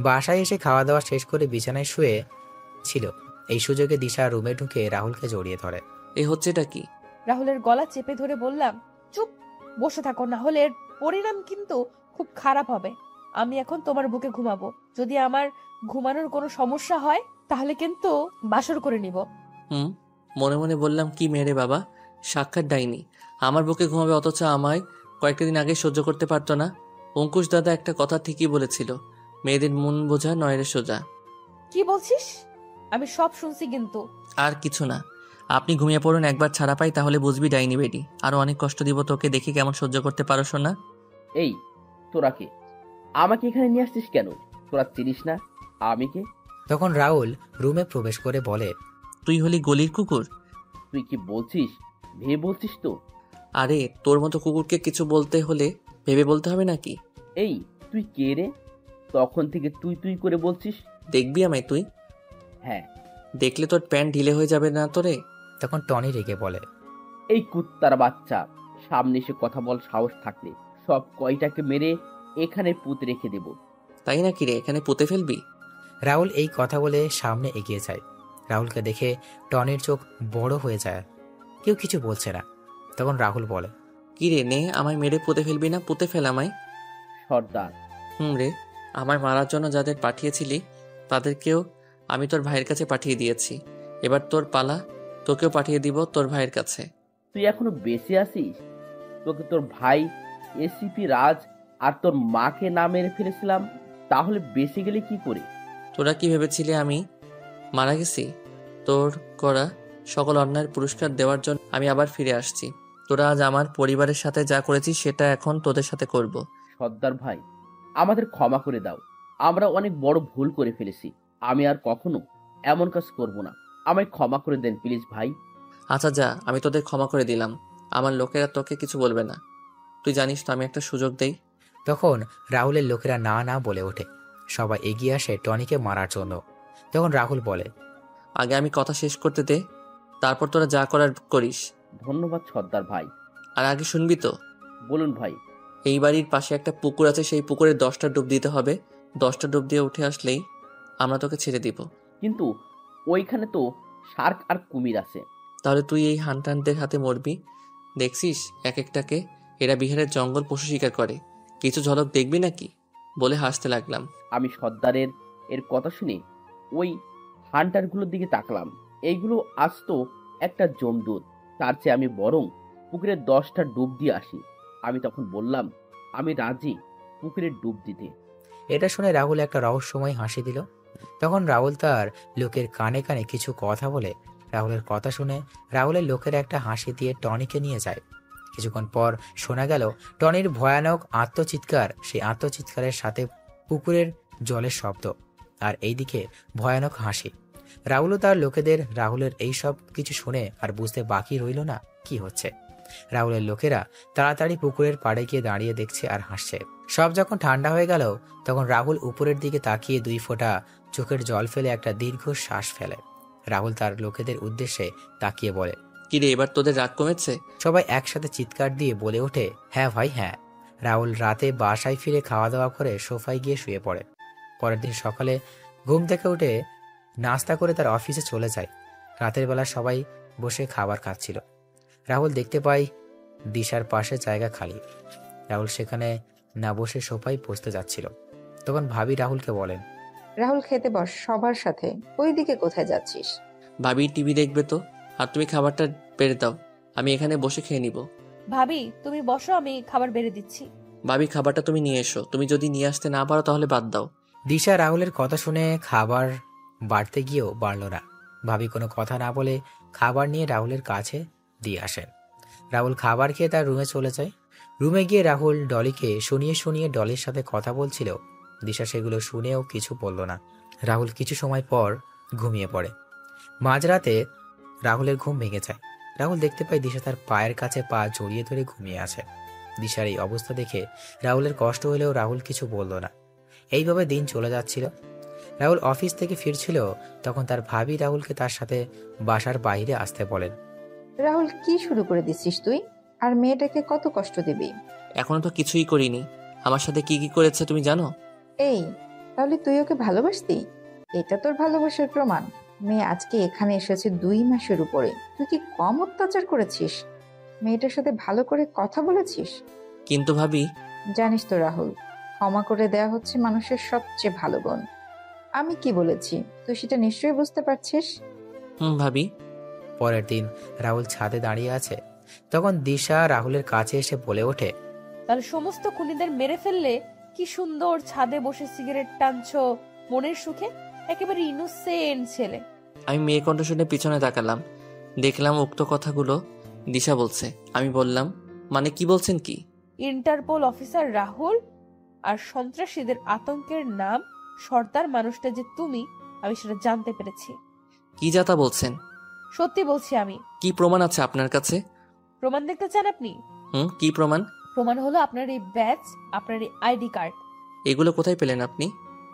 বাসায় এসে খাওয়া দাওয়া শেষ করে বিছানায় শুয়ে ছিল। এই সুযোগে দিশা রুমে ঢুকে রাহুলকে জড়িয়ে ধরে। এ হচ্ছেটা কি? রাহুলের গলা চেপে ধরে বললাম, চুপ বসে থাকো, না হলে এর পরিণাম কিন্তু খুব খারাপ হবে। আমি এখন তোমার বুকে ঘুমাবো, যদি আমার ঘুমানোর কোনো সমস্যা হয় তাহলে কিন্তু বাসর করে নিব। মনে মনে বললাম, কি মেরে বাবা, সাক্ষাৎ ডাইনি, আমার বুকে ঘুমাবে, অথচ আমায় কয়েকটা দিন আগে সহ্য করতে পারতো না। অঙ্কুশ দাদা একটা কথা ঠিকই বলেছিল, মেয়েদের মন বোঝা নয়রে সোজা। কি বলছিস? আমি সব শুনছি কিন্তু। আর কিছু না, আপনি ঘুমিয়ে পড়ুন, একবার ছাড়া পাই তাহলে বুঝবি ডাইনি বেডি। আরো অনেক কষ্ট দিব তোকে, দেখি কেমন সহ্য করতে পারো শোনা। এই তোরা কে? আমাকে এখানে নিয়ে আসছিস কেন? তোরা চিনিস না আমি কে? তখন রাহুল রুমে প্রবেশ করে বলে, তুই হলি গলির কুকুর। তুই কি বলছিস ভেবে বলছিস তো? আরে তোর মতো কুকুরকে কিছু বলতে হলে ভেবে বলতে হবে নাকি? এই তুই কে রে? তখন থেকে তুই তুই করে বলছিস। দেখবি আমায় তুই? হ্যাঁ দেখলে তোর প্যান্ট ঢিলে হয়ে যাবে না তোরে? তখন টনি রেগে বলে, এই কুত্তার বাচ্চা, সামনে এসে কথা বল সাহস থাকলে সব কয়টাকে মেরে এখানে পুঁতে রেখে দেব। তাই নাকি রে, এখানে পুঁতে ফেলবি? রাহুল এই কথা বলে সামনে এগিয়ে যায়। রাহুলকে দেখে টনির চোখ বড় হয়ে যায়। কেউ কিছু বলছে না। তখন রাহুল বলে, কি রে, নে আমায় মেরে পুঁতে ফেলবি না? পুঁতে ফেল আমায়। সর্দার, রে, আমায় মারার জন্য যাদের পাঠিয়েছিলি তাদেরকেও আমি তোর ভাইয়ের কাছে পাঠিয়ে দিয়েছি। এবার তোর পালা, তোকেও পাঠিয়ে দিব তোর ভাইয়ের কাছে। তুই এখনো বেঁচে আছিস? তোকে তোর ভাই এসিপি রাজ আর তোর মাকে না মেরে ফেলেছিলাম, তাহলে বেঁচে গেলে কি করে? তোরা কি ভেবেছিলি আমি মারা গেছি? তোর করা সকল অন্যায়ের পুরস্কার দেওয়ার জন্য আমি আবার ফিরে আসছি। তোরা আজ আমার পরিবারের সাথে যা করেছিস সেটা এখন তোদের সাথে করব। সর্দার ভাই, আমাদের ক্ষমা করে দাও, আমরা অনেক বড় ভুল করে ফেলেছি। আমি আর কখনো এমন কাজ করব না, আমায় ক্ষমা করে দেন প্লিজ ভাই। আচ্ছা যা, আমি তোদের ক্ষমা করে দিলাম। আমার লোকেরা তোকে কিছু বলবে না। তুই জানিস তো আমি একটা সুযোগ দেই। তখন রাহুলের লোকেরা না না বলে ওঠে। সবাই এগিয়ে আসে টনিকে মারার জন্য। তখন রাহুল বলে, আগে আমি কথা শেষ করতে দে, তারপর তোরা যা করার করিস। ধন্যবাদ সর্দার ভাই। আর আগে শুনবি তো? বলুন ভাই। এই বাড়ির পাশে একটা পুকুর আছে, সেই পুকুরে 10টা ডুব দিতে হবে। 10টা ডুব দিয়ে উঠে আসলেই আমরা তোকে ছেড়ে দিব। কিন্তু ওইখানে তো শার্ক আর কুমির আছে। তাহলে তুই এই হান্টারদের হাতে মরবি। দেখছিস এক একটাকে, এরা বিহারের জঙ্গল পশু শিকার করে, কিছু ঝলক দেখবি নাকি? বলে হাসতে লাগলাম। আমি সর্দারের এর কথা শুনে ওই হান্টারগুলোর দিকে তাকলাম। এইগুলো আসতো একটা জমদূত, তার চেয়ে আমি বরং পুকুরে 10টা ডুব দিয়ে আসি। আমি তখন বললাম, আমি রাজি পুকুরে ডুব দিতে। এটা শুনে রাহুল একটা রহস্যময় হাসি দিল। তখন রাহুল তার লোকের কানে কানে কিছু কথা বলে। রাহুলের কথা শুনে রাহুলের লোকের একটা হাসি দিয়ে টনিকে নিয়ে যায়। কিছুক্ষণ পর শোনা গেল টনির ভয়ানক আত্মচিৎকার। সেই আত্মচিৎকারের সাথে পুকুরের জলের শব্দ, আর এইদিকে ভয়ানক হাসি। রাহুলও তার লোকেদের রাহুলের এই সব কিছু শুনে আর বুঝতে বাকি রইল না কি হচ্ছে। রাহুলের লোকেরা তাড়াতাড়ি পুকুরের পাড়ে গিয়ে দাঁড়িয়ে দেখছে আর হাসছে। সব যখন ঠান্ডা হয়ে গেল তখন রাহুল উপরের দিকে তাকিয়ে 2 ফোঁটা চোখের জল ফেলে একটা দীর্ঘ শ্বাস ফেলে। রাহুল তার লোকেদের উদ্দেশ্যে তাকিয়ে বলে, কিরে, এবার তোদের রাগ কমেছে? সবাই একসাথে চিৎকার দিয়ে বলে ওঠে, হ্যাঁ ভাই হ্যাঁ। রাহুল রাতে বাসায় ফিরে খাওয়া দাওয়া করে সোফায় গিয়ে শুয়ে পড়ে। পরের দিন সকালে ঘুম থেকে উঠে নাস্তা করে তার অফিসে চলে যায়। রাতের বেলা সবাই বসে খাবার খাচ্ছিল। রাহুল দেখতে পায় দিশার পাশে জায়গা খালি। রাহুল সেখানে না বসে সোফায় বসতে যাচ্ছিল। তখন ভাবি রাহুলকে বলেন, রাহুল খেতে বস সবার সাথে, ওই দিকে কোথায় যাচ্ছিস? ভাবি টিভি দেখবে তো, আর তুমি খাবারটা বেড়ে দাও, আমি এখানে বসে খেয়ে নিব। ভাবি তুমি বসো, আমি খাবার বেড়ে দিচ্ছি। ভাবি খাবারটা তুমি নিয়ে এসো, তুমি যদি নিয়ে আসতে না পারো তাহলে বাদ দাও। দিশা রাহুলের কথা শুনে খাবার বাড়তে গিয়েও বাড়ল না। ভাবি কোনো কথা না বলে খাবার নিয়ে রাহুলের কাছে দিয়ে আসেন। রাহুল খাবার খেয়ে তার রুমে চলে যায়। রুমে গিয়ে রাহুল ডলিকে শুনিয়ে শুনিয়ে ডলির সাথে কথা বলছিল। দিশা সেগুলো শুনেও কিছু বলল না। রাহুল কিছু সময় পর ঘুমিয়ে পড়ে। মাঝরাতে রাহুলের ঘুম ভেঙে যায়। রাহুল দেখতে পায় দিশা তার পায়ের কাছে পা জড়িয়ে ধরে ঘুমিয়ে আছে। দিশার এই অবস্থা দেখে রাহুলের কষ্ট হলেও রাহুল কিছু বলল না। এইভাবে দিন চলে যাচ্ছিল। রাহুল অফিস থেকে ফিরছিল, তখন তার ভাবি রাহুলকে তার সাথে বাসার বাইরে আসতে বলেন। রাহুল, কি শুরু করে দিচ্ছিস তুই? আর মেয়েটাকে কত কষ্ট দিবি? এখনো তো কিছুই করিনি। আমার সাথে কি কি করেছে তুমি জানো? এই, তাহলে তুই ওকে ভালোবাসতি? এটা তোর ভালোবাসার প্রমাণ। মেয়ে আজকে এখানে এসেছে 2 মাসের উপরে, তুই কি কম অত্যাচার করেছিস? মেয়েটার সাথে ভালো করে কথা বলেছিস? কিন্তু ভাবি, জানিস তো রাহুল, ক্ষমা করে দেয়া হচ্ছে মানুষের সবচেয়ে ভালো গুণ। আমি কি বলেছি তুই সেটা নিশ্চয়ই বুঝতে পারছিস। ভাবি। পরের দিন রাহুল ছাদে দাঁড়িয়ে আছে। তখন দিশা রাহুলের কাছে এসে বলে ওঠে, তাহলে সমস্ত খুনিদের মেরে ফেললে কি সুন্দর ছাদে বসে সিগারেট টানছো মনের সুখে, একেবারে ইনোসেন্ট ছেলে। আমি মেয়ের কণ্ঠ শুনে পিছনে তাকালাম, দেখলাম উক্ত কথাগুলো দিশা বলছে। আমি বললাম, মানে কি বলছেন কি? ইন্টারপোল অফিসার রাহুল আর সন্ত্রাসীদের আতঙ্কের নাম সর্দার মানুষটা যে তুমি, আমি সেটা জানতে পেরেছি। কি যাতা বলছেন? সত্যি বলছি আমি। কি প্রমাণ আছে আপনার কাছে? প্রমাণ দেখতে চান আপনি? কি প্রমাণ? প্রমাণ হলো আপনার এই ব্যাজ, আপনার এই আইডি কার্ড। এগুলো কোথায় পেলেন আপনি?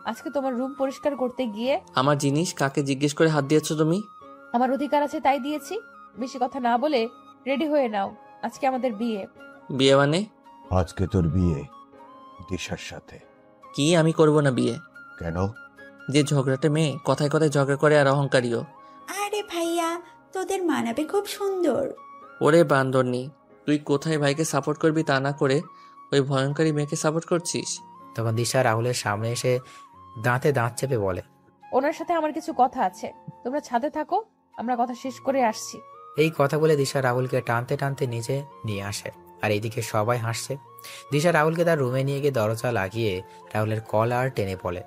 আজকে তোমার রুম পরিষ্কার করতে গিয়ে আমার জিনিস কাকে জিজ্ঞেস করে হাত দিয়েছো তুমি? আমার অধিকার আছে তাই দিয়েছি। বেশি কথা না বলে রেডি হয়ে নাও, আজকে আমাদের বিয়ে। বিয়ে মানে? আজকে তোর বিয়ে দিশার সাথে। কি আমি করব না বিয়ে? কেন? যে ঝগড়াটে মেয়ে, কথায় কথায় ঝগড়া করে আর অহংকারীও। আরে ভাইয়া, তোদের মানাবে খুব সুন্দর। ওরে বান্দরনি, তুই কোথায় ভাইকে সাপোর্ট করবি তা না করে ওই ভয়ঙ্করী মেয়েকে সাপোর্ট করছিস। তখন দিশা রাহুলের সামনে এসে দাঁতে দাঁত চেপে বলে, ওনার সাথে আমার কিছু কথা আছে, তোমরা ছাদে থাকো, আমরা কথা শেষ করে আসছি। এই কথা বলে দিশা রাহুলকে টানতে টানতে নিচে নিয়ে আসে। আর এইদিকে সবাই হাসছে। দিশা রাহুলকে তার রুমে নিয়ে গিয়ে দরজা লাগিয়ে রাহুলের কলার টেনে বলে,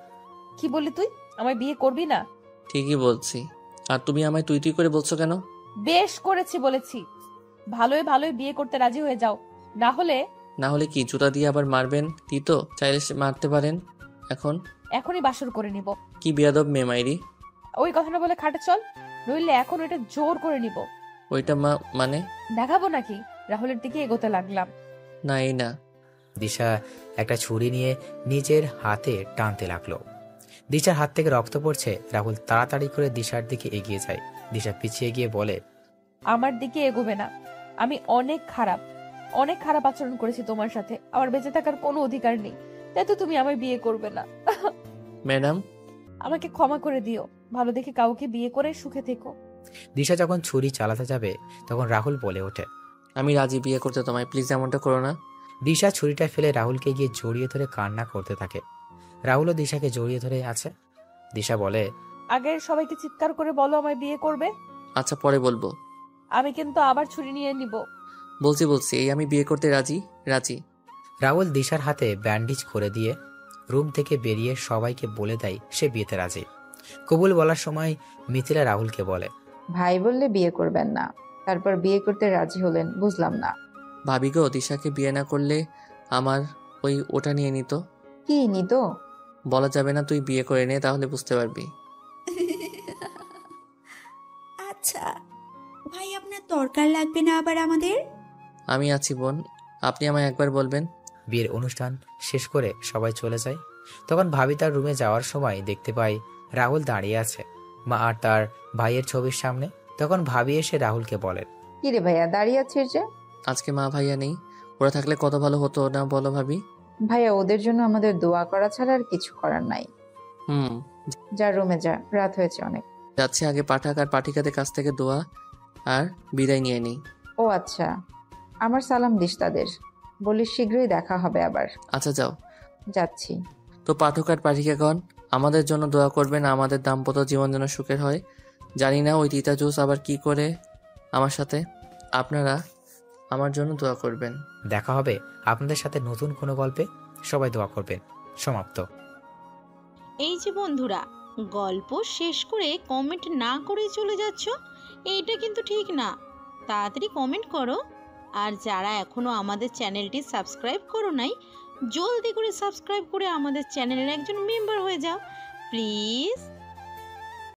কি বললি তুই? আমায় বিয়ে করবি না? ঠিকই বলছি। আর তুমি আমায় তুই তুই করে বলছো কেন? বেশ করেছি বলেছি। ভালোই ভালোই বিয়ে করতে রাজি হয়ে যাও, না হলে কি জুতা দিয়ে আবার মারবেন? তো চাইলে মারতে পারেন। এখনই বাসর করে নিব। কি বিয়াদব মেয়ে মাইরি। ওই কথা না বলে খাটে চল, নইলে এখন ওইটা জোর করে নিব। ওইটা মানে? দেখাবো নাকি? রাহুলের দিকে এগোতে লাগলাম। না এই না। দিশা একটা ছুরি নিয়ে নিজের হাতে টানতে লাগলো। দিশার হাত থেকে রক্ত পড়ছে। রাহুল তাড়াতাড়ি করে দিশার দিকে এগিয়ে যায়। দিশা পিছিয়ে গিয়ে বলে, আমার দিকে এগোবে না। আমি অনেক খারাপ আচরণ করেছি তোমার সাথে। আমার বেঁচে থাকার কোনো অধিকার নেই, তাই তো তুমি আমায় বিয়ে করবে না। ম্যাডাম, আমাকে ক্ষমা করে দিও। ভালো দেখে কাউকে বিয়ে করে সুখে থেকো। দিশা যখন ছুরি চালাতে যাবে তখন রাহুল বলে ওঠে, আমি রাজি বিয়ে করতে, তোমায় প্লিজ এমনটা করো না। দিশা ছুরিটা ফেলে রাহুলকে গিয়ে জড়িয়ে ধরে কান্না করতে থাকে। রাহুলও দিশাকে জড়িয়ে ধরে আছে। দিশা বলে, আগে সবাইকে চিৎকার করে বলো আমায় বিয়ে করবে। আচ্ছা পরে বলবো। আমি কিন্তু আবার ছুরি নিয়ে নিব। বলছি এই আমি বিয়ে করতে রাজি। রাহুল দিশার হাতে ব্যান্ডেজ করে দিয়ে রুম থেকে বেরিয়ে সবাইকে বলে দেয় সে বিয়েতে রাজি। কবুল বলার সময় মিথিলা রাহুলকে বলে, ভাই বললে বিয়ে করবেন না, তারপর বিয়ে করতে রাজি হলেন, বুঝলাম না। ভাবি গো, দিশাকে বিয়ে না করলে আমার ওটা নিয়ে নিত। কি নিত? বলা যাবে না, তুই বিয়ে করে নে, তাহলে বুঝতে পারবি। আচ্ছা ভাই, আপনার দরকার লাগবে না আবার আমাদের? আমি আছি বোন, আপনি আমায় একবার বলবেন। বিয়ের অনুষ্ঠান শেষ করে সবাই চলে যায়। তখন ভাবি তার রুমে যাওয়ার সময় দেখতে পায় রাহুল দাঁড়িয়ে আছে মা আর তার ভাইয়ের ছবির সামনে। তখন ভাবি এসে রাহুলকে বলেন, কি রে ভাইয়া দাঁড়িয়ে আছিস যে? আজকে মা ভাইয়া নেই, ওরা থাকলে কত ভালো হতো না বলো ভাবি? ভাইয়া ওদের জন্য আমাদের দোয়া করা ছাড়া আর কিছু করার নাই। যা রুমে যা, রাত হয়েছে অনেক। যাচ্ছে, আগে পাঠাক আর পাঠিকাদের কাছ থেকে দোয়া আর বিদায় নিয়ে নেই। ও আচ্ছা, আমার সালাম দিস তাদের, বলিস শীঘ্রই দেখা হবে আবার। আচ্ছা যাও। যাচ্ছি। তো পাঠক আর পাঠিকাগণ আমাদের জন্য দোয়া করবেন, আমাদের দাম্পত্য জীবন যেন সুখের হয়। জানি না ওই তিতা জুস আবার কি করে আমার সাথে, আপনারা আমার জন্য দোয়া করবেন। দেখা হবে আপনাদের সাথে নতুন কোনো গল্পে। সবাই দোয়া করবেন। সমাপ্ত। এই যে বন্ধুরা, গল্প শেষ করে কমেন্ট না করে চলে যাচ্ছ, এইটা কিন্তু ঠিক না। তাড়াতাড়ি কমেন্ট করো। আর যারা এখনো আমাদের চ্যানেলটি সাবস্ক্রাইব করো নাই, জলদি করে সাবস্ক্রাইব করে আমাদের চ্যানেলের একজন মেম্বার হয়ে যাও প্লিজ।